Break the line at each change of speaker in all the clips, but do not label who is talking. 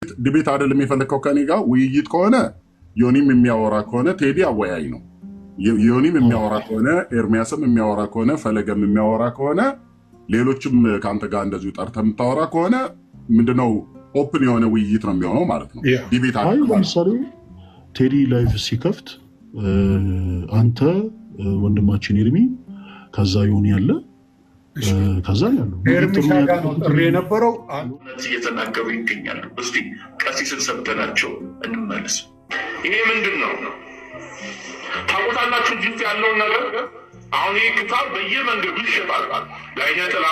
ዲቤት አይደለም የፈለከው ከኔ ጋር ውይይት ከሆነ ዮኒም የሚያወራ ከሆነ ቴዲ አወያይ ነው። ዮኒም የሚያወራ ከሆነ ኤርሚያስም የሚያወራ ከሆነ ፈለገም የሚያወራ ከሆነ ሌሎችም ከአንተ ጋር እንደዚሁ ጠርተህ የምታወራ ከሆነ ምንድነው ኦፕን የሆነ ውይይት ነው የሚሆነው ማለት ነው። ዲቤት
ለምሳሌ ቴዲ ላይቭ ሲከፍት አንተ ወንድማችን ኤርሚ ከዛ ዮኒ ያለ ከዛ ያለው
ኤርሚሻ ጋር ነው ጥሪ የነበረው
እየተናገሩ ይገኛሉ። እስቲ ቀሲስን ሰብተናቸው እንመለስ። ይሄ ምንድን ነው ታውቁታላችሁ? ጅት ያለውን ነገር አሁን ይህ ክታብ በየመንገዱ ይሸጣል። ለአይነ ጥላ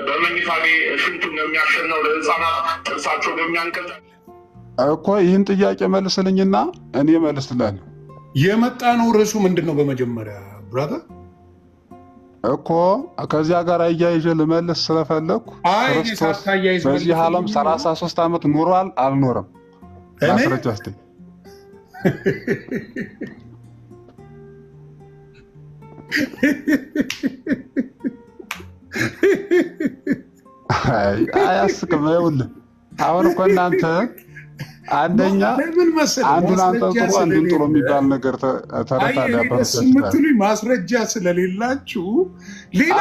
በመኝታ ሽንቱን የሚያሸነው ለህፃናት ጥርሳቸው የሚያንቀል
እኮ ይህን ጥያቄ መልስልኝና እኔ መልስላለሁ።
የመጣ ነው ርዕሱ ምንድን ነው? በመጀመሪያ ብራዘር
እኮ ከዚያ ጋር አያይዤ ልመልስ ስለፈለግኩ ክርስቶስ በዚህ ዓለም 33 ዓመት ኑሯል አልኖረም? ማስረጃ እስቲ አያስቅም። ይኸውልህ አሁን እኮ እናንተ አንደኛ አንዱን አንተ ጥሩ አንዱን ጥሩ የሚባል ነገር
ተረታዳባችሁትሉኝ ማስረጃ ስለሌላችሁ ሌላ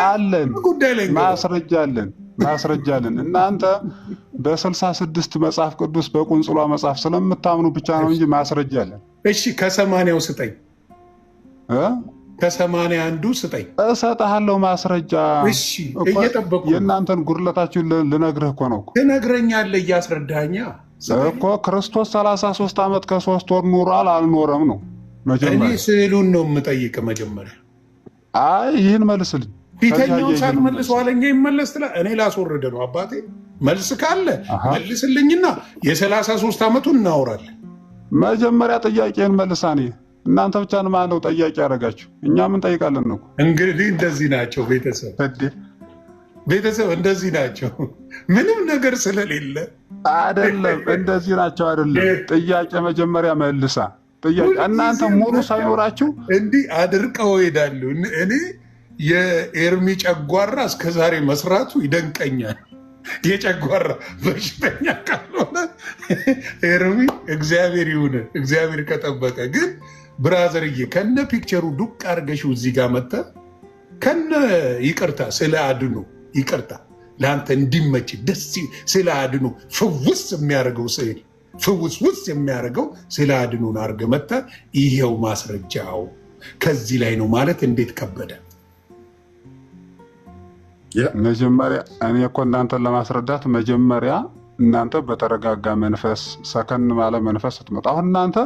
ጉዳይ ላይ
ማስረጃ አለን። እናንተ በ66 መጽሐፍ ቅዱስ በቁንጽሏ መጽሐፍ ስለምታምኑ ብቻ ነው እንጂ ማስረጃ አለን።
እሺ ከ80ው ስጠኝ፣ ከ81ዱ ስጠኝ፣
እሰጥሃለሁ ማስረጃ።
እሺ እየጠበቁ
የእናንተን ጉድለታችሁን ልነግርህ እኮ ነው።
ትነግረኛለህ እያስረዳኛ
እኮ ክርስቶስ 33 ዓመት ከ3 ወር ኑሯል አልኖረም ነው መጀመሪያ።
እኔ ስዕሉን ነው የምጠይቅ መጀመሪያ።
አይ ይህን መልስልኝ።
ፊተኛውን ሳትመልስ ኋለኛ ይመለስ ትላለህ። እኔ ላስወርደ ነው አባቴ። መልስ ካለ መልስልኝና የ33 ዓመቱን እናወራለን።
መጀመሪያ ጥያቄን መልሳኔ። እናንተ ብቻ ነው ማለው ጥያቄ ያደረጋችሁ፣ እኛ ምን ጠይቃለን ነው።
እንግዲህ እንደዚህ ናቸው ቤተሰብ እንደዚህ ናቸው። ምንም ነገር ስለሌለ
አይደለም፣ እንደዚህ ናቸው አይደለም። ጥያቄ መጀመሪያ መልሳ ጥያቄ። እናንተ ሙሉ ሳይኖራችሁ
እንዲህ አድርቀው ይሄዳሉ። እኔ የኤርሚ ጨጓራ እስከዛሬ መስራቱ ይደንቀኛል። የጨጓራ በሽተኛ ካልሆነ ኤርሚ እግዚአብሔር ይሁን፣ እግዚአብሔር ከጠበቀ። ግን ብራዘርዬ ከነ ፒክቸሩ ዱቅ አርገሽው እዚህ ጋር መጣ ከነ ይቅርታ ስለ አድኑ ይቅርታ ለአንተ እንዲመች ደስ ስለ አድኑ ፍውስ የሚያደርገው ስዕል ፍውስ የሚያደርገው ስለ አድኑን አድርገህ መጥተህ ይሄው ማስረጃው ከዚህ ላይ ነው ማለት እንዴት ከበደ?
መጀመሪያ እኔ እኮ እናንተን ለማስረዳት መጀመሪያ እናንተ በተረጋጋ መንፈስ ሰከን ባለ መንፈስ ስትመጣ፣ አሁን እናንተ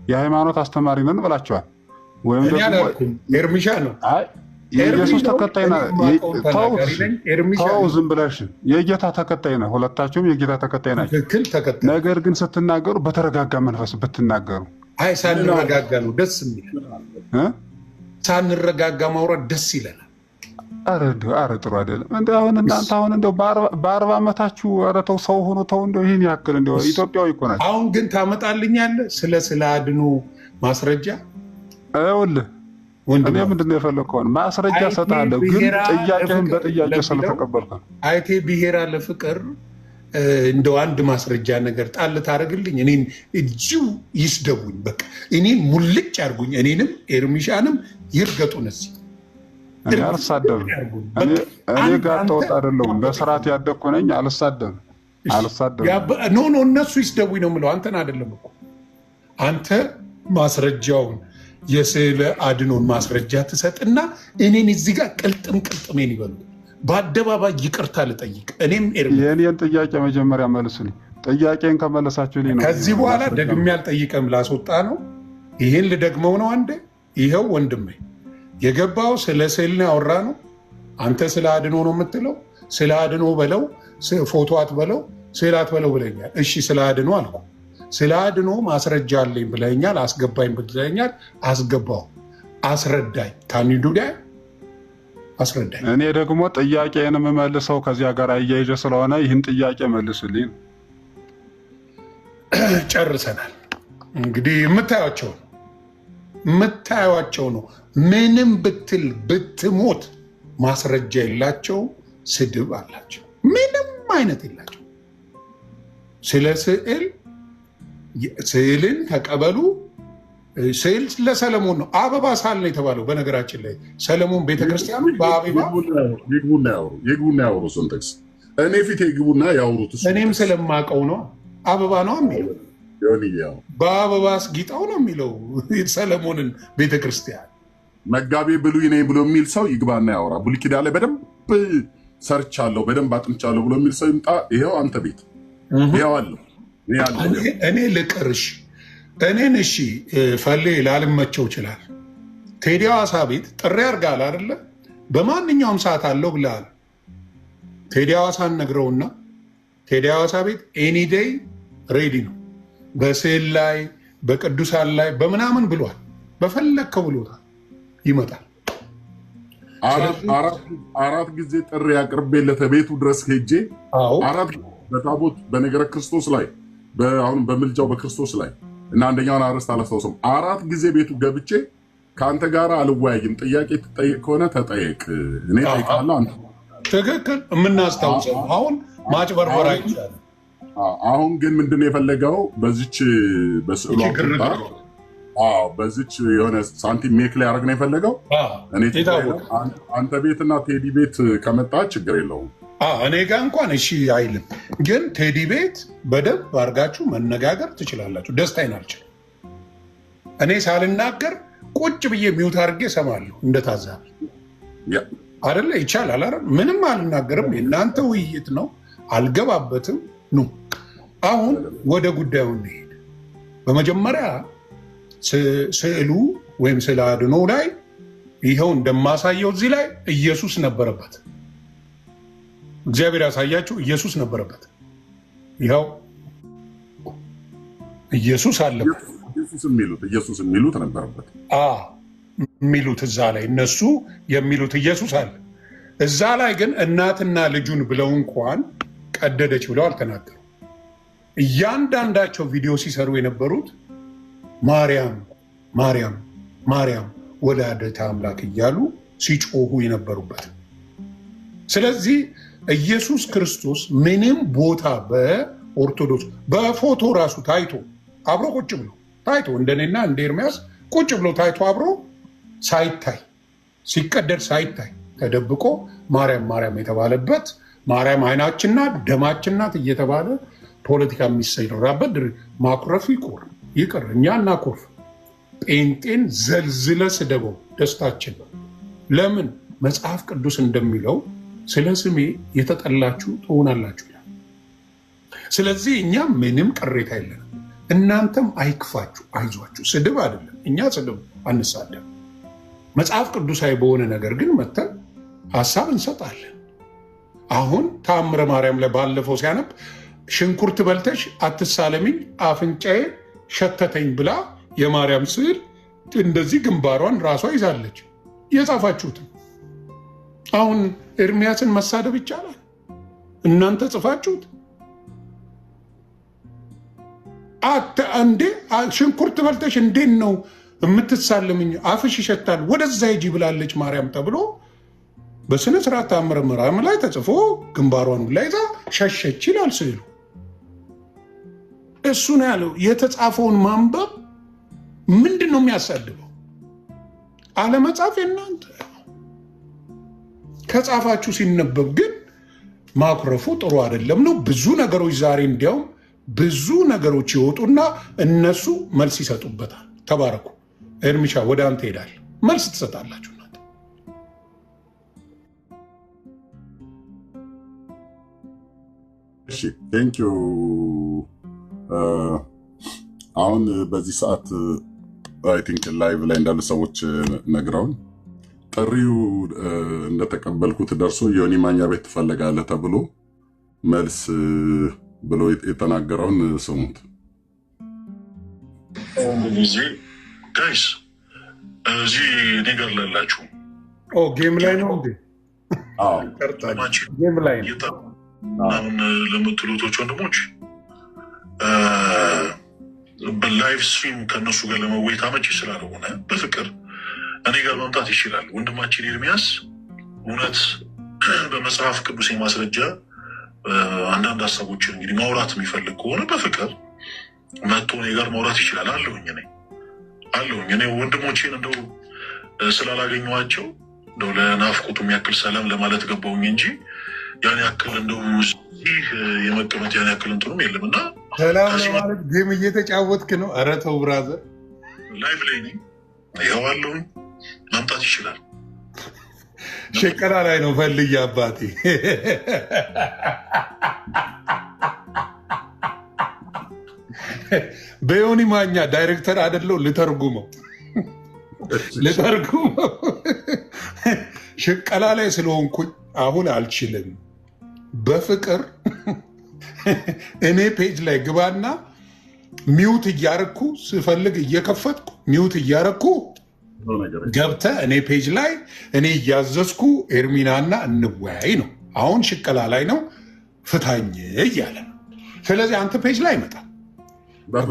የሃይማኖት አስተማሪ ነን ብላችኋል። ወይም ደግሞ
ኤርሚሻ ነው
የኢየሱስ ተከታይ ነህ። ተው ዝም ብለሽ የጌታ ተከታይ ነህ። ሁለታችሁም የጌታ ተከታይ ናቸው። ነገር ግን ስትናገሩ በተረጋጋ መንፈስ ብትናገሩ።
አይ ሳንረጋጋ ነው ደስ የሚል። ሳንረጋጋ ማውራት ደስ ይለናል።
አረ ጥሩ አይደለም። እንደ አሁን እናንተ አሁን እንደው በ40 ዓመታችሁ ኧረ ተው ሰው ሆኖ ተው እንደው ይህን ያክል እንደው ኢትዮጵያዊ እኮ ናቸው።
አሁን ግን ታመጣልኛለህ ስለ አድኑ ማስረጃ።
ይኸውልህ እኔ ምንድን ነው የፈለግከውን ማስረጃ እሰጥሃለሁ፣ ግን ጥያቄህን በጥያቄ ስለተቀበልኩ ነው።
አይቴ ብሔራ ለፍቅር እንደው አንድ ማስረጃ ነገር ጣል ታደርግልኝ። እኔን እጅው ይስደቡኝ፣ በቃ እኔን ሙልጭ አድርጉኝ፣ እኔንም ኤርሚሻንም ይርገጡን። እዚህ
እኔ አልሳደብም። እኔ ጋር ተወጥ አይደለሁም። በስርዓት ያደግኩ ነኝ። አልሳደብም።
ኖ እነሱ ይስደቡኝ ነው የምለው፣ አንተን አይደለም እኮ። አንተ ማስረጃውን የስዕለ አድኖን ማስረጃ ትሰጥና እኔን እዚህ ጋር ቅልጥሜን ይበሉ። በአደባባይ ይቅርታ ልጠይቅ። እኔም
የእኔን ጥያቄ መጀመሪያ መልሱልኝ። ጥያቄን ከመለሳችሁ ነው።
ከዚህ በኋላ ደግሜ አልጠይቅም። ላስወጣ ነው። ይህን ልደግመው ነው። አንዴ ይኸው ወንድሜ የገባው ስለ ስዕል ነው ያወራ ነው። አንተ ስለ አድኖ ነው የምትለው። ስለ አድኖ በለው፣ ፎቶ አትበለው፣ ስዕል አትበለው ብለኛል። እሺ ስለ አድኖ አልኩ። ስለ አድኖ ማስረጃ አለኝ ብለኛል። አስገባኝ ብለኛል። አስገባው። አስረዳኝ። ካኒዱዳ አስረዳኝ።
እኔ ደግሞ ጥያቄን የምመልሰው ከዚያ ጋር አያይዤ ስለሆነ ይህን ጥያቄ መልሱልኝ።
ጨርሰናል። እንግዲህ የምታዩቸው ነው። ምንም ብትል ብትሞት ማስረጃ የላቸው፣ ስድብ አላቸው። ምንም አይነት የላቸው። ስለ ስዕልን ተቀበሉ። ስዕል ለሰለሞን ነው። አበባ ሳል ነው የተባለው። በነገራችን ላይ ሰለሞን ቤተክርስቲያኑ በአበባ
ይግቡና ያውሩ። ስንጠቅስ እኔ ፊት ይግቡና ያውሩት።
እኔም ስለማቀው ነው። አበባ ነው የሚለው በአበባ አስጊጣው ነው የሚለው ሰለሞንን ቤተክርስቲያን።
መጋቤ ብሉይ ነኝ ብሎ የሚል ሰው ይግባና ያውራ። ብሉይ ኪዳን ላይ በደንብ ሰርቻለሁ በደንብ አጥንቻለሁ ብሎ የሚል ሰው ይምጣ። ይሄው አንተ ቤት ይሄው አለው።
እኔ ልቅርሽ እኔን እሺ ፈሌ ላልመቸው ይችላል። ቴዲ ሐዋሳ ቤት ጥሪ አድርጋል አይደለ? በማንኛውም ሰዓት አለው ብለሃል። ቴዲ ሐዋሳን ነግረውና ቴዲ ሐዋሳ ቤት ኤኒ ዴይ ሬዲ ነው። በስዕል ላይ በቅዱሳን ላይ በምናምን ብሏል። በፈለግከው ብሎታል። ይመጣል።
4 ጊዜ ጥሪ አቅርቤለት ቤቱ ድረስ ሄጄ 4 በታቦት በነገረ ክርስቶስ ላይ አሁን በምልጃው በክርስቶስ ላይ እና አንደኛውን አርዕስት አላስታውስም። 4 ጊዜ ቤቱ ገብቼ ከአንተ ጋር አልወያይም፣ ጥያቄ ትጠይቅ ከሆነ ተጠየቅ፣ እኔ ጠይቃለሁ። አንተ
ትክክል የምናስታውሰው አሁን ማጭበርበር አይቻልም።
አሁን ግን ምንድን ነው የፈለገው? በዚች በስዕሏ በዚች የሆነ ሳንቲም ሜክ ላይ ያደረግ ነው የፈለገው። አንተ ቤትና ቴዲ ቤት ከመጣ ችግር የለውም።
እኔ ጋር እንኳን እሺ አይልም። ግን ቴዲ ቤት በደንብ አድርጋችሁ መነጋገር ትችላላችሁ። ደስታዬን አልችልም። እኔ ሳልናገር ቁጭ ብዬ ሚውት አድርጌ እሰማለሁ እንደታዛቢ አይደለ? ይቻላል አይደል? ምንም አልናገርም። የእናንተ ውይይት ነው፣ አልገባበትም። ኑ አሁን ወደ ጉዳዩ እንሄድ። በመጀመሪያ ስዕሉ ወይም ስለ አድኖ ላይ ይኸው እንደማሳየው እዚህ ላይ ኢየሱስ ነበረበት። እግዚአብሔር ያሳያችሁ፣ ኢየሱስ ነበረበት። ይኸው ኢየሱስ አለበት።
ኢየሱስ የሚሉት ነበረበት
የሚሉት እዛ ላይ እነሱ የሚሉት ኢየሱስ አለ። እዛ ላይ ግን እናትና ልጁን ብለው እንኳን ቀደደች ብለው አልተናገሩ። እያንዳንዳቸው ቪዲዮ ሲሰሩ የነበሩት ማርያም ማርያም ማርያም ወላዲተ አምላክ እያሉ ሲጮሁ የነበሩበት። ስለዚህ ኢየሱስ ክርስቶስ ምንም ቦታ በኦርቶዶክስ በፎቶ ራሱ ታይቶ አብሮ ቁጭ ብሎ ታይቶ እንደኔና እንደ ኤርሚያስ ቁጭ ብሎ ታይቶ አብሮ ሳይታይ ሲቀደድ ሳይታይ ተደብቆ ማርያም ማርያም የተባለበት ማርያም አይናችን ናት ደማችን ናት እየተባለ ፖለቲካ የሚሰራበት ማኩረፍ ይቅር፣ እኛ እናኮርፍ። ጴንጤን ዘልዝለ ስደበው ደስታችን ነው። ለምን? መጽሐፍ ቅዱስ እንደሚለው ስለ ስሜ የተጠላችሁ ትሆናላችሁ። ስለዚህ እኛ ምንም ቅሬታ የለንም። እናንተም አይክፋችሁ፣ አይዟችሁ። ስድብ አይደለም፣ እኛ ስድብ አንሳደብ። መጽሐፍ ቅዱሳዊ በሆነ ነገር ግን መተን ሀሳብ እንሰጣለን። አሁን ተአምረ ማርያም ላይ ባለፈው ሲያነብ ሽንኩርት በልተሽ አትሳለሚኝ አፍንጫዬ ሸተተኝ ብላ የማርያም ስዕል እንደዚህ ግንባሯን ራሷ ይዛለች። የጻፋችሁትም አሁን ኤርሚያስን መሳደብ ይቻላል? እናንተ ጽፋችሁት እንዴ? ሽንኩርት በልተሽ እንዴት ነው የምትሳለምኝ? አፍሽ ይሸታል፣ ወደዛ ሂጂ ብላለች ማርያም ተብሎ በስነ ስርዓት ተአምረ ማርያም ላይ ተጽፎ ግንባሯን ላይ ይዛ ሸሸች ይላል ስዕሉ። እሱ ነው ያለው። የተጻፈውን ማንበብ ምንድን ነው የሚያሳድበው? አለመጻፍ የእናንተ ከጻፋችሁ ሲነበብ ግን ማኩረፉ ጥሩ አይደለም ነው። ብዙ ነገሮች ዛሬ እንዲያውም ብዙ ነገሮች ይወጡና እነሱ መልስ ይሰጡበታል። ተባረኩ። ኤርሚሻ ወደ አንተ ሄዳል፣ መልስ ትሰጣላችሁ እናንተ።
እሺ ቴንኪዩ። አሁን በዚህ ሰዓት አይ ቲንክ ላይቭ ላይ እንዳሉ ሰዎች ነግረውን ጥሪው እንደተቀበልኩት ደርሶ ዮኒ ማኛ ቤት ትፈለጋለህ ተብሎ መልስ ብሎ የተናገረውን ስሙት።
ጊዜ ጋይስ እዚህ ነገር ላላችሁ
ጌም ላይ ነው እንዴ? ጌም ላይ
አሁን ለምትሉቶች ወንድሞች በላይቭ ስትሪም ከእነሱ ጋር ለመወየት አመቺ ስላልሆነ በፍቅር እኔ ጋር መምጣት ይችላል። ወንድማችን ኤርሚያስ እውነት በመጽሐፍ ቅዱስ ማስረጃ አንዳንድ ሀሳቦችን እንግዲህ ማውራት የሚፈልግ ከሆነ በፍቅር መጥቶ እኔ ጋር ማውራት ይችላል። አለሁኝ እኔ ወንድሞቼን እንደው ስላላገኘኋቸው እንደው ለናፍቆቱ የሚያክል ሰላም ለማለት ገባውኝ እንጂ ያን ያክል እንደው እዚህ የመቀመጥ ያን ያክል እንትኑም የለም። እና
ሰላም ለማለት ጌም እየተጫወትክ ነው? ኧረ ተው ብራዘር፣
ላይቭ ላይ ነኝ። ይኸው አለሁኝ፣ ማምጣት ይችላል።
ሸቀላ ላይ ነው ፈልዬ አባቴ። በዮኒ ማኛ ዳይሬክተር አይደለው ልተርጉመው። ሽቀላ ላይ ስለሆንኩኝ አሁን አልችልም። በፍቅር እኔ ፔጅ ላይ ግባና ሚውት እያረኩ ስፈልግ እየከፈትኩ ሚውት እያረኩ ገብተህ እኔ ፔጅ ላይ እኔ እያዘዝኩ ኤርሚናና እንወያይ ነው። አሁን ሽቀላ ላይ ነው ፍታኝ እያለ ነው። ስለዚህ አንተ ፔጅ ላይ ይመጣል።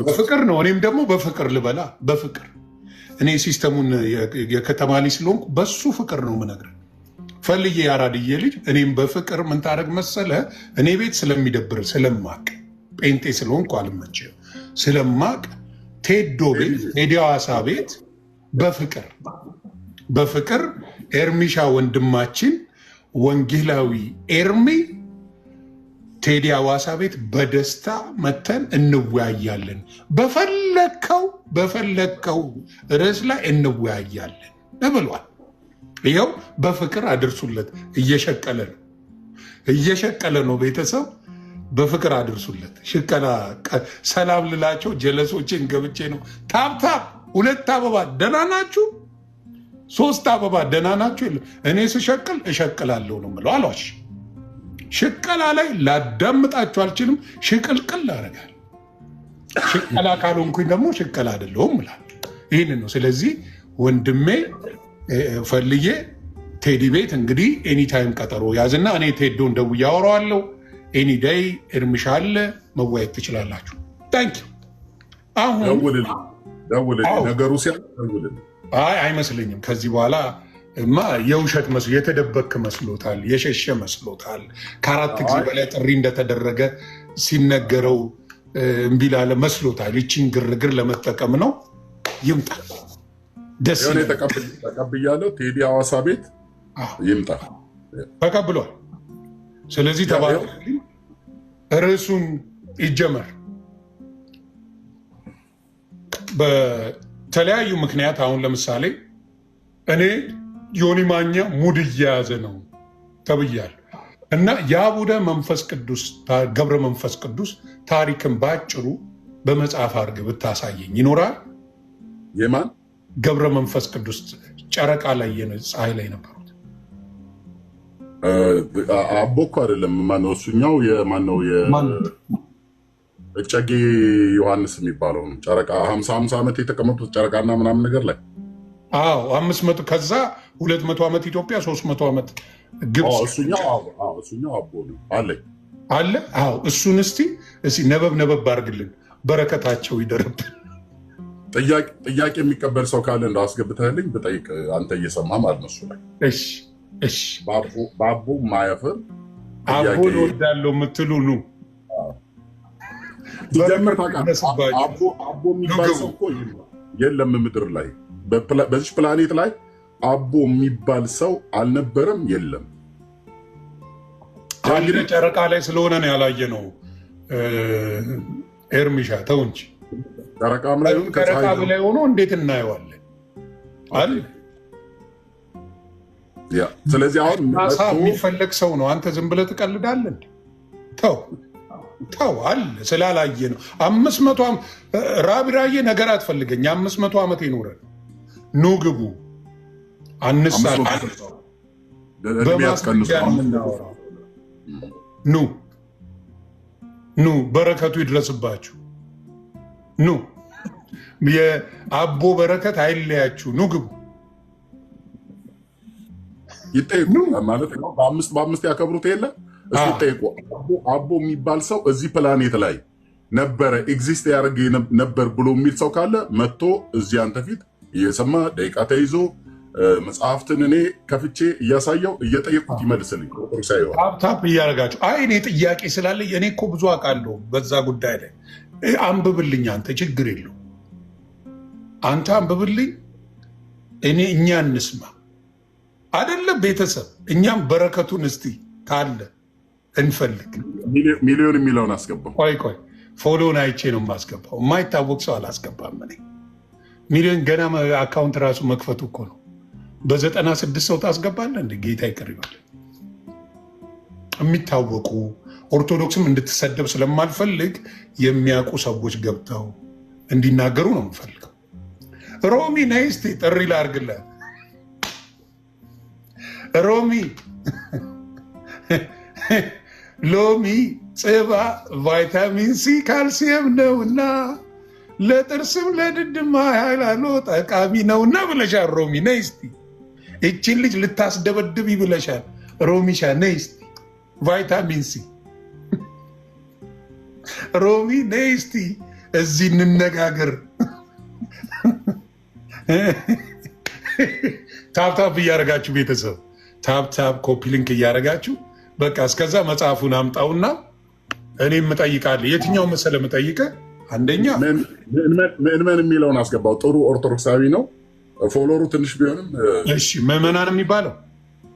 በፍቅር ነው። እኔም ደግሞ በፍቅር ልበላ። በፍቅር እኔ ሲስተሙን የከተማ ልጅ ስለሆንኩ በሱ ፍቅር ነው የምነግርህ። ፈልዬ ያራድዬ ልጅ እኔም በፍቅር ምን ታደርግ መሰለህ? እኔ ቤት ስለሚደብር ስለማቅ ጴንጤ ስለሆንኩ አልመችም ስለማቅ ቴዶ ቤት ቴዲ ሐዋሳ ቤት በፍቅር ኤርሚሻ ወንድማችን ወንጌላዊ ኤርሚ ቴዲ ሐዋሳ ቤት በደስታ መተን እንወያያለን። በፈለግከው ርዕስ ላይ እንወያያለን ብሏል። ይኸው በፍቅር አድርሱለት። እየሸቀለ ነው። ቤተሰብ በፍቅር አድርሱለት። ሽቀላ ሰላም ልላቸው ጀለሶችን ገብቼ ነው። ታብታብ 2 አበባ ደህና ናችሁ? 3 አበባ ደህና ናችሁ? እኔ ስሸቅል እሸቅላለሁ ነው የምለው። አሏሽ ሽቀላ ላይ ላዳምጣችሁ አልችልም። ሽቅልቅል አደርጋለሁ። ሽቀላ ካልሆንኩኝ ደግሞ ሽቀላ አይደለሁም እላለሁ። ይህን ነው። ስለዚህ ወንድሜ ፈልዬ ቴዲ ቤት እንግዲህ ኤኒታይም ቀጠሮ ያዝና እኔ ቴዶን ደውዬ አወራዋለሁ። ኤኒ ዴይ ኤርሚሻ አለ፣ መወያየት ትችላላችሁ። ታንኪ አሁን
ደውልልኝ። ነገሩ ሲያደውልልኝ
አይመስለኝም። ከዚህ በኋላ የውሸት መስሎ የተደበክ መስሎታል፣ የሸሸ መስሎታል። ከ4 ጊዜ በላይ ጥሪ እንደተደረገ ሲነገረው እምቢ ላለ መስሎታል። ይችን ግርግር ለመጠቀም ነው። ይምጣ። ደስ
ተቀብያለሁ። ቴዲ ሐዋሳ ቤት ይምጣ።
ተቀብሏል። ስለዚህ ተባረክልኝ። ርዕሱን ይጀመር። በተለያዩ ምክንያት አሁን ለምሳሌ እኔ ዮኒ ማኛ ሙድ እየያዘ ነው ተብያለሁ እና የአቡነ መንፈስ ቅዱስ ገብረ መንፈስ ቅዱስ ታሪክን ባጭሩ በመጽሐፍ አድርገህ ብታሳየኝ ይኖራል?
የማን
ገብረ መንፈስ ቅዱስ ጨረቃ ላይ ፀሐይ ላይ ነበሩት?
አቦ እኮ አይደለም። ማነው እሱኛው? የማነው እጨጌ ዮሐንስ የሚባለው ነው። ጨረቃ 50 ዓመት የተቀመጡት ጨረቃና ምናምን ነገር ላይ
500 ከዛ 200 ዓመት ኢትዮጵያ 300 ዓመት ግብፅ።
እሱኛው አቦ ነው አለ።
እሱን እስቲ ነበብ አድርግልን፣ በረከታቸው ይደርብን።
ጥያቄ የሚቀበል ሰው ካለ እንደው አስገብተህልኝ ብጠይቅ አንተ እየሰማ ማለት ነው። እሱ ላይ
እሺ
በአቦ ማያፍር
አቦ እወዳለሁ የምትሉ ኑ
አቦ የሚባል ሰው እኮ የለም ምድር ላይ በዚህ ፕላኔት ላይ አቦ የሚባል ሰው አልነበረም፣ የለም።
ጨረቃ ላይ ስለሆነ ነው ያላየ ነው። ኤርሚሻ ተው እንጂ
ጨረቃም ላይ
ሆኖ እንዴት እናየዋለን አለ።
ስለዚህ አሁን
የሚፈለግ ሰው ነው። አንተ ዝም ብለህ ትቀልዳለህ። ተው አለ ስላላየ ነው። 500 ራቢራዬ ነገር አትፈልገኝ። 500 ዓመት ይኖረን። ኑ ግቡ፣ አንሳል። ኑ በረከቱ ይድረስባችሁ። ኑ የአቦ በረከት አይለያችሁ። ኑ ግቡ።
ይጠይቁ ማለት ነው። በአምስት ያከብሩት የለ እሱ ይጠይቁ። አቦ የሚባል ሰው እዚህ ፕላኔት ላይ ነበረ ኤግዚስት ያደርግ ነበር ብሎ የሚል ሰው ካለ መጥቶ እዚህ አንተ ፊት እየሰማ ደቂቃ ተይዞ መጽሐፍትን እኔ ከፍቼ እያሳየው እየጠየቅኩት ይመልስልኝ።
ታፕ እያደረጋችሁ አይ እኔ ጥያቄ ስላለ እኔ እኮ ብዙ አውቃለሁ በዛ ጉዳይ ላይ አንብብልኝ። አንተ ችግር የለው አንተ አንብብልኝ፣ እኛ እንስማ አይደለ ቤተሰብ። እኛም በረከቱን እስቲ ካለ እንፈልግ።
ሚሊዮን የሚለውን አስገባው።
ቆይ ፎሎውን አይቼ ነው የማስገባው። የማይታወቅ ሰው አላስገባም። እኔ ሚሊዮን ገና አካውንት ራሱ መክፈቱ እኮ ነው። በ96 ሰው ታስገባለህ እንደ ጌታ ይቅር ይበል። የሚታወቁ ኦርቶዶክስም እንድትሰደብ ስለማልፈልግ የሚያውቁ ሰዎች ገብተው እንዲናገሩ ነው የምፈልገው። ሮሚ ነይ እስቲ ጥሪ ላድርግልህ። ሮሚ ሎሚ ጽባ ቫይታሚን ሲ ካልሲየም ነውና ለጥርስም ለድድማ ያላሎ ጠቃሚ ነውና ብለሻል። ሮሚ ነይ እስቲ እቺን ልጅ ልታስደበድብ ይብለሻል። ሮሚሻ ነይ እስቲ ቫይታሚን ሲ ሮሚ ነይ እስቲ እዚህ እንነጋገር። ታፕታፕ እያደረጋችሁ ቤተሰብ ታፕታፕ ኮፒ ሊንክ እያደረጋችሁ በቃ እስከዛ መጽሐፉን አምጣውና እኔም እጠይቃለሁ። የትኛው መሰለ መጠይቀ አንደኛ
ምእመን የሚለውን አስገባው። ጥሩ ኦርቶዶክሳዊ ነው። ፎሎሩ ትንሽ ቢሆንም
እሺ። ምዕመናን የሚባለው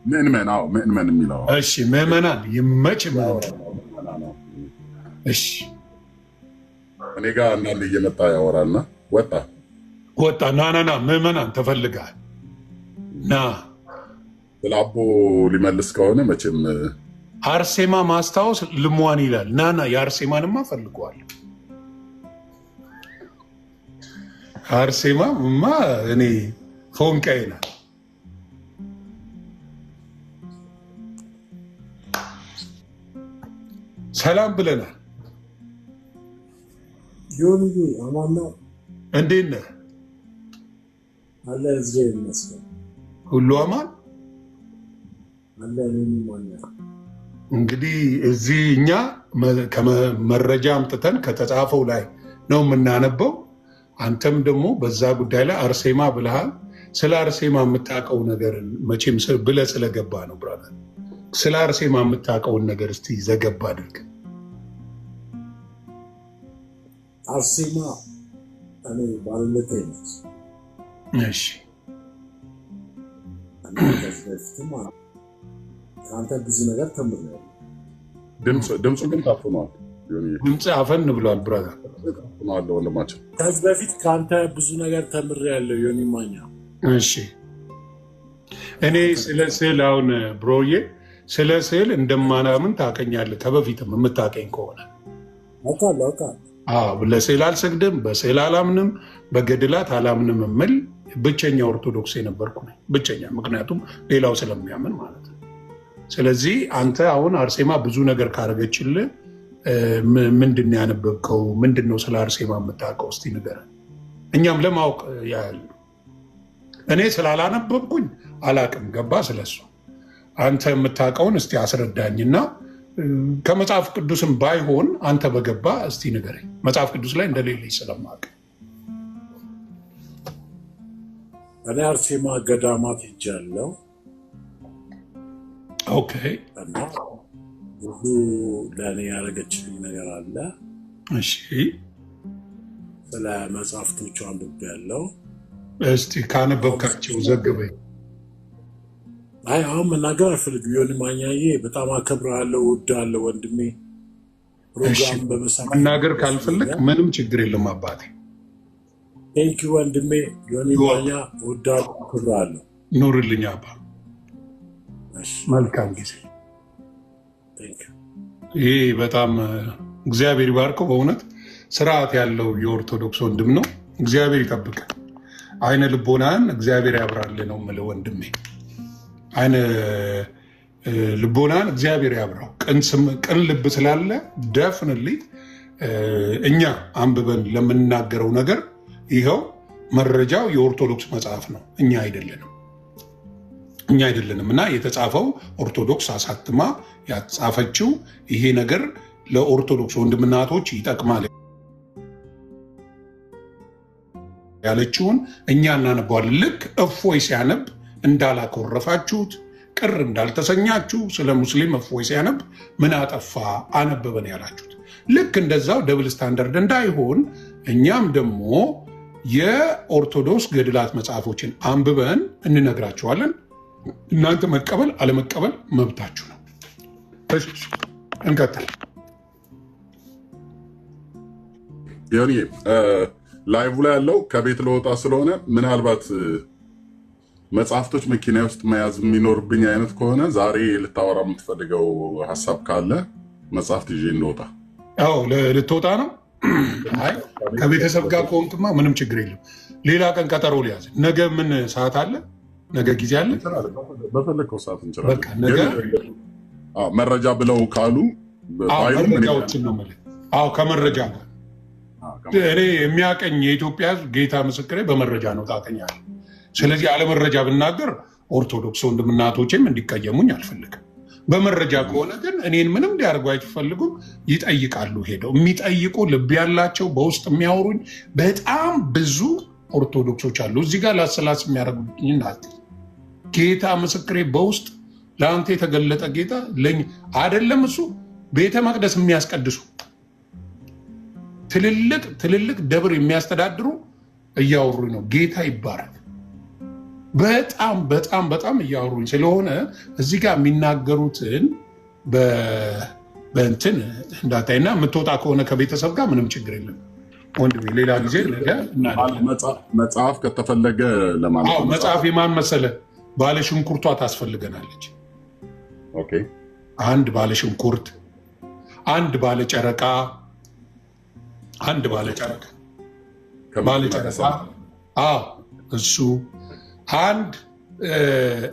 ምእመን፣ አዎ ምእመን የሚለው
እሺ። ምዕመናን ይመች። እሺ
እኔ ጋር አንዳንድ እየመጣ ያወራልና ወጣ
ና ምዕመናን ተፈልጋል ና
ስለ አቦ ሊመልስ ከሆነ መቼም
አርሴማ ማስታወስ ልሟን ይላል። ናና የአርሴማንማ ፈልገዋል። አርሴማማ እኔ ፎንቃዬ ናት። ሰላም ብለናል።
ዮኒ አማን ነው።
እንዴት ነህ?
አለ እዚህ ይመስገን
ሁሉ አማን
አለ።
እንግዲህ እዚህ እኛ ከመረጃ አምጥተን ከተጻፈው ላይ ነው የምናነበው። አንተም ደግሞ በዛ ጉዳይ ላይ አርሴማ ብለሃል። ስለ አርሴማ የምታውቀው ነገር መቼም ብለህ ስለገባ ነው ብራዘር። ስለ አርሴማ የምታውቀውን ነገር እስቲ ዘገባ አድርግ።
አርሴማ እኔ ባለቤቴ ነች።
እሺ
ከአንተ ብዙ ነገር ተምሬያለሁ።
ድምፁ ግን ታፍኗል።
ድምፅ አፈን ብሏል ብራዘር።
ወንድማችን
ከዚህ በፊት ከአንተ ብዙ ነገር ተምሬያለሁ ዮኒ ማኛ።
እሺ እኔ ስለ ስዕል አሁን ብሮዬ ስለ ስዕል እንደማናምን ታውቀኛለህ። ከበፊትም የምታውቀኝ ከሆነ
አውቃለሁ።
ለስዕል አልሰግድም፣ በስዕል አላምንም፣ በገድላት አላምንም የምል ብቸኛ ኦርቶዶክስ የነበርኩ ነኝ። ብቸኛ፣ ምክንያቱም ሌላው ስለሚያምን ማለት ነው። ስለዚህ አንተ አሁን አርሴማ ብዙ ነገር ካረገችልህ ምንድን ያነበብከው? ምንድን ነው ስለ አርሴማ የምታውቀው? እስቲ ንገረን፣ እኛም ለማወቅ ያህል። እኔ ስላላነበብኩኝ አላቅም። ገባ? ስለሱ አንተ የምታውቀውን እስቲ አስረዳኝና ከመጽሐፍ ቅዱስም ባይሆን አንተ በገባ እስቲ ንገረኝ። መጽሐፍ ቅዱስ ላይ እንደሌለኝ ስለማውቅ።
እኔ አርሴማ ገዳማት ሄጃለሁ።
ኦኬ።
እና ብዙ ለእኔ ያደረገችልኝ ነገር አለ።
እሺ፣
ስለ መጽሐፍቶቹ አንብቤያለሁ።
እስቲ ካነበብካቸው ዘግበኝ።
አይ አሁን መናገር አልፈልግም። ዮኒ ማኛዬ በጣም አከብርሃለሁ፣ እወድሃለሁ ወንድሜ። ፕሮግራም በመሳተፍ
መናገር ካልፈልግ ምንም ችግር የለም አባቴ።
ቴንኪ ወንድሜ ዮኒ ማኛ፣ እወድሃለሁ፣ አከብርሃለሁ።
ኑርልኝ አባ። መልካም ጊዜ። ይህ በጣም እግዚአብሔር ይባርከው። በእውነት ስርዓት ያለው የኦርቶዶክስ ወንድም ነው። እግዚአብሔር ይጠብቅ። አይነ ልቦናን እግዚአብሔር ያብራልህ ነው የምልህ ወንድሜ። አይነ ልቦናን እግዚአብሔር ያብራው። ቅን ልብ ስላለ ደፍንልኝ እኛ አንብበን ለምንናገረው ነገር ይኸው መረጃው የኦርቶዶክስ መጽሐፍ ነው፣ እኛ አይደለንም። እና የተጻፈው ኦርቶዶክስ አሳትማ ያጻፈችው ይሄ ነገር ለኦርቶዶክስ ወንድምናቶች ይጠቅማል ያለችውን እኛ እናነባዋለን። ልክ እፎይ ሲያነብ እንዳላኮረፋችሁት፣ ቅር እንዳልተሰኛችሁ፣ ስለ ሙስሊም እፎይ ሲያነብ ምን አጠፋ አነበበን ያላችሁት። ልክ እንደዛው ደብል ስታንዳርድ እንዳይሆን እኛም ደግሞ የኦርቶዶክስ ገድላት መጽሐፎችን አንብበን እንነግራችኋለን። እናንተ መቀበል አለመቀበል መብታችሁ ነው። እንቀጥል።
ዮኒ ላይቭ ላይ ያለው ከቤት ለወጣ ስለሆነ ምናልባት መጽሐፍቶች መኪና ውስጥ መያዝ የሚኖርብኝ አይነት ከሆነ ዛሬ ልታወራ የምትፈልገው ሀሳብ ካለ መጽሐፍት ይዤ እንወጣ።
አዎ ልትወጣ ነው? አይ ከቤተሰብ ጋር ከሆንክማ ምንም ችግር የለም። ሌላ ቀን ቀጠሮ ሊያዝ። ነገ ምን ሰዓት አለ? ነገ ጊዜ አለ?
በፈለግከው ሰዓት እንችላለን።
በቃ ነገ
መረጃ ብለው ካሉ
መረጃዎችን ነው የምልህ። አዎ ከመረጃ ጋር እኔ የሚያቀኝ የኢትዮጵያ ሕዝብ ጌታ ምስክሬ በመረጃ ነው ታቀኛል። ስለዚህ አለመረጃ ብናገር ኦርቶዶክስ ወንድምና እህቶቼም እንዲቀየሙኝ አልፈልግም። በመረጃ ከሆነ ግን እኔን ምንም ሊያደርጉ አይፈልጉም። ይጠይቃሉ። ሄደው የሚጠይቁ ልብ ያላቸው በውስጥ የሚያወሩኝ በጣም ብዙ ኦርቶዶክሶች አሉ። እዚህ ጋር ላስላስ የሚያደርጉኝ ናት። ጌታ ምስክሬ በውስጥ ለአንተ የተገለጠ ጌታ አይደለም። እሱ ቤተ መቅደስ የሚያስቀድሱ ትልልቅ ደብር የሚያስተዳድሩ እያወሩኝ ነው። ጌታ ይባረክ። በጣም በጣም በጣም እያወሩኝ ስለሆነ እዚህ ጋር የሚናገሩትን በእንትን እንዳታይና የምትወጣ ከሆነ ከቤተሰብ ጋር ምንም ችግር የለም ወንድሜ። ሌላ ጊዜ
መጽሐፍ ከተፈለገ ለማለት ነው።
መጽሐፍ የማን መሰለ? ባለሽንኩርቷ ታስፈልገናለች። አንድ ባለሽንኩርት፣ አንድ ባለጨረቃ፣ እሱ አንድ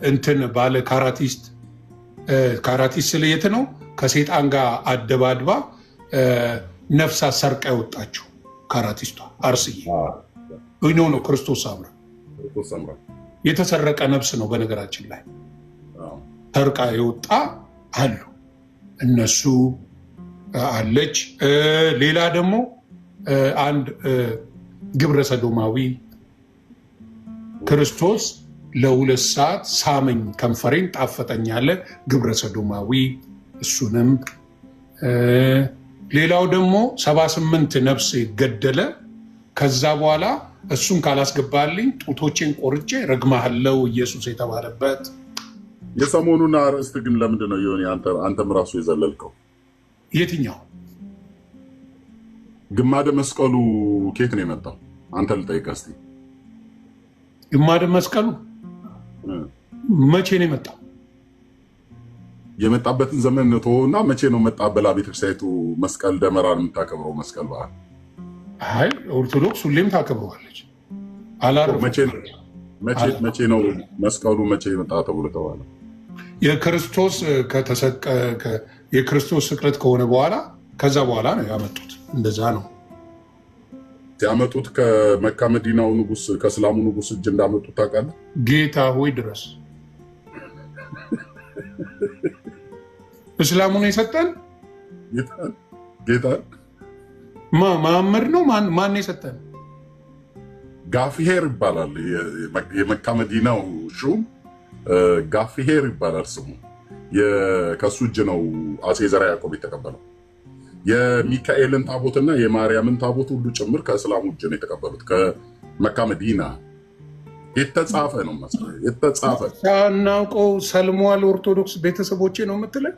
እንትን ባለ ካራቲስት ስለየት ነው ከሴጣን ጋር አደባድባ ነፍሳት ሰርቃ የወጣችው ካራቲስቷ አርስዬ ነው። ክርስቶስ አምራ የተሰረቀ ነፍስ ነው። በነገራችን ላይ ሰርቃ የወጣ አሉ። እነሱ አለች። ሌላ ደግሞ አንድ ግብረ ሰዶማዊ ክርስቶስ ለ2 ሰዓት ሳመኝ ከንፈሬን ጣፈጠኝ ያለ ግብረ ሰዶማዊ እሱንም። ሌላው ደግሞ 78 ነፍስ ገደለ። ከዛ በኋላ እሱን ካላስገባልኝ ጡቶቼን ቆርጬ ረግማለው ኢየሱስ የተባለበት።
የሰሞኑን አርዕስት ግን ለምንድን ነው ዮኒ አንተም ራሱ የዘለልከው?
የትኛው
ግማደ መስቀሉ ኬት ነው የመጣው? አንተ ልጠይቅህ እስኪ።
ግማደ መስቀሉ መቼ ነው የመጣው?
የመጣበትን ዘመን ተወውና መቼ ነው መጣ ብላ ቤተክርስቲያኒቱ መስቀል ደመራን የምታከብረው? መስቀል በዓል
አይ ኦርቶዶክስ ሁሌም ታከብረዋለች።
መቼ ነው መስቀሉ መቼ መጣ ተብሎ ተባለ?
የክርስቶስ ስቅለት ከሆነ በኋላ ከዛ በኋላ ነው ያመጡት። እንደዛ ነው
ያመጡት። ከመካ መዲናው ንጉስ ከእስላሙ ንጉስ እጅ እንዳመጡት ታውቃለህ?
ጌታ ሆይ ድረስ እስላሙ ነው የሰጠን።
ጌታ
መሐመድ ነው ማን የሰጠን?
ጋፊሄር ይባላል። የመካ መዲናው ሹም ጋፊሄር ይባላል ስሙ። ከሱ እጅ ነው አፄ ዘርዓ ያዕቆብ የተቀበለው። የሚካኤልን ታቦትና የማርያምን ታቦት ሁሉ ጭምር ከእስላሙ እጅ ነው የተቀበሉት። ከመካ መዲና የተጻፈ ነው መሰለኝ። የተጻፈ
ሳናውቀው ሰልሟል። ኦርቶዶክስ ቤተሰቦቼ ነው የምትለኝ?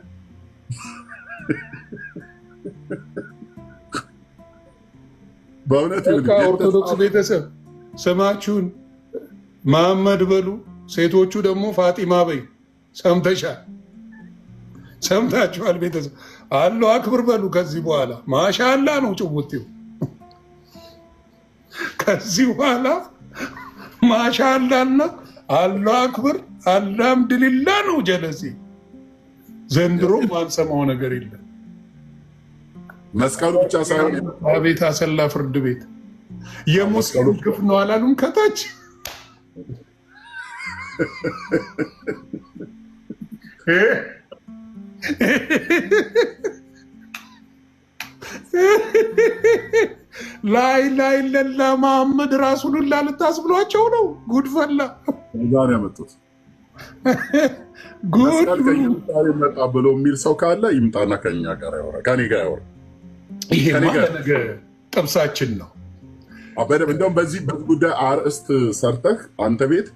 በእውነት
ኦርቶዶክስ ቤተሰብ ስማችሁን መሐመድ በሉ፣ ሴቶቹ ደግሞ ፋጢማ በይ። ሰምታችኋል? ቤተሰብ አለው አክብር በሉ። ከዚህ በኋላ ማሻላ ነው ጭውቴው። ከዚህ በኋላ ማሻላና አለው አክብር አልሐምዱሊላ ነው። ጀለሴ ዘንድሮ ማንሰማው ነገር የለም።
መስቀሉ ብቻ ሳይሆን
አቤት አሰላ ፍርድ ቤት የሙስሊም ግፍ ነው አላሉም? ከታች ላይ ለላ መሐመድ ራሱን ልታስብሏቸው ነው። ጉድፈላ
ዛሬ ያመጡት መስቀል ከኢየሩሳሌም መጣ ብሎ የሚል ሰው ካለ ይምጣና ከኛ ጋር ያወራ፣ ከኔ ጋር ያወራ።
ይሄ ነገ ጥብሳችን ነው።
እንደውም በዚህ ጉዳይ አርእስት ሰርተህ አንተ ቤት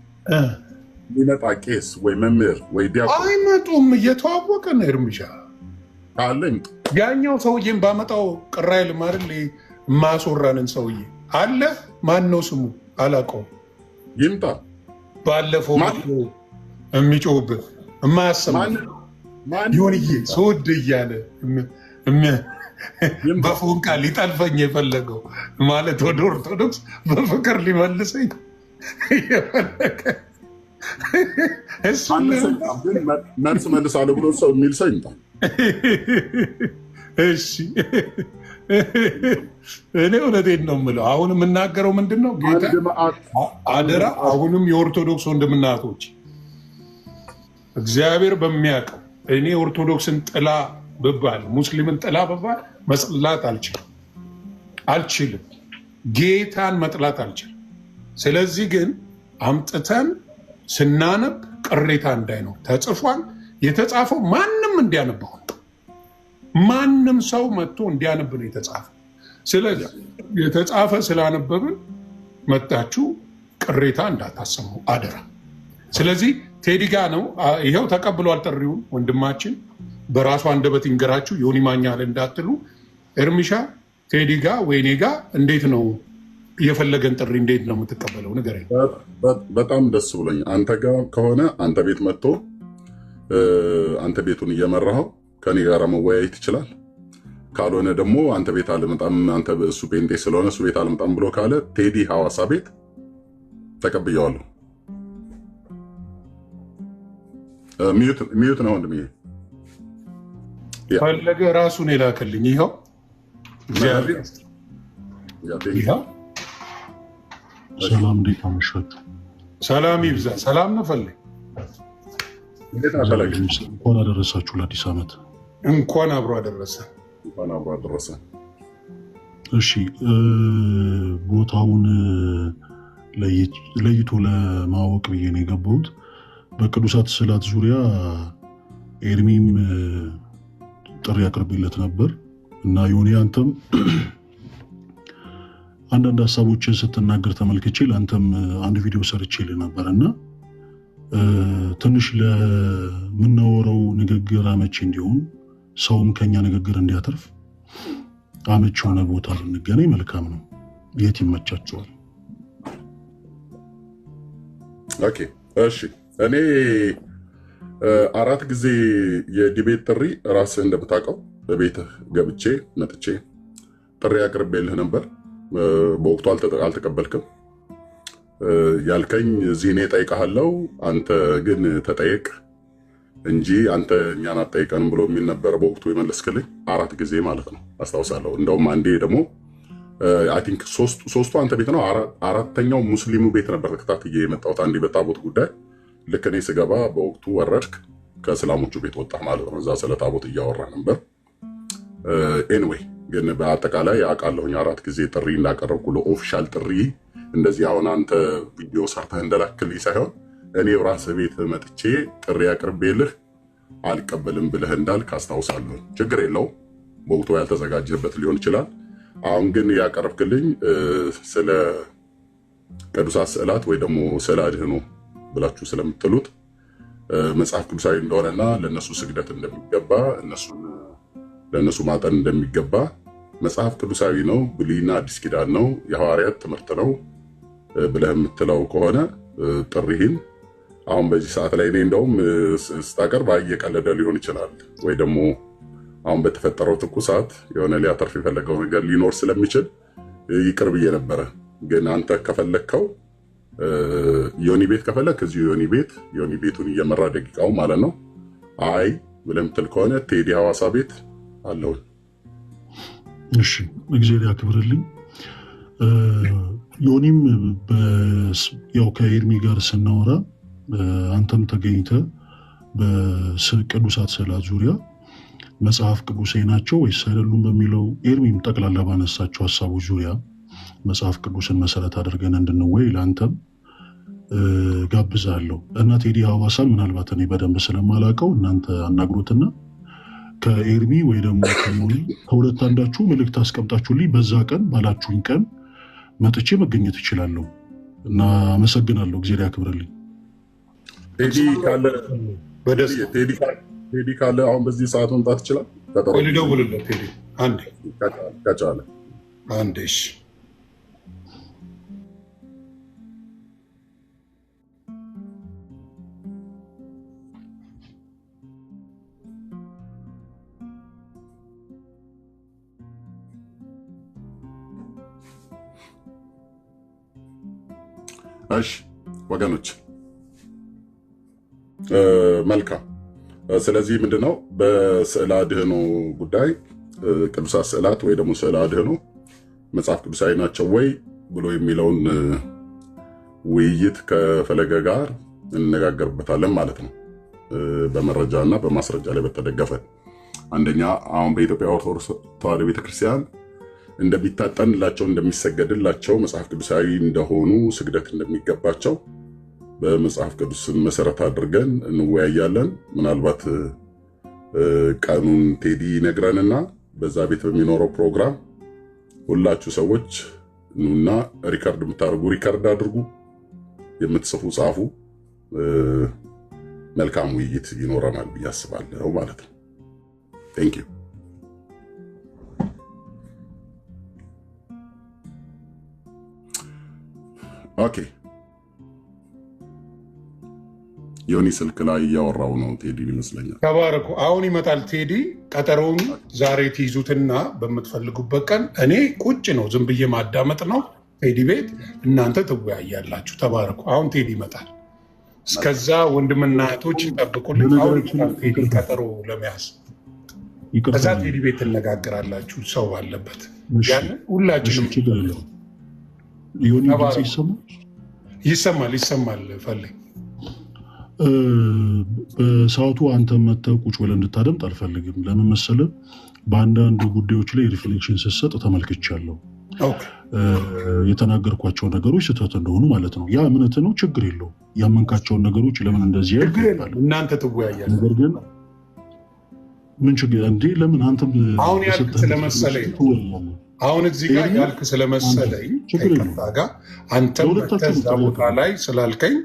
ሊመጣ ቄስ ወይ መምህር ወይ ዲያቆን
አይመጡም። እየተዋወቀ ነው እርምጃ
አለ ይምጣ።
ያኛው ሰውዬን ባመጣው ቅራይል ማርል የማያስወራንን ሰውዬ አለ። ማን ነው ስሙ? አላውቀውም።
ይምጣ።
ባለፈው የሚጮህብህ የማያሰማ ይሁንዬ ስወድ እያለ በፎንቃ ሊጠልፈኝ የፈለገው ማለት ወደ ኦርቶዶክስ በፍቅር ሊመልሰኝ የፈለገ
መልስ መልሳለሁ ብሎ ሰው የሚል ሰው ይምጣ።
እሺ እኔ እውነቴን ነው የምለው። አሁን የምናገረው ምንድን ነው? ጌታ አደራ፣ አሁንም የኦርቶዶክስ ወንድምና እህቶች እግዚአብሔር በሚያውቀው እኔ ኦርቶዶክስን ጥላ ብባል ሙስሊምን ጥላ ብባል መጥላት አልችልም። ጌታን መጥላት አልችልም። ስለዚህ ግን አምጥተን ስናነብ ቅሬታ እንዳይኖር ተጽፏል። የተጻፈው ማንም እንዲያነበው ማንም ሰው መጥቶ እንዲያነብ ነው የተጻፈ። ስለዚህ የተጻፈ ስላነበብን መጣችሁ ቅሬታ እንዳታሰሙ አደራ። ስለዚህ ቴዲ ጋ ነው ይኸው ተቀብሏል ጥሪውን። ወንድማችን በራሱ አንደበት ይንገራችሁ። ዮኒ ማኛ አለ እንዳትሉ። እርሚሻ ቴዲ ጋ ወይኔ ጋ እንዴት ነው የፈለገን ጥሪ እንዴት ነው የምትቀበለው? ንገረኝ።
በጣም ደስ ብሎኝ አንተ ጋር ከሆነ አንተ ቤት መጥቶ አንተ ቤቱን እየመራኸው ከኔ ጋር መወያየት ይችላል። ካልሆነ ደግሞ አንተ ቤት አልመጣም፣ አንተ እሱ ጴንጤ ስለሆነ እሱ ቤት አልመጣም ብሎ ካለ ቴዲ ሐዋሳ ቤት ተቀብየዋለሁ። ሚዩት ነው ወንድም።
ፈለገ ራሱን የላከልኝ ይኸው እግዚአብሔር ይኸው።
ሰላም፣ እንዴት አመሻችሁ?
ሰላም ይብዛ። ሰላም ነው ፈለገ።
እንኳን አደረሳችሁ ለአዲስ ዓመት።
እንኳን አብሮ አደረሰ።
እሺ፣ ቦታውን ለይቶ ለማወቅ ብዬ ነው የገባሁት። በቅዱሳት ስዕላት ዙሪያ ኤርሚም ጥሪ አቅርቤለት ነበር እና ዮኒ አንተም አንዳንድ ሀሳቦችን ስትናገር ተመልክቼ ለአንተም አንድ ቪዲዮ ሰርቼልህ ነበር እና ትንሽ ለምናወራው ንግግር አመቺ እንዲሆን ሰውም ከኛ ንግግር እንዲያተርፍ አመቺ የሆነ ቦታ ብንገናኝ መልካም ነው። የት ይመቻቸዋል?
ኦኬ፣ እሺ። እኔ 4 ጊዜ የዲቤት ጥሪ ራስህ እንደምታውቀው በቤትህ ገብቼ መጥቼ ጥሪ አቅርቤልህ ነበር። በወቅቱ አልተቀበልክም። ያልከኝ እዚህ እኔ እጠይቅሃለሁ አንተ ግን ተጠየቅ እንጂ አንተ እኛን አትጠይቀንም ብሎ የሚል ነበር በወቅቱ የመለስክልኝ 4 ጊዜ ማለት ነው፣ አስታውሳለሁ። እንደውም አንዴ ደግሞ አይ ቲንክ ሶስቱ አንተ ቤት ነው፣ አራተኛው ሙስሊሙ ቤት ነበር ተከታትዬ የመጣሁት። አንዴ በታቦት ጉዳይ ልክ እኔ ስገባ በወቅቱ ወረድክ፣ ከእስላሞቹ ቤት ወጣህ ማለት ነው። እዛ ስለ ታቦት እያወራ ነበር። ኤኒዌይ ግን በአጠቃላይ አውቃለሁኝ 4 ጊዜ ጥሪ እንዳቀረብኩ ለኦፊሻል ጥሪ እንደዚህ አሁን አንተ ቪዲዮ ሰርተህ እንደላክልኝ ሳይሆን እኔው ራስህ ቤት መጥቼ ጥሪ አቅርቤልህ አልቀበልም ብለህ እንዳልክ አስታውሳለሁ። ችግር የለውም፣ በወቅቱ ያልተዘጋጀበት ሊሆን ይችላል። አሁን ግን ያቀረብክልኝ ስለ ቅዱሳት ስዕላት ወይ ደግሞ ስዕለ አድኅኖ ብላችሁ ስለምትሉት መጽሐፍ ቅዱሳዊ እንደሆነና ለእነሱ ስግደት እንደሚገባ ለእነሱ ማጠን እንደሚገባ መጽሐፍ ቅዱሳዊ ነው፣ ብሉይና አዲስ ኪዳን ነው፣ የሐዋርያት ትምህርት ነው ብለህ የምትለው ከሆነ ጥሪህን አሁን በዚህ ሰዓት ላይ እኔ እንደውም ስታቀርብ እየቀለደ ሊሆን ይችላል ወይ ደግሞ አሁን በተፈጠረው ትኩሳት የሆነ ሊያተርፍ የፈለገው ነገር ሊኖር ስለሚችል ይቅር ብዬ ነበረ። ግን አንተ ከፈለግከው ዮኒ ቤት ከፈለግ እዚሁ ዮኒ ቤቱን እየመራ ደቂቃው ማለት ነው። አይ ብለህ የምትል ከሆነ ቴዲ ሐዋሳ ቤት አለው።
እሺ፣ እግዚአብሔር ያክብርልኝ። ዮኒም ያው ከኤርሚ ጋር ስናወራ አንተም ተገኝተህ በቅዱሳት ስዕላት ዙሪያ መጽሐፍ ቅዱሳዊ ናቸው ወይስ አይደሉም በሚለው ኤርሚም ጠቅላላ ባነሳቸው ሀሳቦች ዙሪያ መጽሐፍ ቅዱስን መሰረት አድርገን እንድንወይ ለአንተም ጋብዛለሁ እና ቴዲ ሐዋሳን ምናልባት እኔ በደንብ ስለማላውቀው እናንተ አናግሩትና ከኤርሚ ወይ ደግሞ ከሁለት አንዳችሁ መልእክት አስቀምጣችሁልኝ በዛ ቀን ባላችሁኝ ቀን መጥቼ መገኘት እችላለሁ እና አመሰግናለሁ። ጊዜ ያክብርልኝ።
ቴዲ ካለ አሁን በዚህ ሰዓት መምጣት ይችላል?
ልደውልለት ቴዲ አንዴ
ከቻለ
አንዴ። እሺ
እሺ ወገኖች መልካም። ስለዚህ ምንድነው በስዕለ አድህኖ ጉዳይ ቅዱሳት ስዕላት ወይ ደግሞ ስዕለ አድህኖ መጽሐፍ ቅዱሳዊ ናቸው ወይ ብሎ የሚለውን ውይይት ከፈለገ ጋር እንነጋገርበታለን ማለት ነው። በመረጃ እና በማስረጃ ላይ በተደገፈ አንደኛ አሁን በኢትዮጵያ ኦርቶዶክስ ተዋሕዶ ቤተክርስቲያን እንደሚታጠንላቸው እንደሚሰገድላቸው መጽሐፍ ቅዱሳዊ እንደሆኑ ስግደት እንደሚገባቸው በመጽሐፍ ቅዱስን መሰረት አድርገን እንወያያለን። ምናልባት ቀኑን ቴዲ ይነግረንና በዛ ቤት በሚኖረው ፕሮግራም ሁላችሁ ሰዎች ኑና ሪከርድ የምታደርጉ ሪከርድ አድርጉ፣ የምትጽፉ ጻፉ። መልካም ውይይት ይኖረናል ብዬ አስባለሁ ማለት ነው። ቴንክ ዩ። ኦኬ ዮኒ ስልክ ላይ እያወራው ነው ቴዲ ይመስለኛል።
ተባረኩ። አሁን ይመጣል ቴዲ። ቀጠሮውን ዛሬ ትይዙትና በምትፈልጉበት ቀን እኔ ቁጭ ነው ዝም ብዬ ማዳመጥ ነው ቴዲ ቤት፣ እናንተ ትወያያላችሁ። ተባረኩ። አሁን ቴዲ ይመጣል። እስከዛ ወንድምና እህቶች ይጠብቁልኝ። አሁን ቴዲ ቀጠሮ ለመያዝ ከዛ ቴዲ ቤት ትነጋገራላችሁ ሰው ባለበት። ያን ሁላችንም ይሰማል ፈልግ
በሰዓቱ አንተ መተህ ቁጭ ብለህ እንድታደምጥ አልፈልግም። ለምን መሰለህ? በአንዳንድ ጉዳዮች ላይ ሪፍሌክሽን ስትሰጥ ተመልክቻለሁ። የተናገርኳቸው ነገሮች ስህተት እንደሆኑ ማለት ነው። ያ እምነት ነው፣ ችግር የለው። ያመንካቸውን ነገሮች ለምን እንደዚህ
እናንተ ትወያያለህ።
ነገር ግን ምን ችግር እንዴ? ለምን አንተም
አሁን ያልክ ስለመሰለኝ አሁን እዚህ ጋር ያልክ ስለመሰለኝ ጋር አንተም በተዛ ቦታ ላይ ስላልከኝ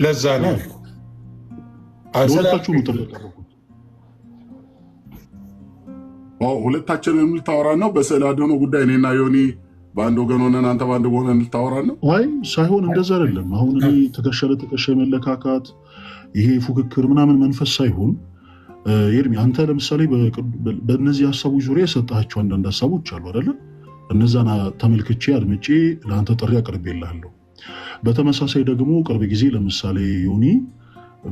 ለዛ ነው
ሁለታችንም ልታወራ ነው። በስዕለ አድህኖ ጉዳይ እኔና ዮኒ በአንድ ወገን ሆነን አንተ በአንድ ወገን ልታወራ ነው።
አይ ሳይሆን እንደዛ አይደለም። አሁን እኔ ትከሻ ለትከሻ መለካካት ይሄ ፉክክር ምናምን መንፈስ ሳይሆን ኤርሚ አንተ ለምሳሌ በእነዚህ ሀሳቦች ዙሪያ የሰጣቸው አንዳንድ ሀሳቦች አሉ አይደለ? እነዛን ተመልክቼ አድምጬ ለአንተ ጥሪ አቅርቤልሃለሁ። በተመሳሳይ ደግሞ ቅርብ ጊዜ ለምሳሌ ዮኒ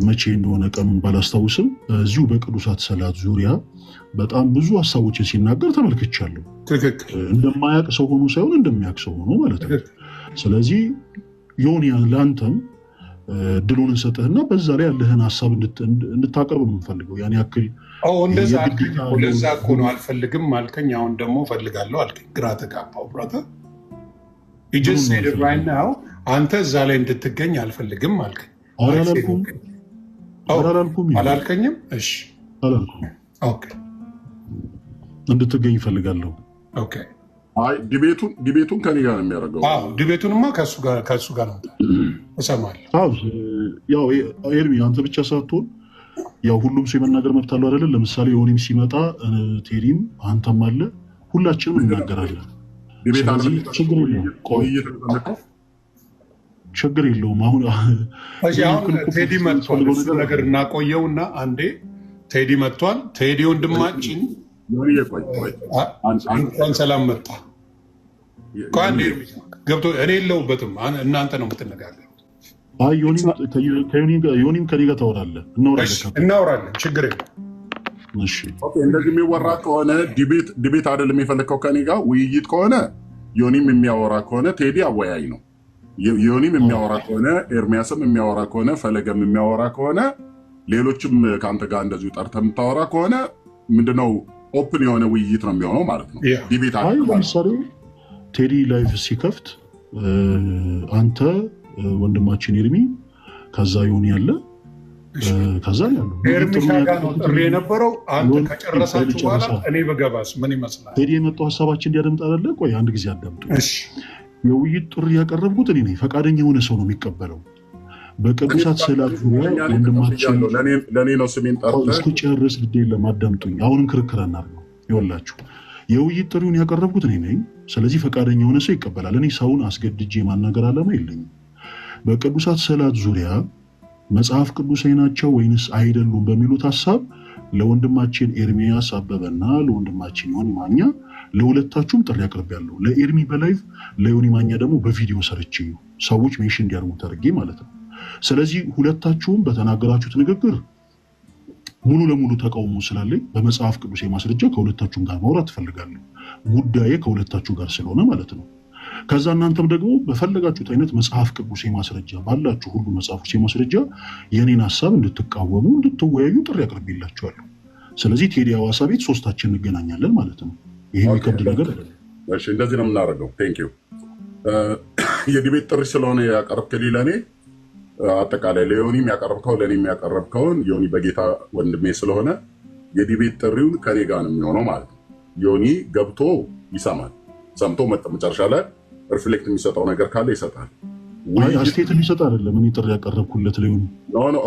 መቼ እንደሆነ ቀኑን ባላስታውስም እዚሁ በቅዱሳት ስዕላት ዙሪያ በጣም ብዙ ሀሳቦችን ሲናገር ተመልክቻለሁ። እንደማያውቅ ሰው ሆኖ ሳይሆን እንደሚያውቅ ሰው ሆኖ ማለት ነው። ስለዚህ ዮኒ ለአንተም ድሉን እንሰጥህና በዛ ላይ ያለህን ሀሳብ እንድታቀርብ ነው የምንፈልገው። ያን ያክል
ለዛ እኮ ነው አልፈልግም አልከኝ፣ አሁን ደግሞ ፈልጋለሁ አልከኝ። ግራ ተጋባው ብራተር። አንተ እዛ ላይ እንድትገኝ አልፈልግም አልከኝ። አላልከኝም? እሺ
እንድትገኝ ይፈልጋለሁ።
ዲቤቱን ከኔ ጋር ነው የሚያደርገው።
ዲቤቱንማ ከሱ ጋር ነው እሰማለሁ።
ያው ኤርሚ አንተ ብቻ ሳትሆን ያው ሁሉም ሰው የመናገር መብት አለው አይደለም? ለምሳሌ ዮኒም ሲመጣ ቴዲም አንተም አለ፣ ሁላችንም እናገራለን። ችግር የለውም። አሁን
ቴዲ መጥቷል። እሱ ነገር እናቆየውና አንዴ ቴዲ መጥቷል። ቴዲ ወንድማችን እንኳን ሰላም መጣ። ገብቶ እኔ የለሁበትም፣ እናንተ ነው የምትነጋገሩት።
ዮኒም ከኔ ጋር ታወራለህ፣
እናወራለን። ችግር የለም።
እንደዚህ የሚወራ ከሆነ ዲቤት አይደለም የፈለግከው ከኔ ጋር ውይይት ከሆነ ዮኒም የሚያወራ ከሆነ ቴዲ አወያይ ነው። ዮኒም የሚያወራ ከሆነ ኤርሚያስም የሚያወራ ከሆነ ፈለገም የሚያወራ ከሆነ ሌሎችም ከአንተ ጋር እንደዚሁ ጠርተህ የምታወራ ከሆነ ምንድነው ኦፕን የሆነ ውይይት ነው የሚሆነው ማለት ነው።
ለምሳሌ ቴዲ ላይፍ ሲከፍት አንተ ወንድማችን ኤርሚ ከዛ ይሆን ያለ ከዛ ያለው
ኤርሚ ጋር ነው ጥሪ የነበረው። አንተ ከጨረሳችሁ በኋላ እኔ በገባስ ምን ይመስላል?
ቴዲ የመጣው ሀሳባችን እንዲያደምጥ አይደለ? ቆይ አንድ ጊዜ አዳምጡ።
እሺ
የውይይት ጥሪ ያቀረብኩት እኔ ነኝ። ፈቃደኛ የሆነ ሰው ነው የሚቀበለው። በቅዱሳት ስዕላት ዙሪያ ወንድማችን
ለእኔ ነው ስሜን ጠርተህ
እስክጨርስ ግድ የለም አዳምጡኝ። አሁንም ክርክር እናድርገው። ይኸውላችሁ የውይይት ጥሪውን ያቀረብኩት እኔ ነኝ። ስለዚህ ፈቃደኛ የሆነ ሰው ይቀበላል። እኔ ሰውን አስገድጄ ማናገር ዓላማ የለኝም። በቅዱሳት ስዕላት ዙሪያ መጽሐፍ ቅዱሳዊ ናቸው ወይንስ አይደሉም በሚሉት ሀሳብ ለወንድማችን ኤርሚያስ አበበና ለወንድማችን ዮኒ ማኛ ለሁለታችሁም ጥሪ አቅርቤያለሁ። ለኤርሚ በላይቭ ለዮኒ ማኛ ደግሞ በቪዲዮ ሰርቼ ሰዎች ሜንሽን እንዲያርጉ ተርጌ ማለት ነው። ስለዚህ ሁለታችሁም በተናገራችሁት ንግግር ሙሉ ለሙሉ ተቃውሞ ስላለኝ በመጽሐፍ ቅዱስ ማስረጃ ከሁለታችሁም ጋር ማውራት ትፈልጋለሁ። ጉዳዬ ከሁለታችሁ ጋር ስለሆነ ማለት ነው። ከዛ እናንተም ደግሞ በፈለጋችሁት አይነት መጽሐፍ ቅዱስ ማስረጃ ባላችሁ ሁሉ መጽሐፍ ቅዱስ ማስረጃ የኔን ሀሳብ እንድትቃወሙ እንድትወያዩ ጥሪ አቅርቤላችኋለሁ። ስለዚህ ቴዲ ሐዋሳ ቤት ሶስታችን እንገናኛለን ማለት ነው። ይሄ የሚከብድ ነገር አይደለም።
እሺ እንደዚህ ነው የምናደርገው። ቴንኪው የዲቤት ጥሪ ስለሆነ ያቀረብክልኝ ለእኔ አጠቃላይ ለዮኒም ያቀረብከው ለእኔም ያቀረብከውን ዮኒ በጌታ ወንድሜ ስለሆነ የዲቤት ጥሪውን ከኔ ጋር ነው የሚሆነው ማለት ነው። ዮኒ ገብቶ ይሰማል። ሰምቶ መጨረሻ ላይ ሪፍሌክት የሚሰጠው ነገር ካለ ይሰጣል።
አስቴት የሚሰጥ አይደለም። እኔ ጥሪ ያቀረብኩለት ሊሆን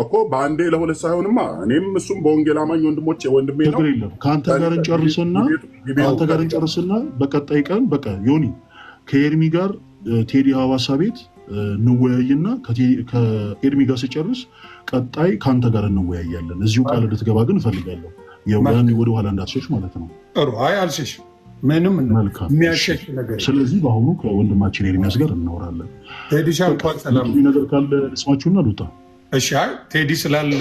እኮ በአንዴ ለሁለት ሳይሆንማ እኔም እሱም በወንጌል አማኝ ወንድሜ ነው።
ችግር የለም። ከአንተ ጋር እንጨርስና በቀጣይ ቀን በቃ ዮኒ ከኤርሚ ጋር ቴዲ ሐዋሳ ቤት እንወያይና ከኤርሚ ጋር ስጨርስ ቀጣይ ከአንተ ጋር እንወያያለን። እዚሁ ቃል እንድትገባ ግን እፈልጋለሁ። ያኔ ወደኋላ እንዳትሸሽ ማለት ነው።
ጥሩ። አይ አልሸሽም። ምንም የሚያሸሽ ነገር።
ስለዚህ በአሁኑ ከወንድማችን ኤርሚያስ ጋር እናወራለን።
ቴዲሻ እንኳን ሰላም
ነገር ካለ ስማችሁና ልውጣ።
እሺ። አይ ቴዲ ስላለ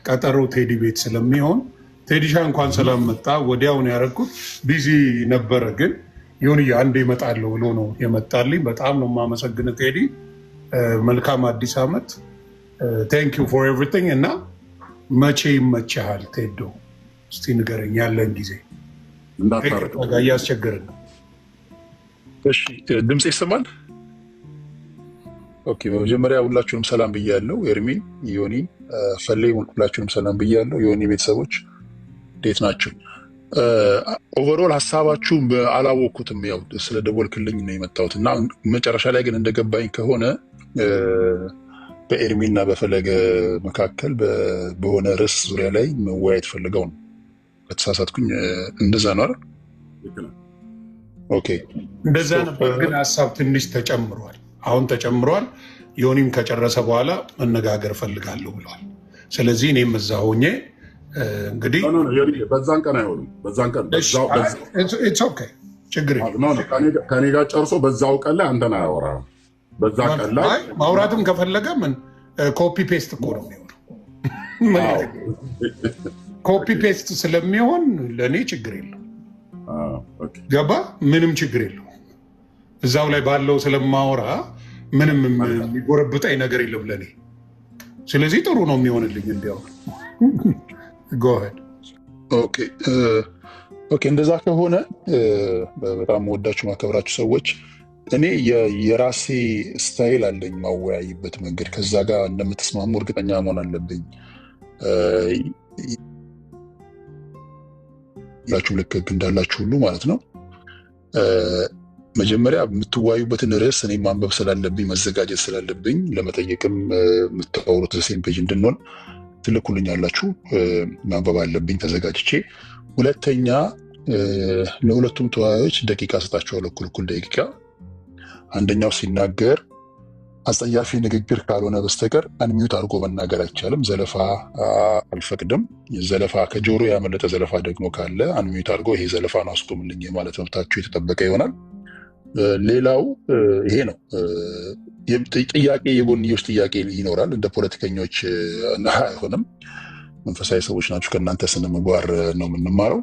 ቀጠሮ ቴዲ ቤት ስለሚሆን ቴዲሻ እንኳን ሰላም መጣ። ወዲያውን ያደረኩት ቢዚ ነበረ፣ ግን ይሁን አንዴ እመጣለሁ ብሎ ነው የመጣልኝ። በጣም ነው የማመሰግን ቴዲ። መልካም አዲስ ዓመት። ቴንክ ዩ ፎር ኤቭሪቲንግ። እና መቼ ይመችሃል ቴዶ? እስቲ ንገረኝ ያለን ጊዜ እያስቸገርን ነው።
እሺ ድምፅ ይሰማል? ኦኬ። በመጀመሪያ ሁላችሁንም ሰላም ብያለሁ። ኤርሚን፣ ዮኒ፣ ፈሌ ሁላችሁንም ሰላም ብያለሁ። ዮኒ ቤተሰቦች እንዴት ናቸው? ኦቨርኦል ሀሳባችሁን አላወቅኩትም። ያው ስለ ደወልክልኝ ነው የመጣሁት እና መጨረሻ ላይ ግን እንደገባኝ ከሆነ በኤርሚና በፈለገ መካከል በሆነ ርዕስ ዙሪያ ላይ መወያየት ፈልገው ነው። ከተሳሳትኩኝ እንደዛ ነው አይደል? ኦኬ
እንደዛ ነበር። ግን ሀሳብ ትንሽ ተጨምሯል። አሁን ተጨምሯል። ዮኒም ከጨረሰ በኋላ መነጋገር ፈልጋለሁ ብለዋል። ስለዚህ እኔም እዛ ሆኜ እንግዲህ
በዛን ቀን አይሆንም። በዛን ቀን
ችግር
ከኔ ጋር ጨርሶ በዛው ቀን ላይ አንተን አያወራም። በዛ ቀን ላይ
ማውራትም ከፈለገ ምን ኮፒ ፔስት እኮ ነው የሚሆነው። ኮፒ ፔስት ስለሚሆን ለእኔ ችግር የለው። ገባ? ምንም ችግር የለው። እዛው ላይ ባለው ስለማወራ ምንም የሚጎረብጠኝ ነገር የለም ለእኔ። ስለዚህ ጥሩ ነው የሚሆንልኝ። እንዲያው
ኦኬ። እንደዛ ከሆነ በጣም ወዳችሁ ማከብራችሁ ሰዎች፣ እኔ የራሴ ስታይል አለኝ ማወያይበት መንገድ። ከዛ ጋር እንደምትስማሙ እርግጠኛ መሆን አለብኝ። ላችሁ ልክ እንዳላችሁ ሁሉ ማለት ነው። መጀመሪያ የምትወያዩበትን ርዕስ እኔ ማንበብ ስላለብኝ መዘጋጀት ስላለብኝ ለመጠየቅም የምታወሩት ሴም ፔጅ እንድንሆን ትልኩልኝ ያላችሁ ማንበብ አለብኝ ተዘጋጅቼ። ሁለተኛ ለሁለቱም ተወያዮች ደቂቃ ሰጣቸዋለሁ፣ እኩል ደቂቃ። አንደኛው ሲናገር አስጸያፊ ንግግር ካልሆነ በስተቀር አንሚዩት አድርጎ መናገር አይቻልም። ዘለፋ አልፈቅድም። ዘለፋ ከጆሮ ያመለጠ ዘለፋ ደግሞ ካለ አንሚዩት አድርጎ ይሄ ዘለፋ ነው አስቆምልኝ ማለት መብታችሁ የተጠበቀ ይሆናል። ሌላው ይሄ ነው። ጥያቄ የጎንዮሽ ጥያቄ ይኖራል። እንደ ፖለቲከኞች አይሆንም። መንፈሳዊ ሰዎች ናችሁ። ከእናንተ ስነ ምግባር ነው የምንማረው።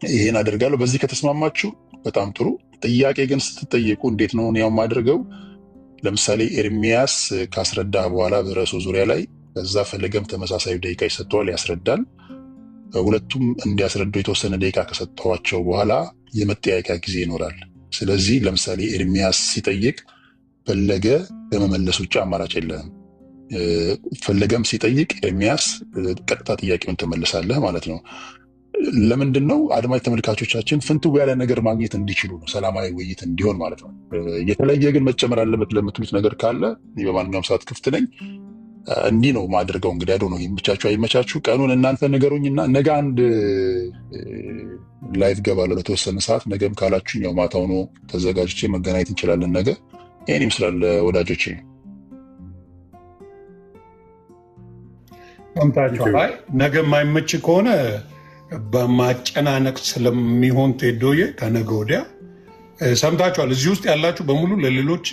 ይሄን አደርጋለሁ። በዚህ ከተስማማችሁ በጣም ጥሩ። ጥያቄ ግን ስትጠየቁ እንዴት ነው ያው የማደርገው? ለምሳሌ ኤርሚያስ ካስረዳ በኋላ በርዕሱ ዙሪያ ላይ ከዛ ፈለገም ተመሳሳይ ደቂቃ ይሰጠዋል፣ ያስረዳል። ሁለቱም እንዲያስረዱ የተወሰነ ደቂቃ ከሰጠዋቸው በኋላ የመጠያቂያ ጊዜ ይኖራል። ስለዚህ ለምሳሌ ኤርሚያስ ሲጠይቅ ፈለገ በመመለስ ውጭ አማራጭ የለህም። ፈለገም ሲጠይቅ ኤርሚያስ ቀጥታ ጥያቄውን ትመልሳለህ ማለት ነው። ለምንድን ነው አድማጭ ተመልካቾቻችን ፍንትው ያለ ነገር ማግኘት እንዲችሉ ነው፣ ሰላማዊ ውይይት እንዲሆን ማለት ነው። የተለየ ግን መጨመር አለበት ለምትሉት ነገር ካለ በማንኛውም ሰዓት ክፍት ነኝ። እንዲህ ነው ማድርገው። እንግዲህ አይዶ ነው ይመቻችሁ አይመቻችሁ ቀኑን እናንተ ነገሩኝና ነገ አንድ ላይቭ ገባለሁ ለተወሰነ ሰዓት። ነገም ካላችሁኝ ያው ማታው ነው ተዘጋጅቼ መገናኘት እንችላለን። ነገ ይህን ይመስላል ወዳጆቼ።
ሰምታችኋል። ነገ የማይመች ከሆነ በማጨናነቅ ስለሚሆን ቴዶዬ ከነገ ወዲያ ሰምታችኋል። እዚህ ውስጥ ያላችሁ በሙሉ ለሌሎች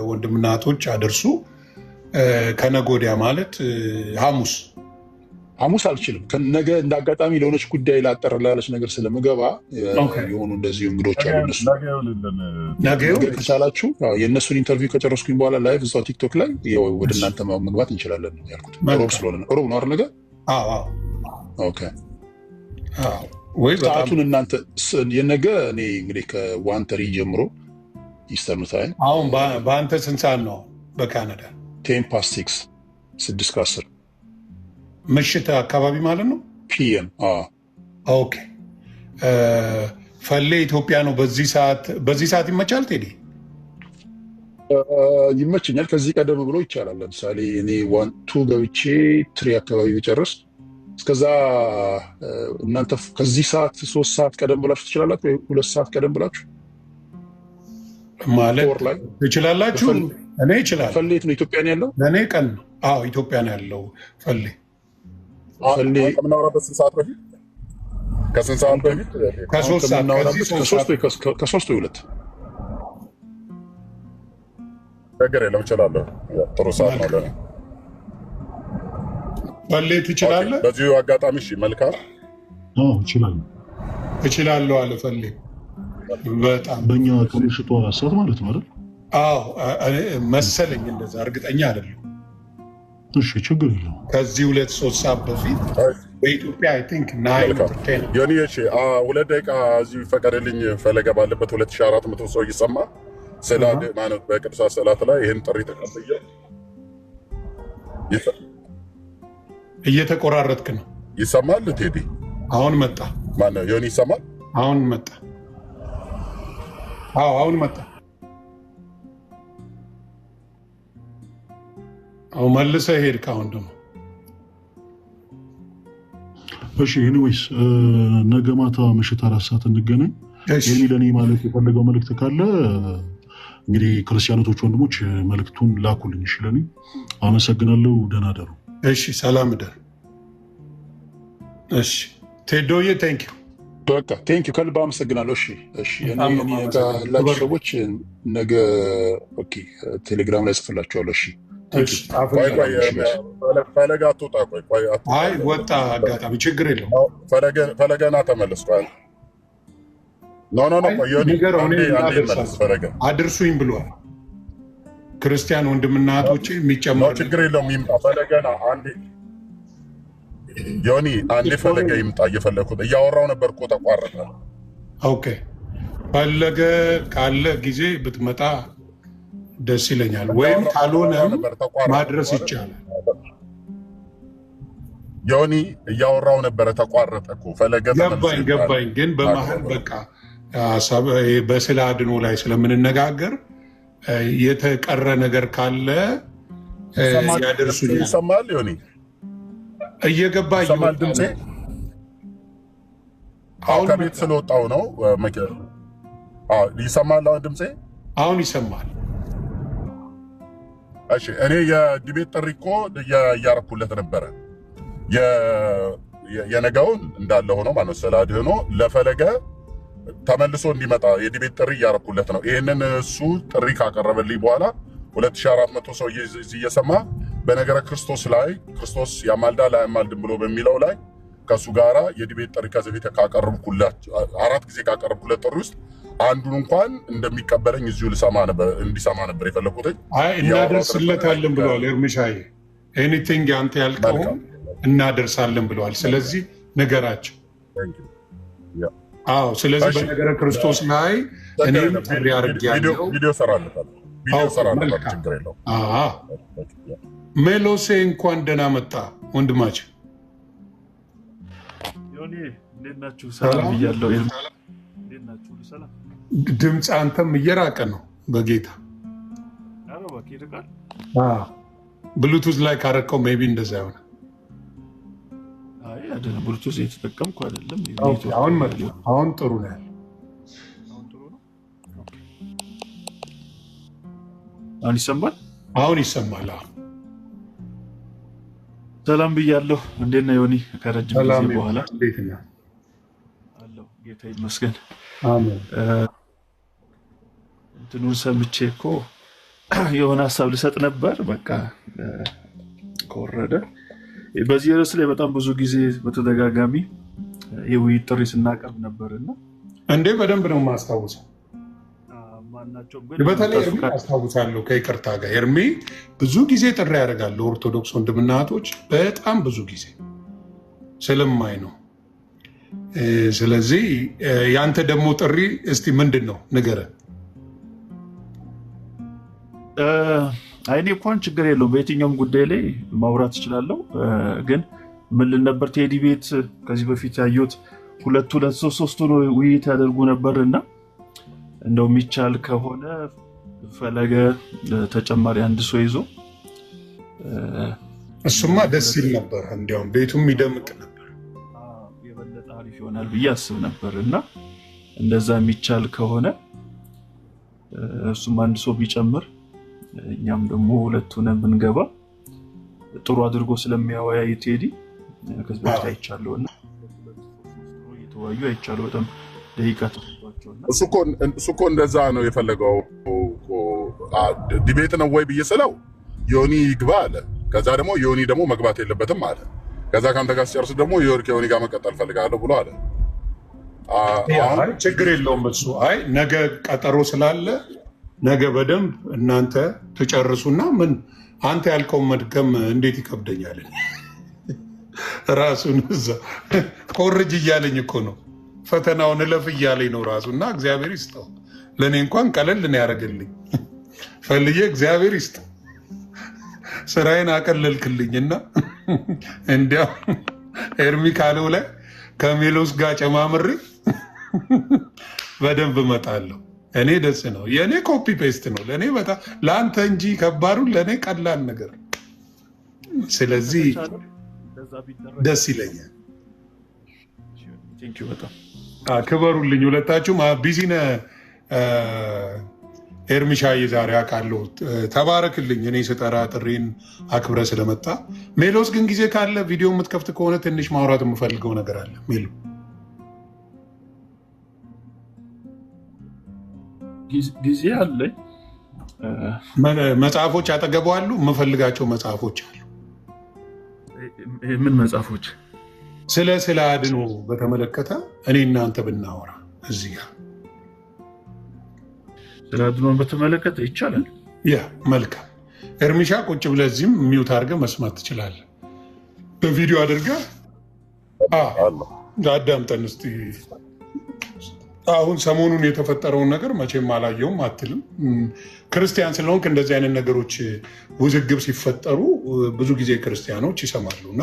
ወንድምና እህቶች አድርሱ። ከነገ ወዲያ ማለት ሐሙስ
አልችልም። ነገ እንደ አጋጣሚ ለሆነች ጉዳይ ላጠር ላለች ነገር ስለምገባ የሆኑ እንደዚሁ እንግዶች አሉ። እነሱ ነገ ከቻላችሁ የእነሱን ኢንተርቪው ከጨረስኩኝ በኋላ ላይቭ እዛው ቲክቶክ ላይ ወደ እናንተ መግባት እንችላለን ያልኩት። ሮብ ስለሆነ ሮብ ነው አይደል? ነገ ኦኬ። ሰዓቱን እናንተ የነገ እኔ እንግዲህ ከ1:30 ጀምሮ ኢስተርን ታይም።
አሁን በአንተ ስንት ሰዓት ነው በካናዳ?
10:06 6:10
ምሽት አካባቢ ማለት ነው።
ፒኤም።
ኦኬ። ፈሌ ኢትዮጵያ ነው። በዚህ ሰዓት ይመቻል ቴዲ?
ይመችኛል። ከዚህ ቀደም ብሎ ይቻላል። ለምሳሌ እኔ 1:2 ገብቼ 3 አካባቢ ብጨርስ እስከዛ እናንተ ከዚህ ሰዓት 3 ሰዓት ቀደም ብላችሁ ትችላላችሁ፣ ወይ 2 ሰዓት ቀደም ብላችሁ
ማለት ትችላላችሁ። እኔ ይችላል።
ፈሌ የት ነው? ኢትዮጵያ ነው ያለው?
ለእኔ ቀን ነው። ኢትዮጵያ ነው ያለው ፈሌ።
ከምናወራበት ስንት ሰዓት በፊት? ከስንት ሰዓት በፊት?
ከ3 ሰዓት
ከ3 ወይ 2
ነገር የለም። እችላለሁ። ጥሩ ሰዓት ነው ለእኔ።
ፈሌ ትችላለህ?
በዚሁ አጋጣሚ እሺ፣ መልካም
እችላለሁ አለ ፈሌ። በጣም
በእኛ ከምሽቱ 4 ሰዓት ማለት ነው አይደል?
መሰለኝ እንደዛ፣ እርግጠኛ አይደለሁ።
እሺ፣ ችግር የለውም።
ከዚህ 2-3 ሰዓት በፊት በኢትዮጵያ አይ ቲንክ 9
ዮኒ፣ እሺ 2 ደቂቃ እዚሁ ይፈቀድልኝ። ፈለገ ባለበት 2400 ሰው ይሰማ ስላለ ማለት በቅዱሳት ሰላት ላይ ይህን ጥሪ ተቀብዬ
እየተቆራረጥክ ነው።
ይሰማል ቴዲ?
አሁን መጣ።
ማነው ዮኒ? ይሰማል?
አሁን መጣ። አሁን መጣ። አሁን መልሰህ ሄድክ። አሁን ደግሞ
እሺ። ኤኒዌይስ ነገ ማታ ምሽት 4 ሰዓት እንገናኝ። ይህ ለእኔ ማለት የፈለገው መልእክት ካለ እንግዲህ ክርስቲያኖቶች ወንድሞች መልእክቱን ላኩልኝ። እሺ፣ ለእኔ አመሰግናለሁ። ደህና ደሩ።
እሺ፣ ሰላም ደር። እሺ ቴዶዬ፣ ቴንኪው።
በቃ ቴንኪው፣ ከልብ አመሰግናለሁ። እሺ ያላችሁ ሰዎች ነገ ኦኬ፣ ቴሌግራም ላይ ጽፍላችኋለሁ። እሺ
ፈለገ አትወጣ።
አይ ወጣ፣ አጋጣሚ ችግር የለውም።
ፈለገና ተመልሷል።
አድርሱኝ ብሏል። ክርስቲያን ወንድምና እህቶቼ የሚጨመር
ችግር የለውም። ይምጣ ፈለገና አንዴ ዮኒ፣ አንዴ ፈለገ ይምጣ። እየፈለግኩት እያወራው ነበር እኮ ተቋረጠ።
ኦኬ፣ ፈለገ ካለ ጊዜ ብትመጣ ደስ ይለኛል። ወይም ካልሆነ ማድረስ ይቻላል።
ዮኒ እያወራው ነበረ ተቋረጠ እኮ ፈለገ።
ገባኝ። ግን በመሀል በቃ በስለ አድኖ ላይ ስለምንነጋገር የተቀረ ነገር ካለ ያደርሱኛል።
ይሰማል ዮኒ?
እየገባ
ይሰማል ድምፄ? አሁን ከቤት ስለወጣው ነው። ይሰማል አሁን ድምፄ?
አሁን ይሰማል።
እሺ፣ እኔ የዲቤት ጥሪ እኮ እያረኩለት ነበረ። የነገውን እንዳለ ሆኖ ማለት ስለ አድህኖ ለፈለገ ተመልሶ እንዲመጣ የዲቤት ጥሪ እያረኩለት ነው። ይህንን እሱ ጥሪ ካቀረበልኝ በኋላ 2400 ሰው እየሰማ በነገረ ክርስቶስ ላይ ክርስቶስ ያማልዳል አያማልድም ብሎ በሚለው ላይ ከእሱ ጋራ የዲቤት ጥሪ ከዚህ በፊት ካቀረብኩለት 4 ጊዜ ካቀረብኩለት ጥሪ ውስጥ አንዱን እንኳን እንደሚቀበለኝ እዚሁ እንዲሰማ ነበር የፈለኩት።
እናደርስለታለን ብለዋል ኤርሚሻዬ። ኤኒቲንግ አንተ ያልከው እናደርሳለን ብለዋል። ስለዚህ ነገራቸው። ስለዚህ በነገረ ክርስቶስ ላይ እኔም ጥሪ አድርጌያለሁ።
ቪዲዮ ሰራለታል። ቪዲዮ እሰራለሁ፣ ችግር የለውም።
ሜሎሴ እንኳን ደህና መጣ ወንድማችን።
ዮኒ እንዴት ናችሁ? ሰላም ብያለሁ። እንዴት ናችሁ? ሰላም።
ድምፅ አንተም እየራቀ ነው በጌታ
ኧረ እባክህ ይርቃል።
ብሉቱዝ ላይ ካረከው ሜቢ እንደዛ ይሆነ።
አይ አይደለም፣ ብሉቱዝ እየተጠቀምኩ አይደለም።
አሁን መጣ። አሁን ጥሩ ነው ያለው።
አሁን ይሰማል?
አሁን ይሰማል።
ሰላም ብያለሁ። እንዴት ነህ ዮኒ? ከረጅም ጊዜ በኋላ
እንዴት ነህ?
አለሁ ጌታ ይመስገን።
አሜን።
እንትኑን ሰምቼ እኮ የሆነ ሀሳብ ልሰጥ ነበር። በቃ ከወረደ በዚህ ርዕስ ላይ በጣም ብዙ ጊዜ በተደጋጋሚ የውይይት ጥሪ ስናቀርብ ነበርና
እንዴ በደንብ ነው የማስታውሰው። በተለይ ኤርሚ አስታውሳለሁ፣ ከይቅርታ ጋር ኤርሚ ብዙ ጊዜ ጥሪ ያደርጋል ለኦርቶዶክስ ወንድምና እህቶች፣ በጣም ብዙ ጊዜ ስለማይ ነው። ስለዚህ ያንተ ደግሞ ጥሪ እስቲ ምንድን ነው ንገረን።
አይኔ እንኳን ችግር የለውም፣ በየትኛውም ጉዳይ ላይ ማውራት እችላለሁ። ግን ምን ልን ነበር ቴዲ ቤት ከዚህ በፊት ያየሁት ሁለት ሶስት ውይይት ያደርጉ ነበርና እንደው የሚቻል ከሆነ ፈለገ ተጨማሪ አንድ ሰው ይዞ
እሱማ ደስ ይል ነበር፣ እንዲያውም ቤቱም ይደምቅ ነበር፣
የበለጠ አሪፍ ይሆናል ብዬ አስብ ነበር። እና እንደዛ የሚቻል ከሆነ እሱም አንድ ሰው ቢጨምር እኛም ደግሞ ሁለቱን ብንገባ ጥሩ አድርጎ ስለሚያወያይ ቴዲ ከዚህ በፊት አይቻለሁ እና እየተወያዩ አይቻለሁ። በጣም ደቂቃ
እሱ እኮ እንደዛ ነው የፈለገው። ዲቤት ነው ወይ ብዬ ስለው ዮኒ ይግባ አለ። ከዛ ደግሞ ዮኒ ደግሞ መግባት የለበትም አለ። ከዛ ከአንተ ጋር ሲጨርሱ ደግሞ ከዮኒ ጋር መቀጠል ፈልጋለሁ ብሎ አለ።
ችግር የለውም እሱ። አይ ነገ ቀጠሮ ስላለ ነገ በደንብ እናንተ ትጨርሱና ምን አንተ ያልከውን መድገም እንዴት ይከብደኛል? ራሱን እዛ ኮርጅ እያለኝ እኮ ነው፣ ፈተናውን እለፍ እያለኝ ነው ራሱ። እና እግዚአብሔር ይስጠው፣ ለእኔ እንኳን ቀለል ነው ያደረገልኝ። ፈልዬ እግዚአብሔር ይስጠው፣ ስራዬን አቀለልክልኝና እንዲያው ኤርሚ ካለው ላይ ከሜሎስ ጋር ጨማምሬ በደንብ እመጣለሁ። እኔ ደስ ነው፣ የእኔ ኮፒ ፔስት ነው ለእኔ በጣም፣ ለአንተ እንጂ ከባዱን ለእኔ ቀላል ነገር። ስለዚህ ደስ ይለኛል። ክበሩልኝ ሁለታችሁም። ቢዚነ ኤርሚሻዬ ዛሬ አውቃለሁ፣ ተባረክልኝ። እኔ ስጠራ ጥሪን አክብረ ስለመጣ። ሜሎስ ግን ጊዜ ካለ ቪዲዮ የምትከፍት ከሆነ ትንሽ ማውራት የምፈልገው ነገር አለ። ሜሎ
ጊዜ አለኝ።
መጽሐፎች አጠገቡ አሉ፣ የምፈልጋቸው መጽሐፎች አሉ።
ምን መጽሐፎች?
ስለ አድኖ በተመለከተ እኔ እናንተ ብናወራ እዚህ ጋር
ስለ አድኖን በተመለከተ ይቻላል።
ያ መልካም። ኤርሚሻ ቁጭ ብለህ እዚህም ሚውት አድርገህ መስማት ትችላለህ። በቪዲዮ አድርገህ አዳምጠን እስኪ። አሁን ሰሞኑን የተፈጠረውን ነገር መቼም አላየውም አትልም። ክርስቲያን ስለሆንክ እንደዚህ አይነት ነገሮች ውዝግብ ሲፈጠሩ ብዙ ጊዜ ክርስቲያኖች ይሰማሉ። እና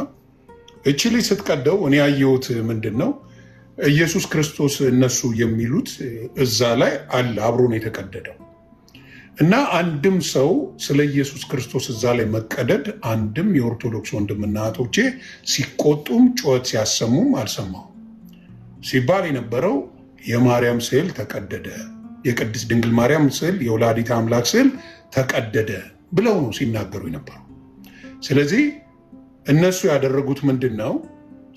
እቺ ልጅ ስትቀደው እኔ ያየሁት ምንድን ነው፣ ኢየሱስ ክርስቶስ እነሱ የሚሉት እዛ ላይ አለ፣ አብሮ ነው የተቀደደው። እና አንድም ሰው ስለ ኢየሱስ ክርስቶስ እዛ ላይ መቀደድ አንድም የኦርቶዶክስ ወንድምና እህቶቼ ሲቆጡም ጩኸት ሲያሰሙም አልሰማሁም። ሲባል የነበረው የማርያም ስዕል ተቀደደ፣ የቅድስት ድንግል ማርያም ስዕል፣ የወላዲተ አምላክ ስዕል ተቀደደ ብለው ነው ሲናገሩ የነበረው። ስለዚህ እነሱ ያደረጉት ምንድን ነው?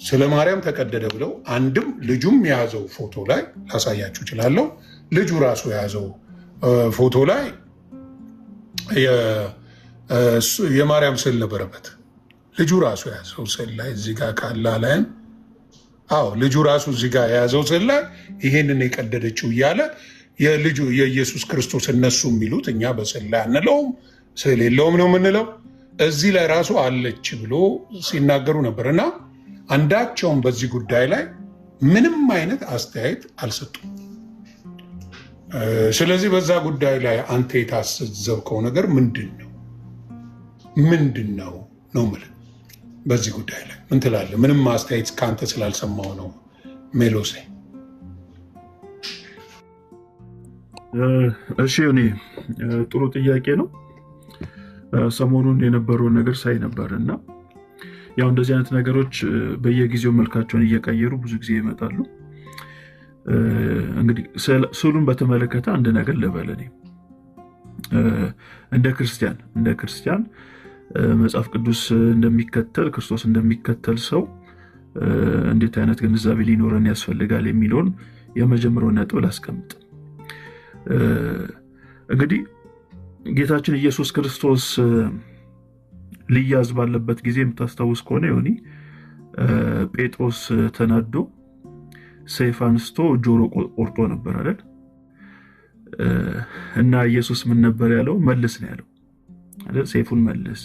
ስለ ማርያም ተቀደደ ብለው አንድም ልጁም የያዘው ፎቶ ላይ ላሳያችሁ እችላለሁ። ልጁ ራሱ የያዘው ፎቶ ላይ የማርያም ስዕል ነበረበት። ልጁ ራሱ የያዘው ስዕል ላይ እዚህ ጋር ካላ ላይም ልጁ ራሱ እዚህ ጋር የያዘው ስዕል ላይ ይሄንን የቀደደችው እያለ የልጁ የኢየሱስ ክርስቶስ እነሱ የሚሉት እኛ በስዕል ላይ አንለውም፣ ስዕል የለውም ነው የምንለው። እዚህ ላይ ራሱ አለች ብሎ ሲናገሩ ነበር። እና አንዳቸውም በዚህ ጉዳይ ላይ ምንም አይነት አስተያየት አልሰጡም። ስለዚህ በዛ ጉዳይ ላይ አንተ የታዘብከው ነገር ምንድን ነው? ምንድን ነው ነው የምልህ። በዚህ ጉዳይ ላይ ምን ትላለህ? ምንም አስተያየት ከአንተ ስላልሰማው ነው ሜሎሴ።
እሺ እኔ ጥሩ ጥያቄ ነው። ሰሞኑን የነበረውን ነገር ሳይ ነበር እና ያው እንደዚህ አይነት ነገሮች በየጊዜው መልካቸውን እየቀየሩ ብዙ ጊዜ ይመጣሉ። እንግዲህ ስዕሉን በተመለከተ አንድ ነገር ልበል። እኔ እንደ ክርስቲያን መጽሐፍ ቅዱስ እንደሚከተል ክርስቶስ እንደሚከተል ሰው እንዴት አይነት ግንዛቤ ሊኖረን ያስፈልጋል የሚለውን የመጀመሪያውን ነጥብ ላስቀምጥ። እንግዲህ ጌታችን ኢየሱስ ክርስቶስ ሊያዝ ባለበት ጊዜ የምታስታውስ ከሆነ ዮኒ ጴጥሮስ ተናዶ ሰይፍ አንስቶ ጆሮ ቆርጦ ነበር አይደል? እና ኢየሱስ ምን ነበር ያለው? መልስ ነው ያለው አይደል? ሰይፉን መልስ።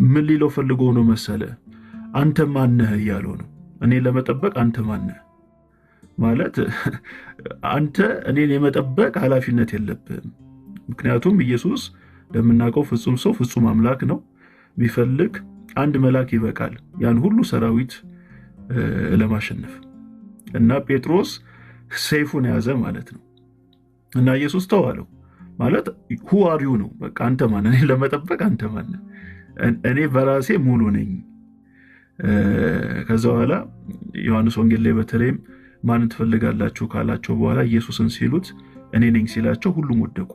ምን ሊለው ፈልጎ ነው መሰለ? አንተ ማነህ እያለው ነው። እኔ ለመጠበቅ አንተ ማነህ ማለት አንተ እኔን የመጠበቅ ኃላፊነት የለብህም። ምክንያቱም ኢየሱስ እንደምናውቀው ፍጹም ሰው ፍጹም አምላክ ነው። ቢፈልግ አንድ መልአክ ይበቃል ያን ሁሉ ሰራዊት ለማሸነፍ። እና ጴጥሮስ ሰይፉን ያዘ ማለት ነው። እና ኢየሱስ ተዋለው ማለት who are you ነው። በቃ አንተ ማን? እኔ ለመጠበቅ አንተ ማን? እኔ በራሴ ሙሉ ነኝ። ከዛ በኋላ ዮሐንስ ወንጌል ላይ በተለይም ማን ትፈልጋላችሁ ካላቸው በኋላ ኢየሱስን ሲሉት እኔ ነኝ ሲላቸው ሁሉም ወደቁ።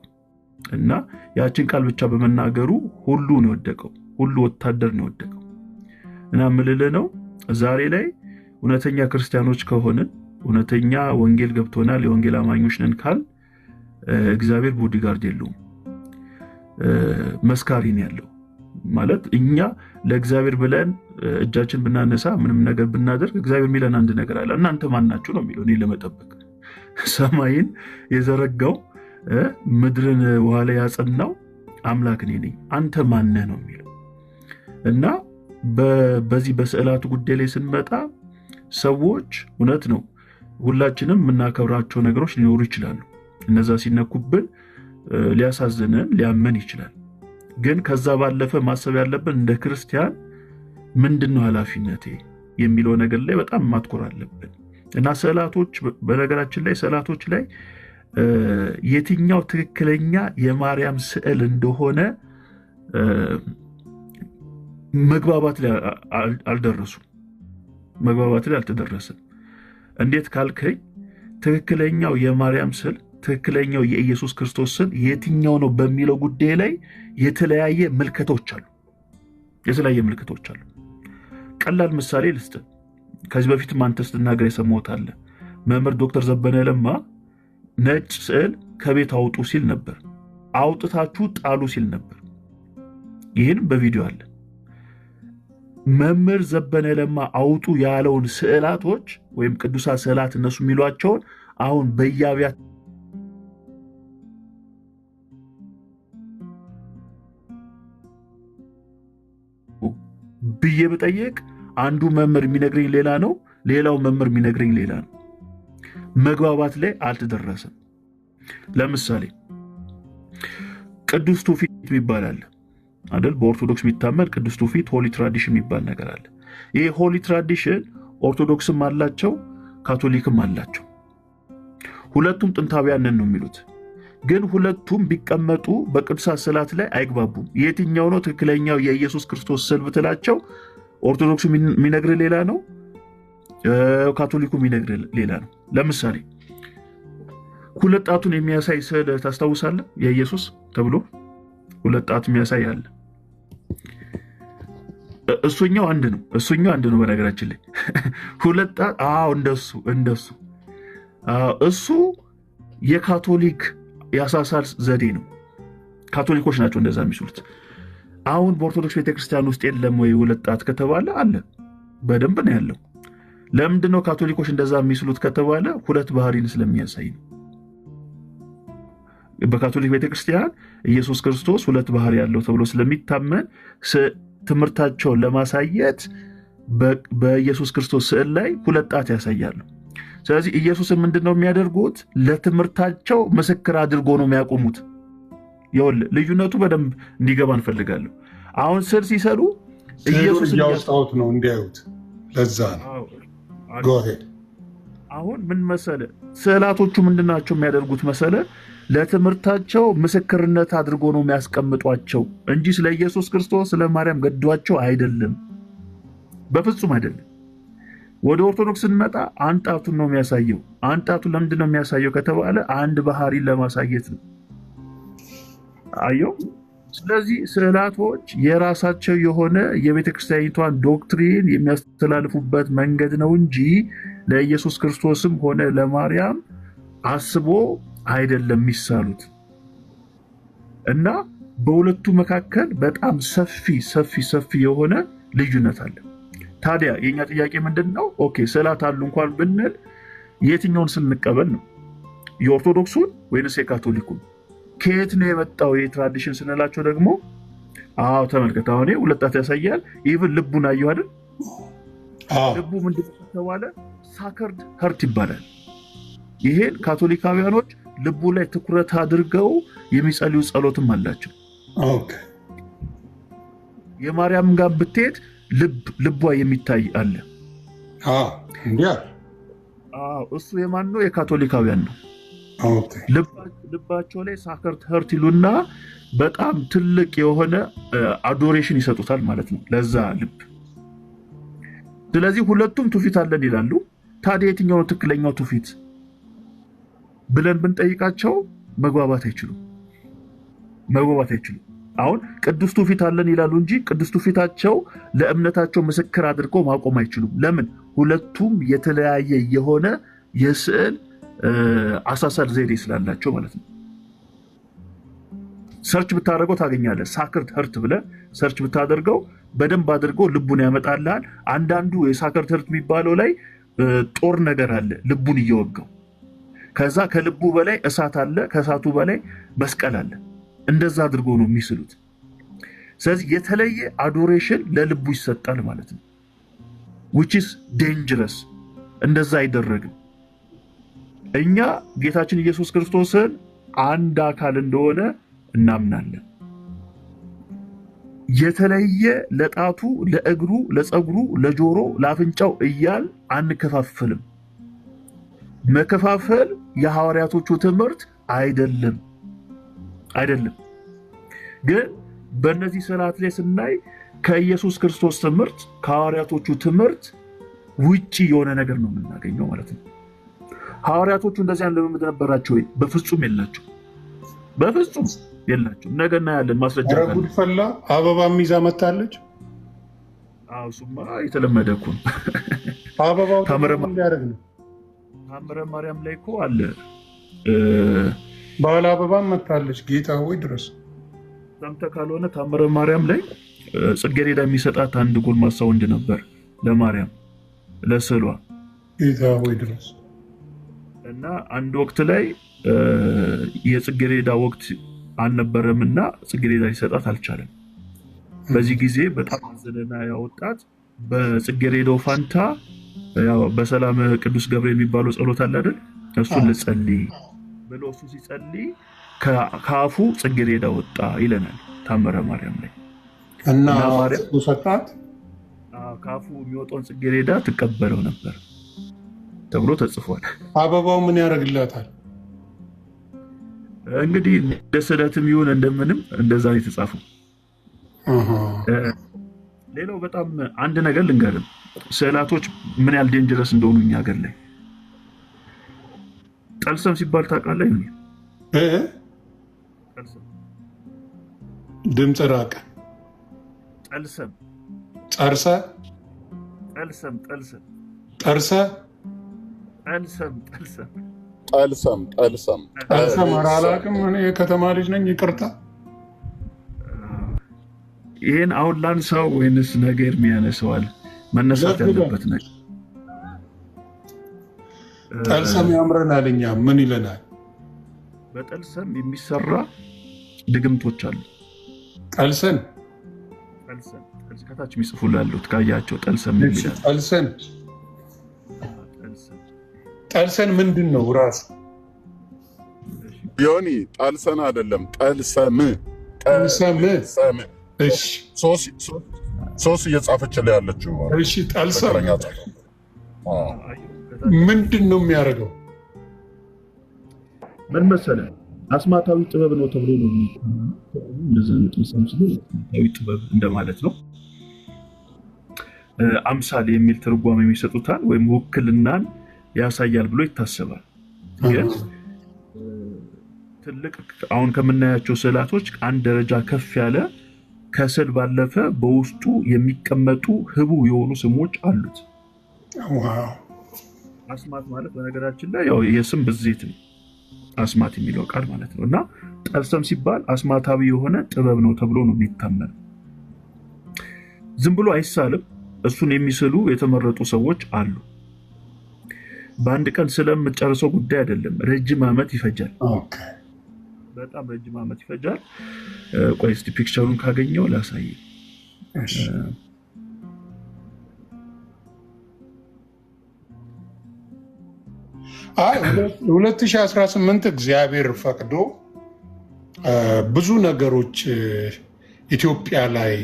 እና ያችን ቃል ብቻ በመናገሩ ሁሉ ነው ወደቀው። ሁሉ ወታደር ነው ወደቀው። እና ምልልህ ነው ዛሬ ላይ እውነተኛ ክርስቲያኖች ከሆንን እውነተኛ ወንጌል ገብቶናል የወንጌል አማኞች ነን ካል እግዚአብሔር ቦዲጋርድ የለውም፣ መስካሪ ነው ያለው። ማለት እኛ ለእግዚአብሔር ብለን እጃችን ብናነሳ ምንም ነገር ብናደርግ እግዚአብሔር የሚለን አንድ ነገር አለ። እናንተ ማን ናችሁ ነው የሚለው። እኔ ለመጠበቅ ሰማይን የዘረጋው ምድርን ውሃ ላይ ያጸናው አምላክ እኔ ነኝ፣ አንተ ማነህ ነው የሚለው። እና በዚህ በስዕላቱ ጉዳይ ላይ ስንመጣ ሰዎች እውነት ነው ሁላችንም የምናከብራቸው ነገሮች ሊኖሩ ይችላሉ። እነዛ ሲነኩብን ሊያሳዝነን ሊያመን ይችላል። ግን ከዛ ባለፈ ማሰብ ያለብን እንደ ክርስቲያን ምንድነው ኃላፊነቴ የሚለው ነገር ላይ በጣም ማትኮር አለብን። እና ስዕላቶች በነገራችን ላይ ስዕላቶች ላይ የትኛው ትክክለኛ የማርያም ስዕል እንደሆነ መግባባት ላይ አልተደረሰም። እንዴት ካልከኝ ትክክለኛው የማርያም ስዕል ትክክለኛው የኢየሱስ ክርስቶስ ስዕል የትኛው ነው በሚለው ጉዳይ ላይ የተለያየ ምልከቶች አሉ። ቀላል ምሳሌ ልስጥ። ከዚህ በፊት አንተ ስትናገር የሰማሁት አለ። መምህር ዶክተር ዘበነ ለማ ነጭ ስዕል ከቤት አውጡ ሲል ነበር፣ አውጥታችሁ ጣሉ ሲል ነበር። ይህን በቪዲዮ አለ። መምህር ዘበነ ለማ አውጡ ያለውን ስዕላቶች ወይም ቅዱሳት ስዕላት እነሱ የሚሏቸውን አሁን በየአብያተ ብዬ ብጠይቅ አንዱ መምህር የሚነግረኝ ሌላ ነው፣ ሌላው መምህር የሚነግረኝ ሌላ ነው። መግባባት ላይ አልተደረሰም። ለምሳሌ ቅዱስ ትውፊት የሚባል አለ አይደል? በኦርቶዶክስ የሚታመን ቅዱስ ትውፊት ሆሊ ትራዲሽን የሚባል ነገር አለ። ይሄ ሆሊ ትራዲሽን ኦርቶዶክስም አላቸው ካቶሊክም አላቸው። ሁለቱም ጥንታውያንን ነው የሚሉት። ግን ሁለቱም ቢቀመጡ በቅዱሳት ስዕላት ላይ አይግባቡም። የትኛው ነው ትክክለኛው የኢየሱስ ክርስቶስ ስዕል ብትላቸው ኦርቶዶክሱ የሚነግር ሌላ ነው፣ ካቶሊኩ የሚነግር ሌላ ነው። ለምሳሌ ሁለት ጣቱን የሚያሳይ ስዕል ታስታውሳለህ? የኢየሱስ ተብሎ ሁለት ጣት የሚያሳይ አለ። እሱኛው አንድ ነው። በነገራችን ላይ ሁለት ጣት እንደሱ እሱ የካቶሊክ የአሳሳል ዘዴ ነው። ካቶሊኮች ናቸው እንደዛ የሚስሉት። አሁን በኦርቶዶክስ ቤተክርስቲያን ውስጥ የለም ወይ ሁለት ጣት ከተባለ አለ፣ በደንብ ነው ያለው። ለምንድነው ካቶሊኮች እንደዛ የሚስሉት ከተባለ ሁለት ባህሪን ስለሚያሳይ ነው። በካቶሊክ ቤተክርስቲያን ኢየሱስ ክርስቶስ ሁለት ባህሪ ያለው ተብሎ ስለሚታመን ትምህርታቸውን ለማሳየት በኢየሱስ ክርስቶስ ስዕል ላይ ሁለት ጣት ያሳያሉ። ስለዚህ ኢየሱስን ምንድን ነው የሚያደርጉት? ለትምህርታቸው ምስክር አድርጎ ነው የሚያቆሙት። ይኸውልህ ልዩነቱ በደንብ እንዲገባ እንፈልጋለሁ። አሁን ስዕል ሲሰሩ ኢየሱስ
እያወጣሁት ነው እንዲያዩት። ለዛ ነው
አሁን ምን መሰለ ስዕላቶቹ ምንድናቸው የሚያደርጉት መሰለ? ለትምህርታቸው ምስክርነት አድርጎ ነው የሚያስቀምጧቸው እንጂ ስለ ኢየሱስ ክርስቶስ ስለ ማርያም ገዷቸው አይደለም፣ በፍጹም አይደለም። ወደ ኦርቶዶክስ ስንመጣ አንጣቱን ነው የሚያሳየው። አንጣቱን ለምንድን ነው የሚያሳየው ከተባለ አንድ ባህሪን ለማሳየት ነው። አየው። ስለዚህ ስዕላቶች የራሳቸው የሆነ የቤተክርስቲያኒቷን ዶክትሪን የሚያስተላልፉበት መንገድ ነው እንጂ ለኢየሱስ ክርስቶስም ሆነ ለማርያም አስቦ አይደለም የሚሳሉት። እና በሁለቱ መካከል በጣም ሰፊ የሆነ ልዩነት አለ። ታዲያ የኛ ጥያቄ ምንድን ነው? ኦኬ ስዕላት አሉ እንኳን ብንል የትኛውን ስንቀበል ነው? የኦርቶዶክሱን ወይንስ የካቶሊኩን? ከየት ነው የመጣው የትራዲሽን ስንላቸው ደግሞ ተመልከት። አሁን ሁለት ጣት ያሳያል። ኢቭን ልቡን አየሁ አይደል? ልቡ ምንድን ነው ተባለ? ሳከርድ ሀርት ይባላል። ይሄን ካቶሊካውያኖች ልቡ ላይ ትኩረት አድርገው የሚጸልዩ ጸሎትም አላቸው። የማርያም ጋር ብትሄድ ልቧ የሚታይ አለ። እሱ የማን ነው? የካቶሊካውያን ነው። ልባቸው ላይ ሳከርድ ሀርት ይሉና በጣም ትልቅ የሆነ አዶሬሽን ይሰጡታል ማለት ነው ለዛ ልብ። ስለዚህ ሁለቱም ትውፊት አለን ይላሉ። ታዲያ የትኛው ነው ትክክለኛው ትውፊት ብለን ብንጠይቃቸው መግባባት አይችሉም። አሁን ቅዱስ ትውፊት አለን ይላሉ እንጂ ቅዱስ ትውፊታቸው ለእምነታቸው ምስክር አድርገው ማቆም አይችሉም። ለምን? ሁለቱም የተለያየ የሆነ የስዕል አሳሳል ዘይቤ ስላላቸው ማለት ነው። ሰርች ብታደርገው ታገኛለህ። ሳክርድ ሀርት ብለህ ሰርች ብታደርገው በደንብ አድርገው ልቡን ያመጣልሃል። አንዳንዱ የሳክርድ ሀርት የሚባለው ላይ ጦር ነገር አለ ልቡን እየወጋው፣ ከዛ ከልቡ በላይ እሳት አለ፣ ከእሳቱ በላይ መስቀል አለ። እንደዛ አድርገው ነው የሚስሉት። ስለዚህ የተለየ አዶሬሽን ለልቡ ይሰጣል ማለት ነው። which is dangerous። እንደዛ አይደረግም። እኛ ጌታችን ኢየሱስ ክርስቶስን አንድ አካል እንደሆነ እናምናለን። የተለየ ለጣቱ፣ ለእግሩ፣ ለፀጉሩ፣ ለጆሮ፣ ለአፍንጫው እያል አንከፋፍልም። መከፋፈል የሐዋርያቶቹ ትምህርት አይደለም። ግን በእነዚህ ስዕላት ላይ ስናይ ከኢየሱስ ክርስቶስ ትምህርት ከሐዋርያቶቹ ትምህርት ውጪ የሆነ ነገር ነው የምናገኘው ማለት ነው። ሐዋርያቶቹ እንደዚህ አይነት ልምምድ ነበራቸው ወይ? በፍጹም የላቸው። ነገ እናያለን ማስረጃ ካለ።
ጉድፈላ አበባም ይዛ መታለች።
እሱማ የተለመደ እኮ ነው።
አበባው እንዲያደርግ ነው።
ታምረ ማርያም ላይ እኮ አለ።
ባለ አበባም መታለች። ጌታ ሆይ ድረስ
ሰምተህ ካልሆነ ታምረ ማርያም ላይ ጽጌረዳ የሚሰጣት አንድ ጎልማሳ ወንድ ነበር ለማርያም ለስዕሏ።
ጌታ ሆይ ድረስ
እና አንድ ወቅት ላይ የጽጌረዳ ወቅት አልነበረምና ጽጌረዳ ሊሰጣት አልቻለም። በዚህ ጊዜ በጣም አዘነና ያወጣት በጽጌረዳው ፋንታ በሰላም ቅዱስ ገብርኤል የሚባለው ጸሎት አለ አይደል? እሱን ልጸልይ ብሎ እሱ ሲጸልይ ከአፉ ጽጌረዳ ወጣ ይለናል ታምረ ማርያም ላይ።
እና ማርያም ሰጣት።
ከአፉ የሚወጣውን ጽጌረዳ ትቀበለው ነበር ተብሎ ተጽፏል።
አበባው ምን ያደርግላታል?
እንግዲህ እንደ ስዕለትም ይሁን እንደምንም እንደዛ ነው የተጻፈው። ሌላው በጣም አንድ ነገር ልንገርም፣ ስዕላቶች ምን ያህል ዴንጀረስ እንደሆኑ እኛ ሀገር ላይ ጠልሰም ሲባል ታውቃለህ?
ድምፅ ራቀ።
ጠልሰም
ጠርሰ
ጠልሰም
ኧረ አላውቅም። እኔ የከተማ ልጅ ነኝ፣ ይቅርታ።
ይህን አሁን ላንሳው ወይንስ ነገር የሚያነሰዋል? መነሳት ያለበት ነገር
ጠልሰም ያምረናል። እኛ ምን ይለናል?
በጠልሰም የሚሰራ ድግምቶች አሉ።
ጠልሰን
ከታች የሚጽፉ ላሉት ካያቸው ጠልሰም የሚላል
ጠልሰን ምንድን ነው ራሱ?
ዮኒ ጠልሰን አይደለም ጠልሰም።
እሺ
ሶስ እየጻፈችልህ ያለችው
እሺ ጠልሰም ምንድን ነው የሚያደርገው?
ምን መሰለህ አስማታዊ ጥበብ ነው ተብሎ ነው አስማታዊ ጥበብ እንደማለት ነው። አምሳል የሚል ትርጓሜ የሚሰጡታል ወይም ውክልናን ያሳያል ብሎ ይታሰባል። ግን ትልቅ አሁን ከምናያቸው ስዕላቶች አንድ ደረጃ ከፍ ያለ ከስዕል ባለፈ በውስጡ የሚቀመጡ ህቡ የሆኑ ስሞች አሉት። አስማት ማለት በነገራችን ላይ ያው የስም ብዜት ነው። አስማት የሚለው ቃል ማለት ነው። እና ጠልሰም ሲባል አስማታዊ የሆነ ጥበብ ነው ተብሎ ነው የሚታመን። ዝም ብሎ አይሳልም። እሱን የሚስሉ የተመረጡ ሰዎች አሉ። በአንድ ቀን ስለምጨርሰው ጉዳይ አይደለም። ረጅም ዓመት ይፈጃል። በጣም ረጅም ዓመት ይፈጃል። ቆይ እስቲ ፒክቸሩን ካገኘው ላሳይ።
2018 እግዚአብሔር ፈቅዶ ብዙ ነገሮች ኢትዮጵያ ላይ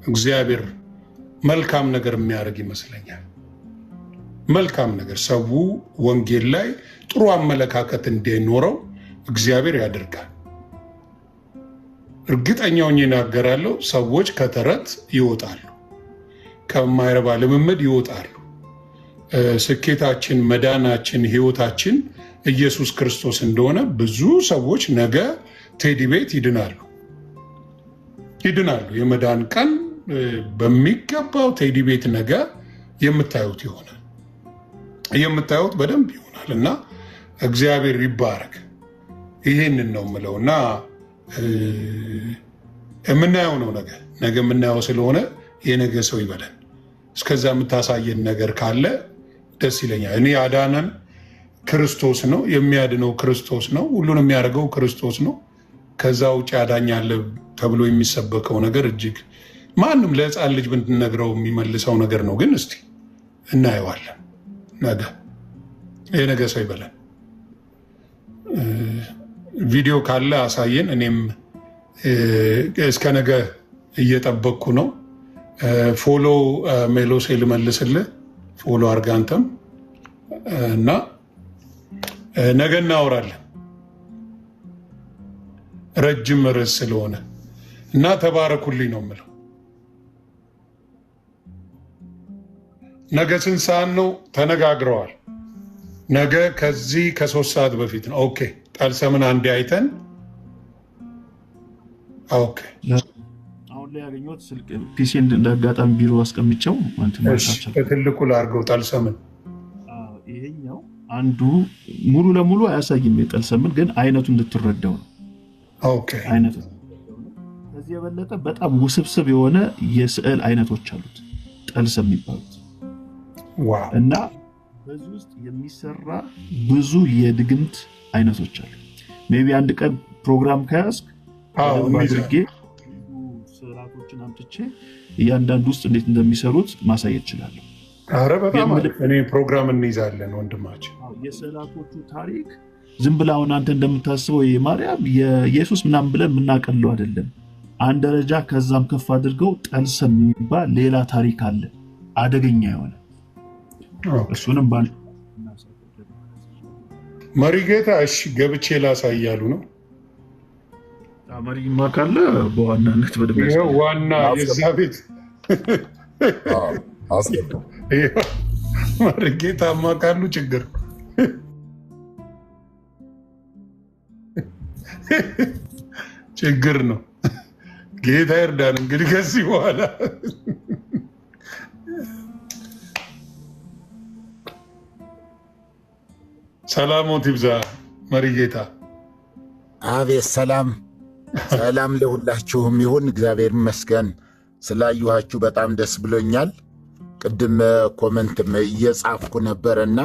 እግዚአብሔር መልካም ነገር የሚያደርግ ይመስለኛል። መልካም ነገር ሰው ወንጌል ላይ ጥሩ አመለካከት እንዲኖረው እግዚአብሔር ያደርጋል። እርግጠኛውን ይናገራለሁ። ሰዎች ከተረት ይወጣሉ፣ ከማይረባ ልምምድ ይወጣሉ። ስኬታችን፣ መዳናችን፣ ህይወታችን ኢየሱስ ክርስቶስ እንደሆነ ብዙ ሰዎች ነገ ቴዲ ቤት ይድናሉ። የመዳን ቀን በሚገባው ቴዲ ቤት ነገ የምታዩት ይሆናል። የምታዩት በደንብ ይሆናል እና እግዚአብሔር ይባረክ። ይሄንን ነው የምለው እና የምናየው ነው ነገ የምናየው ስለሆነ የነገ ሰው ይበለን። እስከዛ የምታሳየን ነገር ካለ ደስ ይለኛል። እኔ ያዳነን ክርስቶስ ነው፣ የሚያድነው ክርስቶስ ነው፣ ሁሉን የሚያደርገው ክርስቶስ ነው። ከዛ ውጭ ያዳኛለ ተብሎ የሚሰበከው ነገር እጅግ ማንም ለህፃን ልጅ ብንነግረው የሚመልሰው ነገር ነው። ግን እስቲ እናየዋለን። ነገ የነገ ሰው ይበለን። ቪዲዮ ካለ አሳየን። እኔም እስከ ነገ እየጠበቅኩ ነው። ፎሎ ሜሎሴ ልመልስልህ፣ ፎሎ አድርግ አንተም እና ነገ እናወራለን። ረጅም ርዕስ ስለሆነ እና ተባረኩልኝ ነው የምለው። ነገ ስንት ሰዓት ነው? ተነጋግረዋል። ነገ ከዚህ ከ3 ሰዓት በፊት ነው። ኦኬ ጠልሰምን አንዴ አይተን ኦኬ
አሁን ላይ ያገኘሁት ስልክ ፒሲ እንዳጋጣሚ ቢሮ አስቀምጨው
በትልቁ ላድርገው ጠልሰምን።
ይሄኛው አንዱ ሙሉ ለሙሉ አያሳይም የጠልሰምን፣ ግን አይነቱ እንድትረዳው ነው።
ኦኬ
አይነቱ ከዚህ የበለጠ በጣም ውስብስብ የሆነ የስዕል አይነቶች አሉት ጠልሰም የሚባሉት እና በዚህ ውስጥ የሚሰራ ብዙ የድግምት አይነቶች አሉ። ሜቢ አንድ ቀን ፕሮግራም ከያዝክ አድርጌ ስራቶችን አምጥቼ እያንዳንዱ ውስጥ እንዴት እንደሚሰሩት ማሳየት እችላለሁ።
ኧረ በጣም እኔ ፕሮግራም እንይዛለን ወንድማችን።
የስዕላቶቹ ታሪክ ዝም ብለህ አሁን አንተ እንደምታስበው የማርያም የኢየሱስ ምናምን ብለን የምናቀለው አይደለም። አንድ ደረጃ ከዛም ከፍ አድርገው ጠልሰም የሚባል ሌላ ታሪክ አለ፣ አደገኛ የሆነ እሱንም ባል
መሪጌታ። እሺ ገብቼ ላሳያሉ ነው
መሪማ ካለ በዋናነት
ዋና የዛ ቤት መሪጌታማ ካሉ ችግር ችግር ነው። ጌታ ይርዳን። እንግዲህ ከዚህ በኋላ ሰላሞት ይብዛ መሪጌታ።
አቤት ሰላም ሰላም ለሁላችሁም ይሁን። እግዚአብሔር ይመስገን። ስላየኋችሁ በጣም ደስ ብሎኛል። ቅድም ኮመንትም እየጻፍኩ ነበረና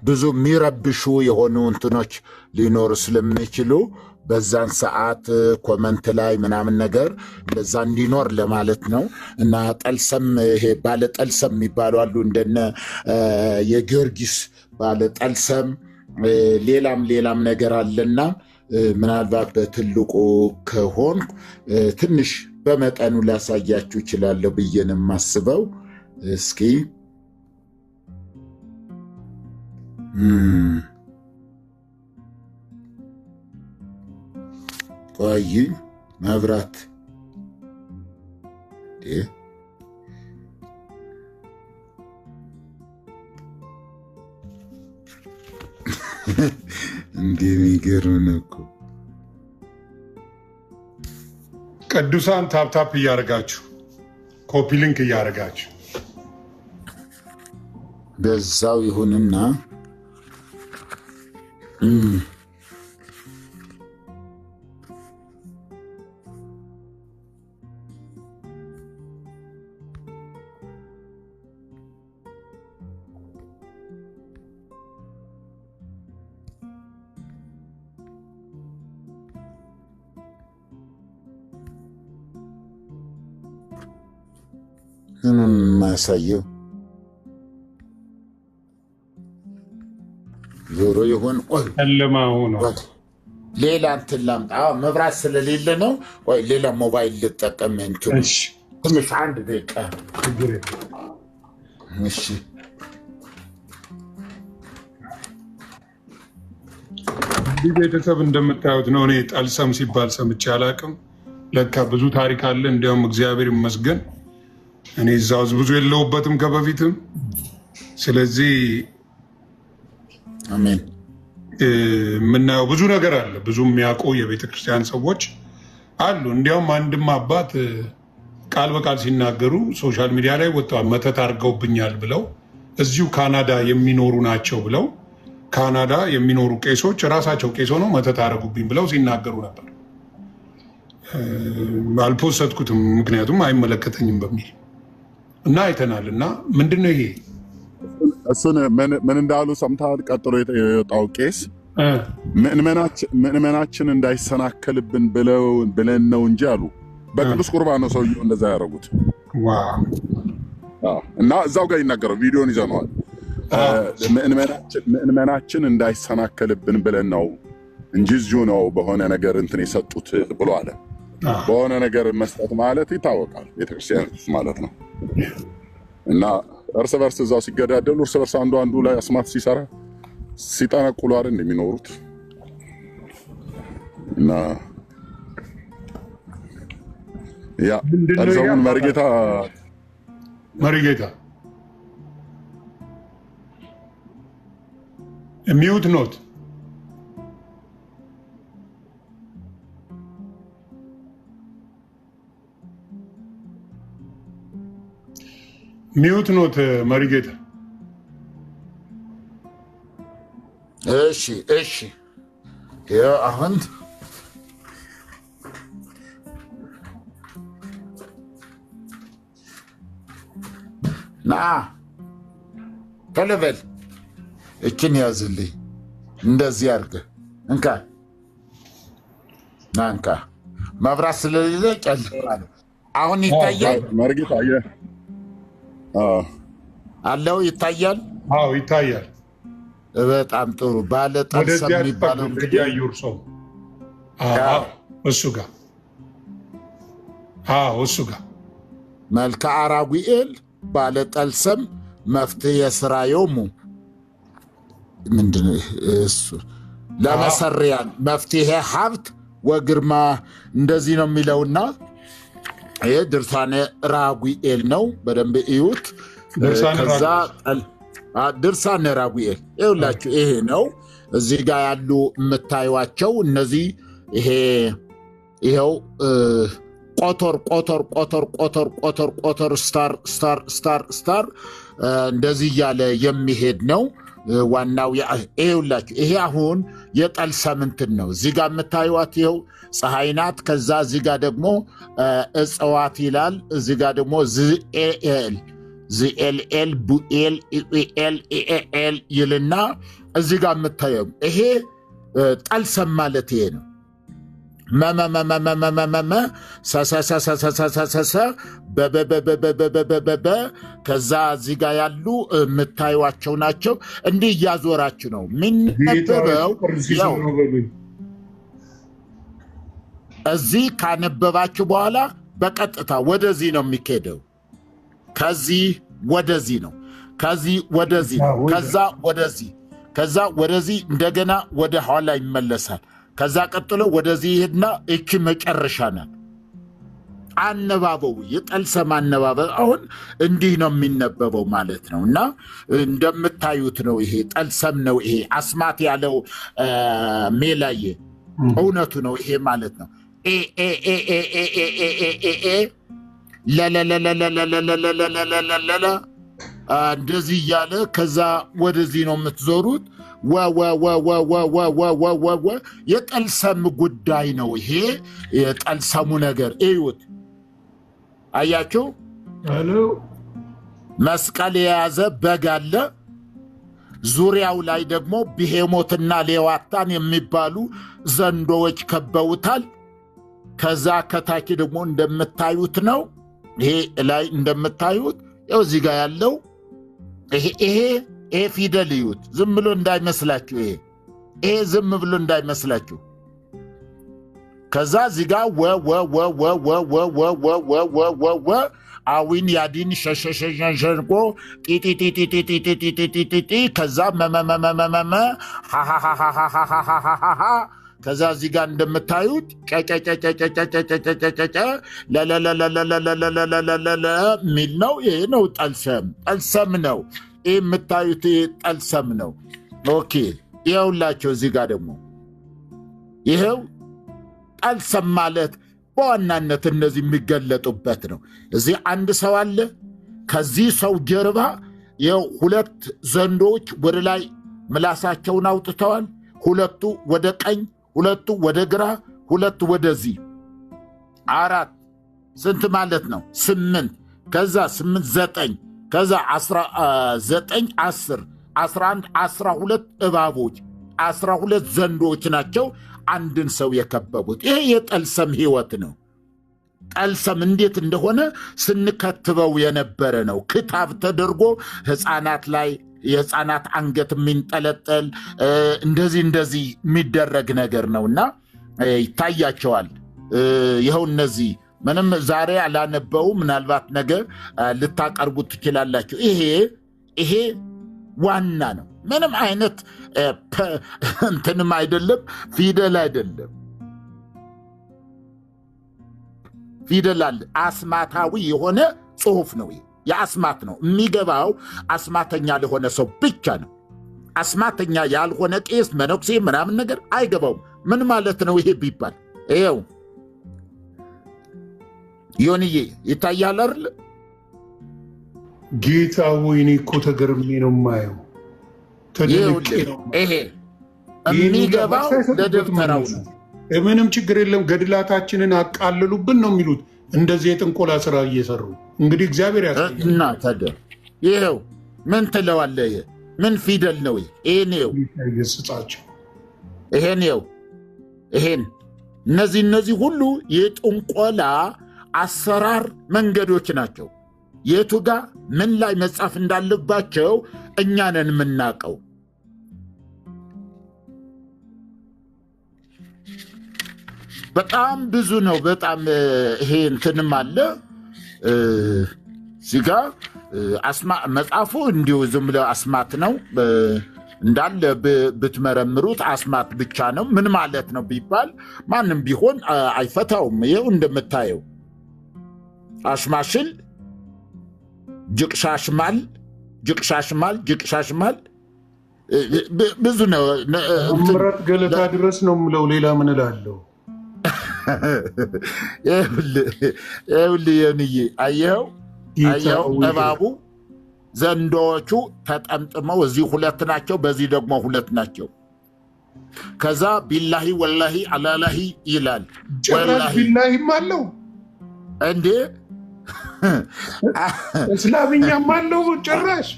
ብዙ የሚረብሹ የሆኑ እንትኖች ሊኖሩ ስለሚችሉ በዛን ሰዓት ኮመንት ላይ ምናምን ነገር እንደዛ እንዲኖር ለማለት ነው። እና ጠልሰም ይሄ ባለ ጠልሰም የሚባሉ አሉ እንደነ የጊዮርጊስ ባለ ጠልሰም ሌላም ነገር አለና ምናልባት በትልቁ ከሆን ትንሽ በመጠኑ ላሳያችሁ እችላለሁ ብዬ ነው የማስበው። እስኪ ቆይ መብራት እንደሚገርም ነው እኮ።
ቅዱሳን ታፕታፕ እያደረጋችሁ ኮፒ ሊንክ እያደረጋችሁ
በዛው ይሁንና ማሳየው ዞሮ ይሆን
ጨለማ ሆኖ
ሌላ እንትን ላምጣ። መብራት ስለሌለ ነው። ወይ ሌላ ሞባይል ልጠቀም እንትን ትንሽ አንድ ደቂቃ። እሺ
ቤተሰብ እንደምታዩት ነው። እኔ ጠልሰም ሲባል ሰምቼ አላውቅም። ለካ ብዙ ታሪክ አለ። እንዲያውም እግዚአብሔር ይመስገን እኔ እዛው ብዙ የለውበትም ከበፊትም። ስለዚህ
አሜን
የምናየው ብዙ ነገር አለ። ብዙ የሚያውቁ የቤተ ክርስቲያን ሰዎች አሉ። እንዲያውም አንድም አባት ቃል በቃል ሲናገሩ ሶሻል ሚዲያ ላይ ወጥተዋል። መተት አድርገውብኛል ብለው እዚሁ ካናዳ የሚኖሩ ናቸው ብለው ካናዳ የሚኖሩ ቄሶች ራሳቸው ቄስ ሆነው መተት አደረጉብኝ ብለው ሲናገሩ ነበር። አልፖሰትኩትም ምክንያቱም አይመለከተኝም በሚል እና አይተናል። እና ምንድነው ይሄ?
እሱን ምን እንዳሉ ሰምተሃል? ቀጥሎ የወጣው ቄስ ምዕመናችን እንዳይሰናከልብን ብለን ነው እንጂ አሉ። በቅዱስ ቁርባን ነው ሰውየው እንደዛ ያደረጉት። እና እዛው ጋር ይናገረው ቪዲዮን ይዘነዋል። ምዕመናችን እንዳይሰናከልብን ብለን ነው እንጂ እዚሁ ነው በሆነ ነገር እንትን የሰጡት ብሎ አለ። በሆነ ነገር መስጠት ማለት ይታወቃል፣ ቤተክርስቲያን ማለት ነው። እና እርስ በርስ እዛው ሲገዳደሉ እርስ በርስ አንዱ ላይ አስማት ሲሰራ ሲጠነቁሉ አይደል እንደሚኖሩት። እና ያ ጠልሰሙን መሪጌታ
ሚውት ኖት ሚውት ኖት መሪጌታ።
እሺ ያው አሁን ና ተለበል እችን ያዝልኝ እንደዚህ አድርገህ እንካ ናንካ። መብራት ስለሌለ ጨለማ ነው። አሁን ይታያል
መርጌታ
አለው ይታያል።
አዎ ይታያል።
በጣም ጥሩ። ባለ ጠልሰም የሚባለው እንግዲህ እሱ ጋር መልክዓ ራጉኤል ባለ ጠልሰም መፍትሔ ሥራዮሙ ምንድን እሱ ለመሰሪያን መፍትሔ ሀብት ወግርማ እንደዚህ ነው የሚለውና ይህ ድርሳነ ራጉኤል ነው። በደንብ እዩት። ከዛ ድርሳነ ራጉኤል ይኸውላችሁ ይሄ ነው። እዚህ ጋር ያሉ የምታዩዋቸው እነዚህ ይኸው ቆቶር ስታር እንደዚህ እያለ የሚሄድ ነው። ዋናው ይኸውላችሁ ይሄ አሁን የጠልሰም እንትን ነው። እዚህ ጋር የምታዩዋት ይኸው ፀሐይ ናት። ከዛ እዚህ ጋር ደግሞ እጽዋት ይላል። እዚህ ጋር ደግሞ ዝኤልኤል ቡኤል ኢኤል ይልና እዚህ ጋር የምታየው ይሄ ጠልሰም ማለት ይሄ ነው። ከዛ እዚህ ጋር ያሉ የምታዩዋቸው ናቸው። እንዲህ እያዞራችሁ ነው የሚነበበው። እዚህ ካነበባችሁ በኋላ በቀጥታ ወደዚህ ነው የሚኬደው። ከዚህ ወደዚህ ነው፣ ከዚህ ወደዚህ፣ ከዛ ወደዚህ እንደገና ወደ ኋላ ይመለሳል። ከዛ ቀጥሎ ወደዚህ ይሄድና እቺ መጨረሻ ናት። አነባበው የጠልሰም አነባበብ አሁን እንዲህ ነው የሚነበበው ማለት ነው። እና እንደምታዩት ነው። ይሄ ጠልሰም ነው። ይሄ አስማት ያለው ሜላዬ እውነቱ ነው ይሄ ማለት ነው። ለለለለለለለለለለለለ እንደዚህ እያለ ከዛ ወደዚህ ነው የምትዞሩት። የጠልሰም ጉዳይ ነው ይሄ። የጠልሰሙ ነገር እዩት። አያችሁ? መስቀል የያዘ በግ አለ። ዙሪያው ላይ ደግሞ ብሄሞትና ሌዋታን የሚባሉ ዘንዶዎች ከበውታል። ከዛ ከታች ደግሞ እንደምታዩት ነው። ይሄ ላይ እንደምታዩት ያው እዚህ ጋር ያለው ይሄ ፊደል እዩት። ዝም ብሎ እንዳይመስላችሁ። ይሄ ዝም ብሎ እንዳይመስላችሁ። ከዛ እዚህ ጋር ወ አዊን ያዲን ሸሸሸሸሸንቆ ጢጢጢጢጢጢጢጢጢጢ ከዛ መመመመመመ ሃሃሃሃሃሃሃሃሃ ከዛ እዚህ ጋር እንደምታዩት ጨጨጨጨጨጨጨጨጨጨጨ ለለለለለለለለለለለ ሚል ነው። ይሄ ነው ጠልሰም ነው። ይህ የምታዩት ጠልሰም ነው። ኦኬ ይኸውላቸው እዚህ ጋር ደግሞ ይኸው ጠልሰም ማለት በዋናነት እነዚህ የሚገለጡበት ነው። እዚህ አንድ ሰው አለ። ከዚህ ሰው ጀርባ ይኸው ሁለት ዘንዶች ወደ ላይ ምላሳቸውን አውጥተዋል። ሁለቱ ወደ ቀኝ፣ ሁለቱ ወደ ግራ፣ ሁለቱ ወደዚህ። 4 ስንት ማለት ነው? 8 ከዛ 8 9 ከዛ 19 10 11 12 እባቦች 12 ዘንዶች ናቸው አንድን ሰው የከበቡት። ይሄ የጠልሰም ህይወት ነው። ጠልሰም እንዴት እንደሆነ ስንከትበው የነበረ ነው። ክታብ ተደርጎ ህፃናት ላይ የህፃናት አንገት የሚንጠለጠል እንደዚህ የሚደረግ ነገር ነውና ይታያቸዋል። ይኸው እነዚህ ምንም ዛሬ አላነበው፣ ምናልባት ነገ ልታቀርቡት ትችላላችሁ። ይሄ ዋና ነው። ምንም አይነት እንትንም አይደለም፣ ፊደል አይደለም። ፊደል አለ። አስማታዊ የሆነ ጽሁፍ ነው። የአስማት ነው። የሚገባው አስማተኛ ለሆነ ሰው ብቻ ነው። አስማተኛ ያልሆነ ቄስ፣ መነኩሴ ምናምን ነገር አይገባውም። ምን ማለት ነው ይሄ ቢባል ይኸው ዮኒዬ ይታያል አይደል?
ጌታ ወይኔ እኮ ተገርሜ ነው የማየው።
ይሄ የሚገባው ለደብተራው ነው።
ምንም ችግር የለም። ገድላታችንን አቃልሉብን ነው የሚሉት። እንደዚህ የጥንቆላ ስራ እየሰሩ እንግዲህ እግዚአብሔር
እና ታዲያ ይኸው ምን ትለዋለህ? ምን ፊደል ነው ይሄን?
ይስጣቸው
ይሄን እነዚህ ሁሉ የጥንቆላ አሰራር መንገዶች ናቸው። የቱ ጋር ምን ላይ መጻፍ እንዳለባቸው እኛ ነን የምናውቀው። በጣም ብዙ ነው። በጣም ይሄ እንትንም አለ እዚጋ መጽሐፉ እንዲሁ ዝም ብሎ አስማት ነው እንዳለ ብትመረምሩት አስማት ብቻ ነው። ምን ማለት ነው ቢባል ማንም ቢሆን አይፈታውም። ይኸው እንደምታየው አሽማሽል፣ ጅቅሻሽማል ብዙ ነው።
ምረት ገለታ ድረስ ነው የምለው። ሌላ ምን እላለሁ?
ይኸውልህ የንዬ አየኸው እባቡ ዘንዶዎቹ ተጠምጥመው እዚህ 2 ናቸው፣ በዚህ ደግሞ 2 ናቸው። ከዛ ቢላሂ ወላሂ አላላሂ ይላል።
ቢላሂም አለው
እንዴ?
እስላምኛም አለው ጭራሽ።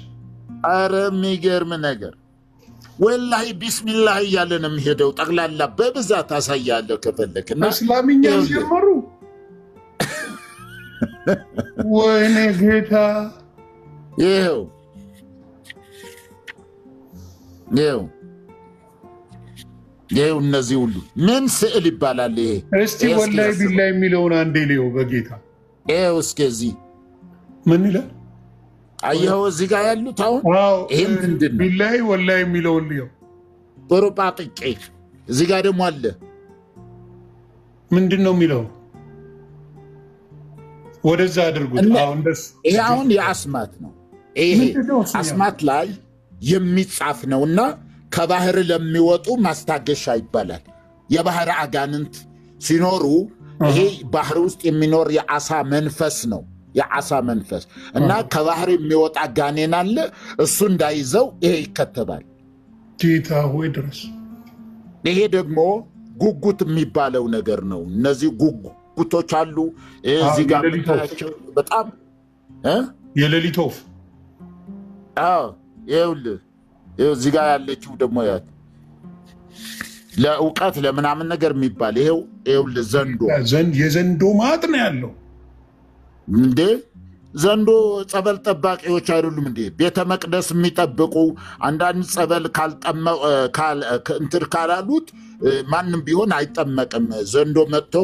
አረ የሚገርም ነገር። ወላሂ ቢስሚላህ እያለ ነው የሚሄደው። ጠቅላላ በብዛት አሳያለሁ ከፈለክና
እስላምኛ ጀመሩ። ወይኔ ጌታ
ይኸው እነዚህ ሁሉ ምን ስዕል ይባላል ይሄ?
እስቲ ወላሂ ቢላሂ የሚለውን አንዴ ልየው በጌታ።
ይኸው እስከዚህ
ምን ይላል?
አየኸው እዚህ ጋር ያሉት አሁን ይሄ ምንድን ነው?
ቢላሂ ወላሂ የሚለውን ልየው።
ጦርጳጥቄ እዚህ ጋር ደግሞ አለ።
ምንድን ነው የሚለው? ወደዛ አድርጉት።
ይሄ አሁን የአስማት ነው። ይሄ አስማት ላይ የሚጻፍ ነውና ከባህር ለሚወጡ ማስታገሻ ይባላል። የባህር አጋንንት ሲኖሩ ይሄ ባህር ውስጥ የሚኖር የዓሳ መንፈስ ነው። የዓሳ መንፈስ እና ከባህር የሚወጣ ጋኔን አለ። እሱ እንዳይዘው ይሄ ይከተባል።
ጌታ ሆይ ድረስ።
ይሄ ደግሞ ጉጉት የሚባለው ነገር ነው። እነዚህ ጉጉቶች አሉ እዚህ ጋር የምታያቸው በጣም
የሌሊት ወፍ።
ይኸውልህ እዚህ ጋር ያለችው ደግሞ ያት ለእውቀት ለምናምን ነገር የሚባል ይኸውልህ ዘንዶ
የዘንዶ ማጥ ነው ያለው
እንዴ። ዘንዶ ጸበል ጠባቂዎች አይደሉም እንዴ? ቤተ መቅደስ የሚጠብቁ አንዳንድ ጸበል እንትን ካላሉት ማንም ቢሆን አይጠመቅም። ዘንዶ መጥቶ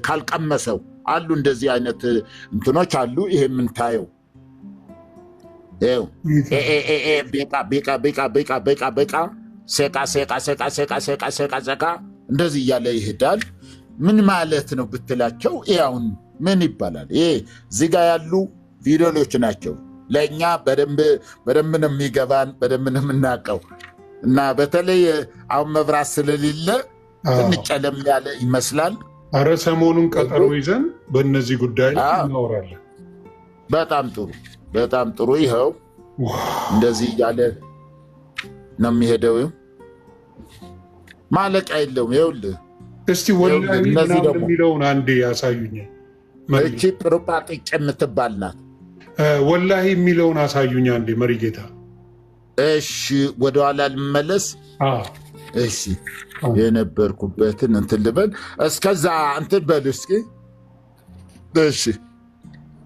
ካልቀመሰው አሉ። እንደዚህ አይነት እንትኖች አሉ። ይሄ የምንታየው ቤቃ ሴቃ እንደዚህ እያለ ይሄዳል። ምን ማለት ነው ብትላቸው አሁን ምን ይባላል? ይሄ እዚህ ጋ ያሉ ቪዲዮዎች ናቸው። ለእኛ በደንብ ነው የሚገባን፣ በደንብ ነው የምናውቀው። እና በተለይ አሁን መብራት ስለሌለ ትንሽ ጨለም ያለ ይመስላል።
አረ ሰሞኑን ቀጠሮ ይዘን በእነዚህ ጉዳይ እናወራለን።
በጣም ጥሩ። ይኸው እንደዚህ እያለ ነው የሚሄደው። ማለቂያ የለውም። ይኸውልህ
እስቲ ወላሂ የሚለውን አንዴ ያሳዩኝ።
እቺ ጵርጳጥቄ የምትባል ናት።
ወላሂ የሚለውን አሳዩኝ አንዴ መሪጌታ።
እሺ ወደኋላ ልመለስ። እሺ የነበርኩበትን እንትን ልበል። እስከዛ እንትን በል እስኪ። እሺ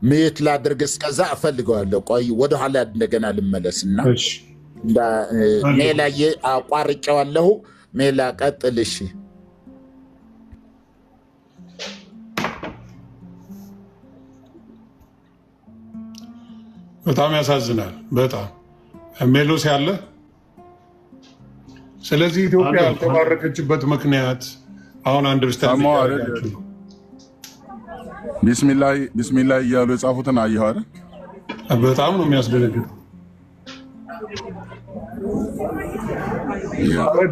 ምየት ላድርግ። እስከዛ እፈልገዋለሁ። ቆይ ወደኋላ እንደገና ልመለስና ሜላዬ አቋርጬዋለሁ። ሜላ ቀጥል። እሺ
በጣም ያሳዝናል። በጣም ሜሎስ ያለ። ስለዚህ ኢትዮጵያ ያልተባረከችበት ምክንያት አሁን አንደርስታንድ
ቢስሚላህ እያሉ የጻፉትን አየኸው አይደል?
በጣም ነው የሚያስደነግጠው።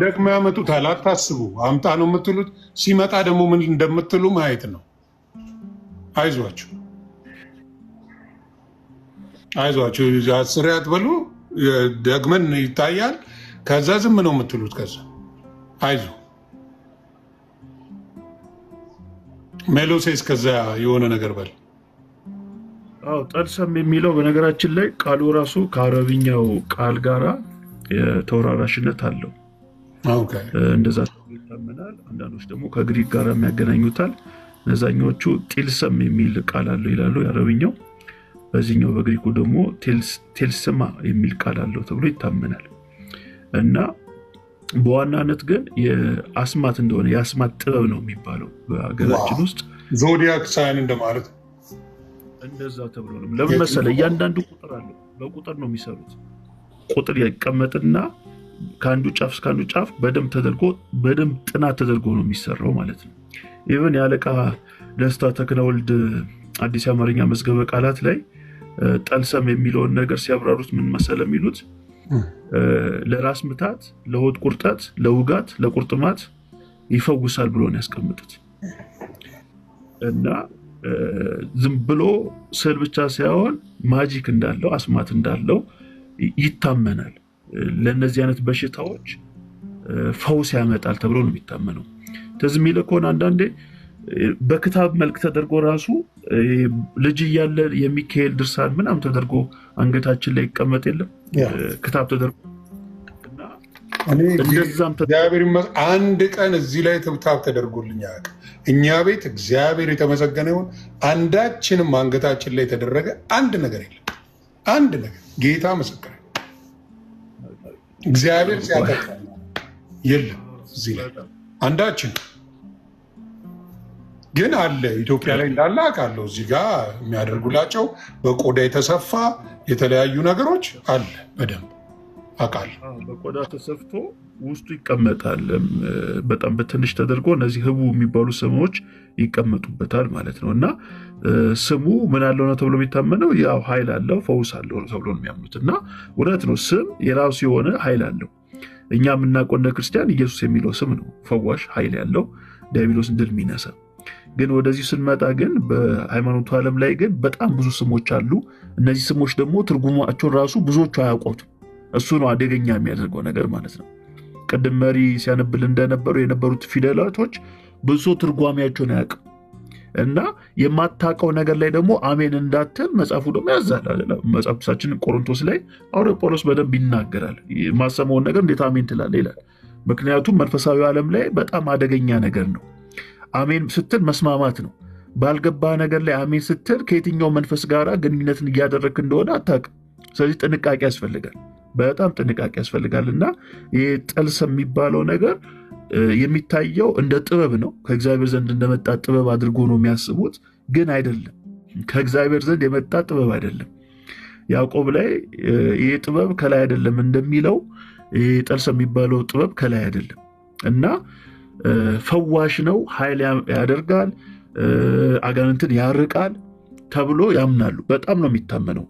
ደግሞ ያመጡታል። አታስቡ። አምጣ ነው የምትሉት። ሲመጣ ደግሞ ምን እንደምትሉ ማየት ነው። አይዟችሁ አስሬ አትበሉ። ደግመን ይታያል። ከዛ ዝም ነው የምትሉት። ከዛ አይዞ ሜሎሴ እስከዛ የሆነ ነገር በል።
ጠልሰም የሚለው በነገራችን ላይ ቃሉ ራሱ ከአረብኛው ቃል ጋራ የተወራራሽነት አለው። እንደዛ ይታመናል። አንዳንዶች ደግሞ ከግሪክ ጋር የሚያገናኙታል። እነዛኞቹ ጢልሰም የሚል ቃል አለው ይላሉ የአረብኛው። በዚህኛው በግሪኩ ደግሞ ቴልስማ የሚል ቃል አለው ተብሎ ይታመናል። እና በዋናነት ግን የአስማት እንደሆነ የአስማት ጥበብ ነው የሚባለው በሀገራችን ውስጥ።
ዞዲያክ ሳይን እንደማለት
እንደዛ ተብሎ ነው። ለምን መሰለህ? እያንዳንዱ ቁጥር አለው። በቁጥር ነው የሚሰሩት። ቁጥር ይቀመጥና ከአንዱ ጫፍ እስከ አንዱ ጫፍ በደንብ ጥናት ተደርጎ ነው የሚሰራው ማለት ነው። ኢቨን የአለቃ ደስታ ተክለወልድ አዲስ የአማርኛ መዝገበ ቃላት ላይ ጠልሰም የሚለውን ነገር ሲያብራሩት ምን መሰለህ የሚሉት? ለራስ ምታት፣ ለሆድ ቁርጠት፣ ለውጋት፣ ለቁርጥማት ይፈውሳል ብሎ ነው ያስቀምጡት። እና ዝም ብሎ ስዕል ብቻ ሳይሆን ማጂክ እንዳለው አስማት እንዳለው ይታመናል። ለእነዚህ አይነት በሽታዎች ፈውስ ያመጣል ተብሎ ነው የሚታመነው። ትዝ የሚልህ ከሆነ አንዳንዴ በክታብ መልክ ተደርጎ ራሱ ልጅ እያለ የሚካኤል ድርሳን ምናምን ተደርጎ አንገታችን ላይ ይቀመጥ የለም ክታብ ተደርጎ እና እንደዛም
እግዚአብሔር ይመስገን አንድ ቀን እዚህ ላይ ትብታብ ተደርጎልኝ አያውቅም። እኛ ቤት እግዚአብሔር የተመሰገነ ይሁን አንዳችንም አንገታችን ላይ የተደረገ አንድ ነገር የለም። አንድ ነገር ጌታ ምስክር እግዚአብሔር ሲያቀጣ የለም እዚህ ላይ አንዳችን ግን አለ ኢትዮጵያ ላይ እንዳለ አውቃለሁ። እዚህ ጋር የሚያደርጉላቸው በቆዳ የተሰፋ የተለያዩ ነገሮች አለ በደንብ አውቃለሁ።
በቆዳ ተሰፍቶ ውስጡ ይቀመጣል። በጣም በትንሽ ተደርጎ እነዚህ ህቡ የሚባሉ ስሞች ይቀመጡበታል ማለት ነው። እና ስሙ ምን አለው ነው ተብሎ የሚታመነው ያው ኃይል አለው ፈውስ አለው ተብሎ ነው የሚያምኑት። እና እውነት ነው፣ ስም የራሱ የሆነ ኃይል አለው። እኛ የምናውቀው እንደ ክርስቲያን ኢየሱስ የሚለው ስም ነው ፈዋሽ ኃይል ያለው ዲያብሎስን ድል የሚነሳ። ግን ወደዚህ ስንመጣ ግን በሃይማኖቱ ዓለም ላይ ግን በጣም ብዙ ስሞች አሉ። እነዚህ ስሞች ደግሞ ትርጉማቸውን ራሱ ብዙዎቹ አያውቁትም። እሱ ነው አደገኛ የሚያደርገው ነገር ማለት ነው። ቅድም መሪ ሲያነብል እንደነበሩ የነበሩት ፊደላቶች ብዙ ትርጓሜያቸውን አያውቅም። እና የማታውቀው ነገር ላይ ደግሞ አሜን እንዳትል መጽሐፉ ደግሞ ያዛል። መጽሐፍ ቅዱሳችን ቆሮንቶስ ላይ ሐዋርያው ጳውሎስ በደንብ ይናገራል። የማሰማውን ነገር እንዴት አሜን ትላለህ ይላል። ምክንያቱም መንፈሳዊ ዓለም ላይ በጣም አደገኛ ነገር ነው። አሜን ስትል መስማማት ነው። ባልገባ ነገር ላይ አሜን ስትል ከየትኛው መንፈስ ጋር ግንኙነትን እያደረግክ እንደሆነ አታውቅም። ስለዚህ ጥንቃቄ ያስፈልጋል፣ በጣም ጥንቃቄ ያስፈልጋል። እና ይህ ጠልሰም የሚባለው ነገር የሚታየው እንደ ጥበብ ነው። ከእግዚአብሔር ዘንድ እንደመጣ ጥበብ አድርጎ ነው የሚያስቡት፣ ግን አይደለም። ከእግዚአብሔር ዘንድ የመጣ ጥበብ አይደለም። ያዕቆብ ላይ ይህ ጥበብ ከላይ አይደለም እንደሚለው ይህ ጠልሰም የሚባለው ጥበብ ከላይ አይደለም እና ፈዋሽ ነው፣ ኃይል ያደርጋል፣ አጋንንትን ያርቃል ተብሎ ያምናሉ። በጣም ነው የሚታመነው።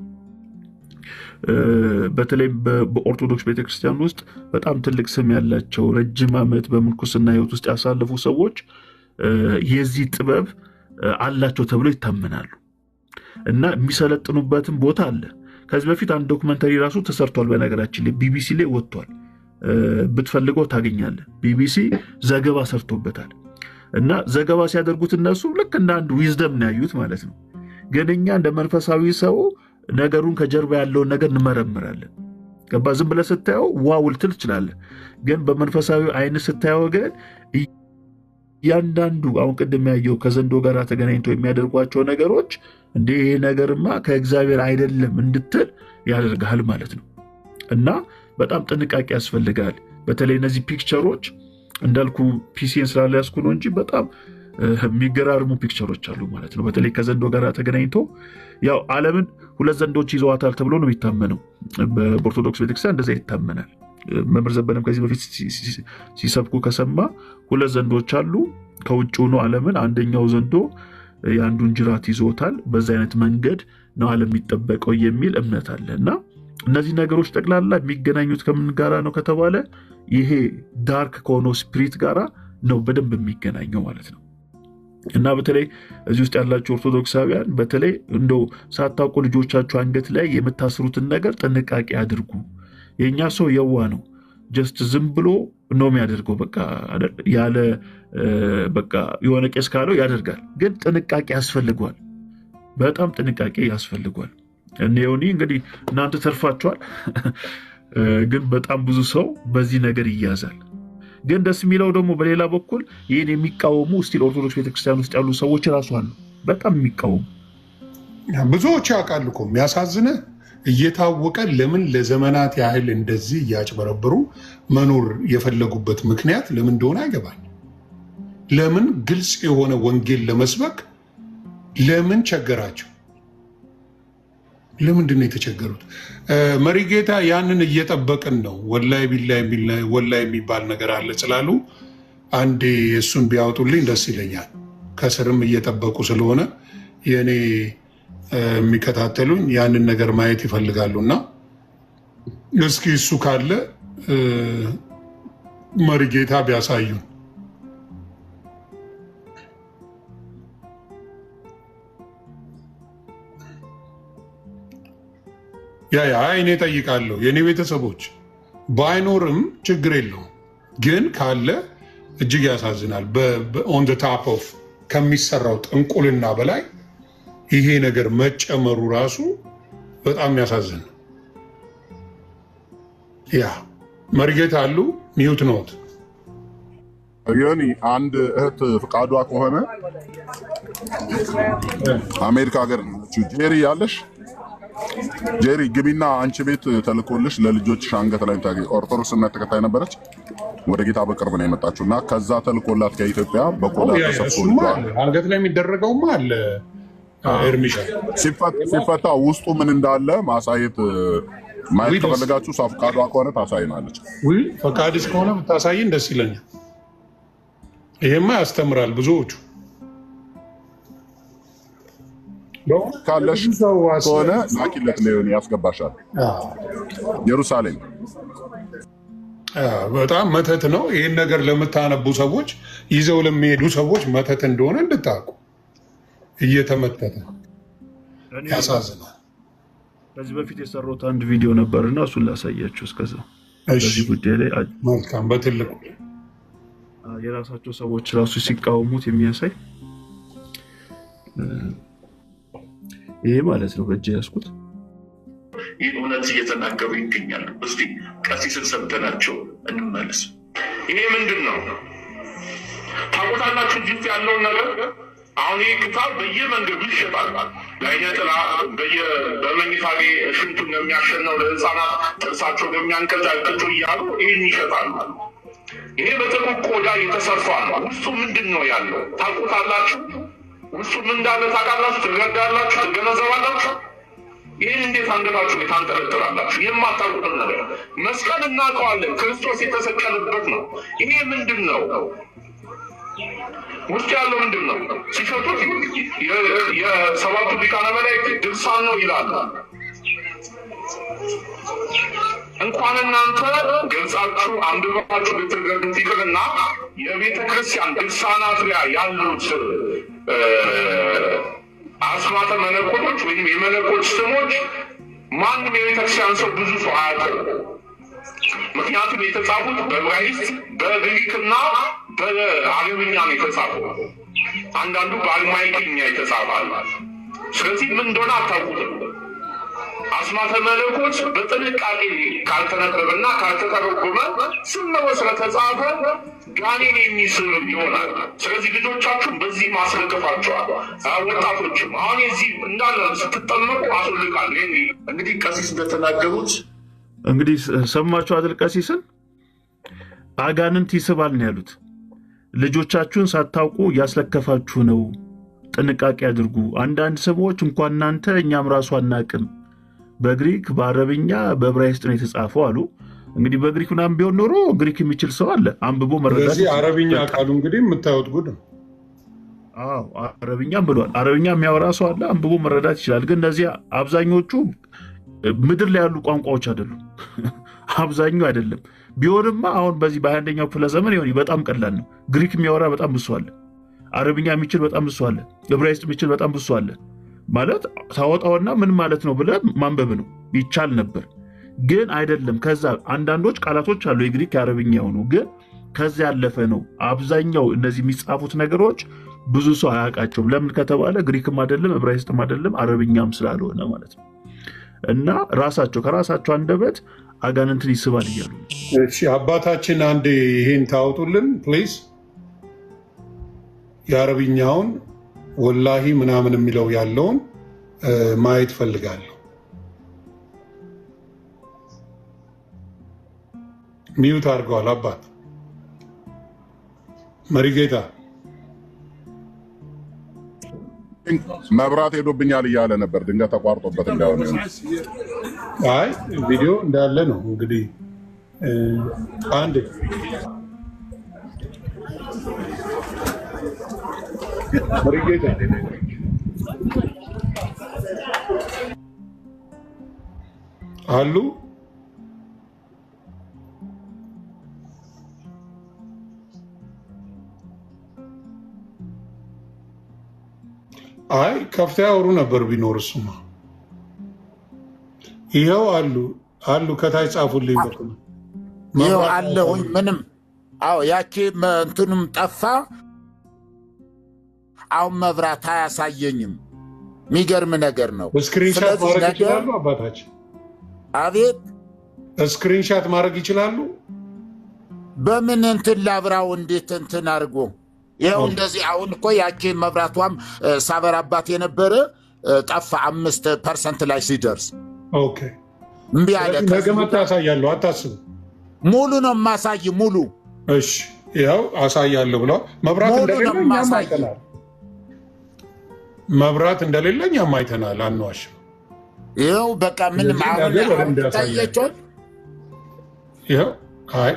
በተለይ በኦርቶዶክስ ቤተክርስቲያን ውስጥ በጣም ትልቅ ስም ያላቸው ረጅም ዓመት በምንኩስና ሕይወት ውስጥ ያሳለፉ ሰዎች የዚህ ጥበብ አላቸው ተብሎ ይታመናሉ እና የሚሰለጥኑበትም ቦታ አለ። ከዚህ በፊት አንድ ዶክመንተሪ ራሱ ተሰርቷል። በነገራችን ላይ ቢቢሲ ላይ ወጥቷል። ብትፈልገው ታገኛለህ። ቢቢሲ ዘገባ ሰርቶበታል። እና ዘገባ ሲያደርጉት እነሱ ልክ እንደ አንድ ዊዝደም ነው ያዩት ማለት ነው። ግን እኛ እንደ መንፈሳዊ ሰው ነገሩን ከጀርባ ያለውን ነገር እንመረምራለን። ገባ? ዝም ብለህ ስታየው ዋው ልትል ትችላለህ። ግን በመንፈሳዊ አይን ስታየው ግን እያንዳንዱ አሁን ቅድም ያየው ከዘንዶ ጋር ተገናኝቶ የሚያደርጓቸው ነገሮች እንደ ይሄ ነገርማ ከእግዚአብሔር አይደለም እንድትል ያደርግሃል ማለት ነው። እና በጣም ጥንቃቄ ያስፈልጋል። በተለይ እነዚህ ፒክቸሮች እንዳልኩ ፒሲን ስላልያዝኩ ነው እንጂ በጣም የሚገራርሙ ፒክቸሮች አሉ ማለት ነው። በተለይ ከዘንዶ ጋር ተገናኝቶ ያው ዓለምን ሁለት ዘንዶች ይዘዋታል ተብሎ ነው የሚታመነው። በኦርቶዶክስ ቤተክርስቲያን እንደዛ ይታመናል። መምህር ዘበነም ከዚህ በፊት ሲሰብኩ ከሰማ ሁለት ዘንዶች አሉ። ከውጭ ሆኖ ዓለምን አንደኛው ዘንዶ የአንዱን ጅራት ይዞታል። በዛ አይነት መንገድ ነው ዓለም የሚጠበቀው የሚል እምነት አለ። እና እነዚህ ነገሮች ጠቅላላ የሚገናኙት ከምን ጋራ ነው ከተባለ ይሄ ዳርክ ከሆነው ስፒሪት ጋራ ነው በደንብ የሚገናኘው ማለት ነው። እና በተለይ እዚህ ውስጥ ያላችሁ ኦርቶዶክሳውያን በተለይ እንደው ሳታውቁ ልጆቻችሁ አንገት ላይ የምታስሩትን ነገር ጥንቃቄ አድርጉ። የእኛ ሰው የዋ ነው። ጀስት ዝም ብሎ ነው የሚያደርገው። በቃ ያለ በቃ የሆነ ቄስ ካለው ያደርጋል። ግን ጥንቃቄ ያስፈልጓል። በጣም ጥንቃቄ ያስፈልጓል። እኔ እንግዲህ እናንተ ተርፋችኋል። ግን በጣም ብዙ ሰው በዚህ ነገር ይያዛል። ግን ደስ የሚለው ደግሞ በሌላ በኩል ይህን የሚቃወሙ ስቲል ኦርቶዶክስ ቤተክርስቲያን ውስጥ ያሉ ሰዎች ራሱ አሉ፣ በጣም የሚቃወሙ
ብዙዎች ያውቃሉ እኮ። የሚያሳዝንህ እየታወቀ ለምን ለዘመናት ያህል እንደዚህ እያጭበረበሩ መኖር የፈለጉበት ምክንያት ለምን እንደሆነ አይገባኝ። ለምን ግልጽ የሆነ ወንጌል ለመስበክ ለምን ቸገራቸው? ለምንድን ነው የተቸገሩት? መሪጌታ ያንን እየጠበቅን ነው ወላይ ወላይ የሚባል ነገር አለ ስላሉ አንዴ እሱን ቢያወጡልኝ ደስ ይለኛል። ከስርም እየጠበቁ ስለሆነ የእኔ የሚከታተሉኝ ያንን ነገር ማየት ይፈልጋሉና እስኪ እሱ ካለ መሪጌታ ቢያሳዩን። እኔ ጠይቃለሁ። የእኔ ቤተሰቦች ባይኖርም ችግር የለውም፣ ግን ካለ እጅግ ያሳዝናል። ኦን ዘ ታፕ ኦፍ ከሚሰራው ጥንቁልና በላይ ይሄ ነገር መጨመሩ ራሱ በጣም ያሳዝን። መሪጌታ አሉ ሚዩት ነው
ዮኒ አንድ እህት ፍቃዷ ከሆነ አሜሪካ ሀገር ጄሪ ያለሽ ጄሪ ግቢና አንቺ ቤት ተልኮልሽ ለልጆችሽ አንገት ላይ ታገኝ ኦርቶዶክስ እምነት ተከታይ ነበረች ወደ ጌታ በቅርብ ነው የመጣችውና ከዛ ተልኮላት ከኢትዮጵያ በቆዳ ተሰጥቶ
አንገት ላይ የሚደረገውማ አለ ኤርሚሻ
ሲፈታ ውስጡ ምን እንዳለ ማሳየት ማየት ከፈለጋችሁ ሳፍቃዷ ከሆነ ታሳይናለች
ፈቃድሽ ከሆነ ብታሳይን ደስ ይለኛል ይሄማ ያስተምራል ብዙዎቹ
ካለሽ ከሆነ ላኪለት ለዮኒ ያስገባሻል ኢየሩሳሌም
በጣም መተት ነው ይሄን ነገር ለምታነቡ ሰዎች ይዘው ለሚሄዱ ሰዎች መተት እንደሆነ እንድታውቁ እየተመተተ ያሳዝናል
ከዚህ በፊት የሰራሁት አንድ ቪዲዮ ነበርና እሱን ላሳያችሁ እስከዛ በዚህ ጉዳይ ላይ
መልካም በትልቁ
የራሳቸው ሰዎች ራሱ ሲቃወሙት የሚያሳይ ይሄ ማለት ነው በእጅ ያስኩት
ይህ እውነት እየተናገሩ ይገኛሉ እስቲ ቀሲስን ሰምተናቸው እንመለስ ይሄ ምንድን ነው ታውቁታላችሁ ጅት ያለውን ነገር አሁን ይህ ክታብ በየመንገዱ ይሸጣል ለአይነ ጥላ በመኝታ ላይ ሽንቱን የሚያሸነው ለህፃናት ጥርሳቸው የሚያንቀጫቅጩ እያሉ ይህን ይሸጣሉ ይሄ በጥቁር ቆዳ የተሰፋ ነው ውስጡ ምንድን ነው ያለው ታውቁታላችሁ ውስጡ ምን እንዳለ ታውቃላችሁ ትረዳላችሁ ትገነዘባላችሁ ይህን እንዴት አንገታችሁ ታንጠለጥላላችሁ የማታውቁትን ነገር መስቀል እናውቀዋለን ክርስቶስ የተሰቀለበት ነው ይሄ ምንድን ነው ውስጥ ያለው ምንድን ነው ሲሸጡት የሰባቱ ሊቃነ መላእክት ድርሳን ነው ይላሉ እንኳን እናንተ ገልጻችሁ አንብባችሁ ብትረዱት ይቅርና የቤተ ክርስቲያን ድርሳናት ላይ ያሉት አስማተ መለኮቶች ወይም የመለኮት ስሞች ማንም የቤተክርስቲያን ሰው ብዙ ሰው አያውቅም ምክንያቱም የተጻፉት በዕብራይስጥ በግሪክና በአረብኛ ነው የተጻፈው አንዳንዱ በአልማይክኛ የተጻፋል ስለዚህ ምን እንደሆነ አታውቁትም አስማተ መለኮት በጥንቃቄ ካልተነበበና ካልተተረጎመ ስም ነው ስለተጻፈ ጋኔን የሚስብ ይሆናል ስለዚህ ልጆቻችሁን በዚህ ማስለቀፋቸዋል ወጣቶችም አሁን የዚህ እንዳለ ስትጠመቁ አስወልቃል እንግዲህ ቀሲስ እንደተናገሩት
እንግዲህ ሰማችሁ አይደል ቀሲስን አጋንንት ይስባል ነው ያሉት ልጆቻችሁን ሳታውቁ ያስለከፋችሁ ነው ጥንቃቄ አድርጉ አንዳንድ ሰዎች እንኳን እናንተ እኛም ራሱ አናቅም በግሪክ በአረብኛ በዕብራይስጥ ነው የተጻፈው አሉ እንግዲህ በግሪክ ምናምን ቢሆን ኖሮ ግሪክ የሚችል ሰው አለ አንብቦ መረዳት
ስለዚህ አረብኛ ቃሉ እንግዲህ የምታዩት ጉድ ነው
አዎ አረብኛም ብሏል አረብኛ የሚያወራ ሰው አለ አንብቦ መረዳት ይችላል ግን እነዚህ አብዛኞቹ ምድር ላይ ያሉ ቋንቋዎች አይደሉም አብዛኛው አይደለም ቢሆንማ አሁን በዚህ በ21ኛው ክፍለ ዘመን ይሆን በጣም ቀላል ነው ግሪክ የሚያወራ በጣም ብዙ አለ አረብኛ የሚችል በጣም ብዙ አለ ዕብራይስጥ የሚችል በጣም ብዙ አለ ማለት ታወጣውና ምን ማለት ነው ብለ ማንበብ ነው ይቻል ነበር ግን አይደለም ከዛ አንዳንዶች ቃላቶች አሉ የግሪክ የአረብኛ ሆኖ ግን ከዛ ያለፈ ነው አብዛኛው እነዚህ የሚጻፉት ነገሮች ብዙ ሰው አያውቃቸውም ለምን ከተባለ ግሪክም አይደለም ዕብራይስጥም አይደለም አረብኛም ስላልሆነ ማለት ነው እና ራሳቸው ከራሳቸው አንደበት አጋንንትን ይስባል ይያሉ
እሺ አባታችን አንዴ ይሄን ታውጡልን ፕሊዝ የአረብኛውን ወላሂ ምናምን የሚለው ያለውን ማየት ፈልጋለሁ ሚዩት አድርገዋል አባት መሪጌታ
መብራት ሄዶብኛል እያለ ነበር ድንገት ተቋርጦበት እንዳሆነ
አይ ቪዲዮ እንዳለ ነው እንግዲህ አንድ መሪጌታ አሉ አይ ከፍታ ያወሩ ነበር ቢኖር እሱማ ይኸው አሉ ከታች ጻፉልኝ በኩል
ይኸው አለሁኝ ምንም አዎ ያቺ እንትኑም ጠፋ አሁን መብራት አያሳየኝም የሚገርም ነገር ነው
ስክሪንሻት ማድረግ ይችላሉ አባታችን
አቤት
ስክሪንሻት ማድረግ ይችላሉ
በምን እንትን ላብራው እንዴት እንትን አድርጎ ይኸው እንደዚህ አሁን እኮ ያቺ መብራቷም ሳበራባት የነበረ ጠፋ 5% ላይ ሲደርስ
ኦኬ
እምቢ አለ።
ነገ መጣ አሳያለሁ አታስቡ።
ሙሉ ነው ማሳይ ሙሉ
እሺ ያው አሳያለሁ ብለው መብራት እንደሌለኝ ያማይተናል መብራት እንደሌለኝ ያማይተናል አንዋሽ
ይኸው በቃ ምንም አሁን ታየቸው
ይኸው አይ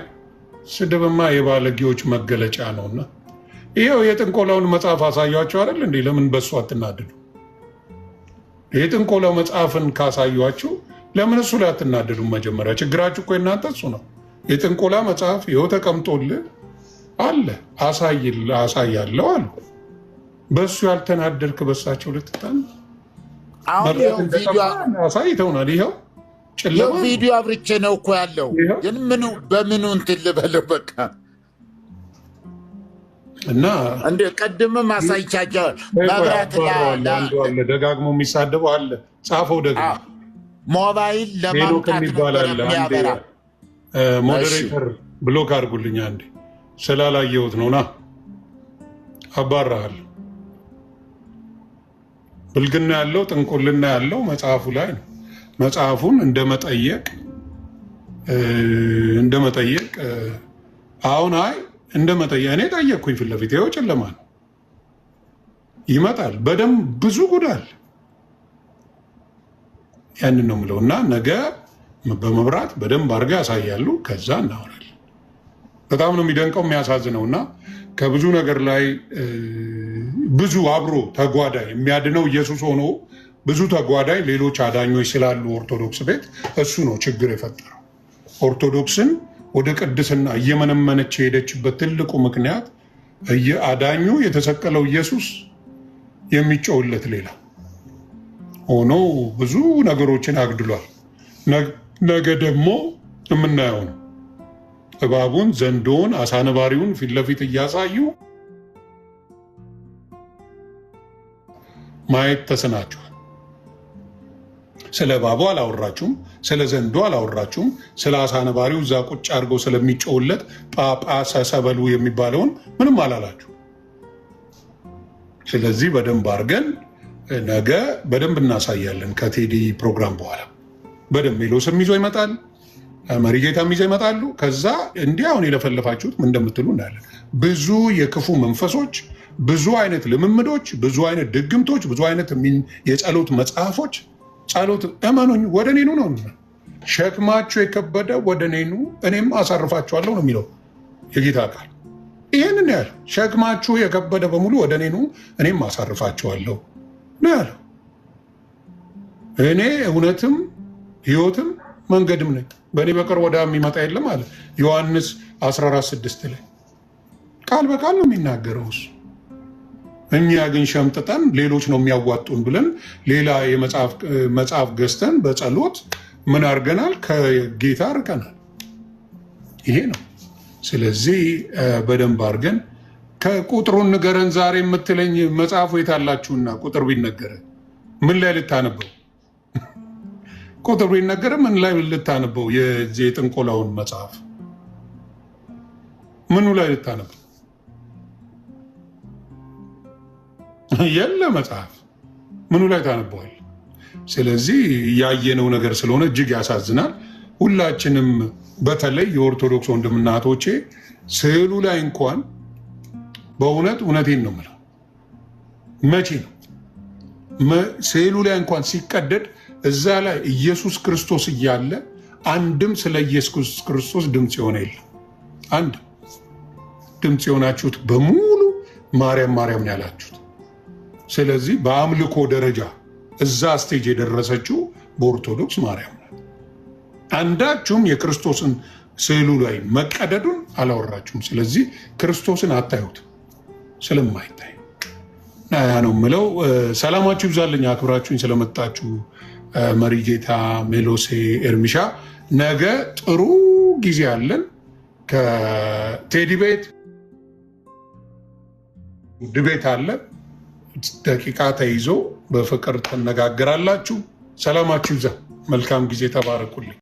ስድብማ የባለጌዎች መገለጫ ነውና ይኸው የጥንቆላውን መጽሐፍ አሳያቸው አይደል እንዴ? ለምን በሱ አትናደዱ? የጥንቆላው መጽሐፍን ካሳያችሁ ለምን እሱ ላይ አትናደዱ? መጀመሪያ ችግራችሁ እኮ እናንተ እሱ ነው። የጥንቆላ መጽሐፍ ይኸው ተቀምጦልህ አለ አሳያለሁ አሉ። በሱ ያልተናደድክ በሳቸው ልትታን አሳይተውናል። ይኸው ጨለማ
ቪዲዮ አብርቼ ነው እኮ ያለው። ግን በምኑ እንትን ልበለው በቃ እና እንደ ቀድም ማሳይቻቸው መብራት
አለ ደጋግሞ የሚሳደበው አለ ጻፈው ደግሞ
ሞባይል ለማምጣት
የሚያበራ ሞዴሬተር ብሎክ አድርጉልኝ አንዴ ስላላየሁት ነውና አባራሃል። ብልግና ያለው ጥንቁልና ያለው መጽሐፉ ላይ ነው። መጽሐፉን እንደመጠየቅ አሁን አይ እንደመጠየቅ እኔ ጠየቅኩኝ ፊት ለፊት ይኸው ጨለማ ነው ይመጣል በደንብ ብዙ ጉዳል ያንን ነው የምለው እና ነገ በመብራት በደንብ አድርጋ ያሳያሉ። ከዛ እናወራለን። በጣም ነው የሚደንቀው የሚያሳዝነው እና ከብዙ ነገር ላይ ብዙ አብሮ ተጓዳኝ የሚያድነው ኢየሱስ ሆኖ ብዙ ተጓዳኝ ሌሎች አዳኞች ስላሉ ኦርቶዶክስ ቤት እሱ ነው ችግር የፈጠረው። ኦርቶዶክስን ወደ ቅድስና እየመነመነች የሄደችበት ትልቁ ምክንያት አዳኙ የተሰቀለው ኢየሱስ የሚጮውለት ሌላ ሆኖ ብዙ ነገሮችን አግድሏል። ነገ ደግሞ የምናየው ነው። እባቡን፣ ዘንዶውን፣ አሳነባሪውን ፊት ለፊት እያሳዩ ማየት ተስናችኋል። ስለ እባቡ አላወራችሁም፣ ስለ ዘንዶ አላወራችሁም፣ ስለ አሳነባሪው እዛ ቁጭ አድርገው ስለሚጮውለት ጳጳሰ ሰበሉ የሚባለውን ምንም አላላችሁ። ስለዚህ በደንብ አድርገን ነገ በደንብ እናሳያለን። ከቴዲ ፕሮግራም በኋላ በደንብ ሜሎስም ይዞ ይመጣል፣ መሪጌታም ይዘው ይመጣሉ። ከዛ እንዲህ አሁን የለፈለፋችሁት ምን እንደምትሉ እናያለን። ብዙ የክፉ መንፈሶች፣ ብዙ አይነት ልምምዶች፣ ብዙ አይነት ድግምቶች፣ ብዙ አይነት የጸሎት መጽሐፎች ጸሎት እመኑኝ ወደ እኔ ኑ ነው። ሸክማችሁ የከበደ ወደ እኔ ኑ እኔም አሳርፋችኋለሁ ነው የሚለው የጌታ ቃል። ይህንን ያለው ሸክማችሁ የከበደ በሙሉ ወደ እኔ ኑ እኔም አሳርፋችኋለሁ ነው ያለው። እኔ እውነትም ሕይወትም መንገድም ነኝ፣ በእኔ በቀር ወደ የሚመጣ የለም አለ ዮሐንስ 14:6 ላይ ቃል በቃል ነው የሚናገረው እሱ። እኛ ግን ሸምጥጠን ሌሎች ነው የሚያዋጡን ብለን ሌላ መጽሐፍ ገዝተን በጸሎት ምን አድርገናል? ከጌታ ርቀናል። ይሄ ነው። ስለዚህ በደንብ አድርገን ከቁጥሩን ንገረን ዛሬ የምትለኝ መጽሐፉ የታላችሁና ቁጥር ቢነገረን ምን ላይ ልታነበው? ቁጥር ቢነገረን ምን ላይ ልታነበው? የጥንቆላውን መጽሐፍ ምኑ ላይ ልታነበው? የለ መጽሐፍ ምኑ ላይ ታነበዋል? ስለዚህ ያየነው ነገር ስለሆነ እጅግ ያሳዝናል። ሁላችንም በተለይ የኦርቶዶክስ ወንድምና እህቶቼ ስዕሉ ላይ እንኳን በእውነት እውነቴን ነው የምለው መቼ ነው ስዕሉ ላይ እንኳን ሲቀደድ እዛ ላይ ኢየሱስ ክርስቶስ እያለ አንድም ስለ ኢየሱስ ክርስቶስ ድምፅ የሆነ የለም። አንድ ድምፅ የሆናችሁት በሙሉ ማርያም ማርያም ያላችሁት። ስለዚህ በአምልኮ ደረጃ እዛ ስቴጅ የደረሰችው በኦርቶዶክስ ማርያም ነው። አንዳችሁም የክርስቶስን ስዕሉ ላይ መቀደዱን አላወራችሁም። ስለዚህ ክርስቶስን አታዩት ስለማይታይ ያ ነው የምለው። ሰላማችሁ ይብዛልኝ። አክብራችሁኝ ስለመጣችሁ መሪጌታ፣ ሜሎሴ፣ ኤርሚሻ ነገ ጥሩ ጊዜ አለን። ከቴዲ ቤት ድቤት አለ። ደቂቃ ተይዞ በፍቅር ትነጋገራላችሁ። ሰላማችሁ ይብዛ። መልካም ጊዜ። ተባረኩልኝ።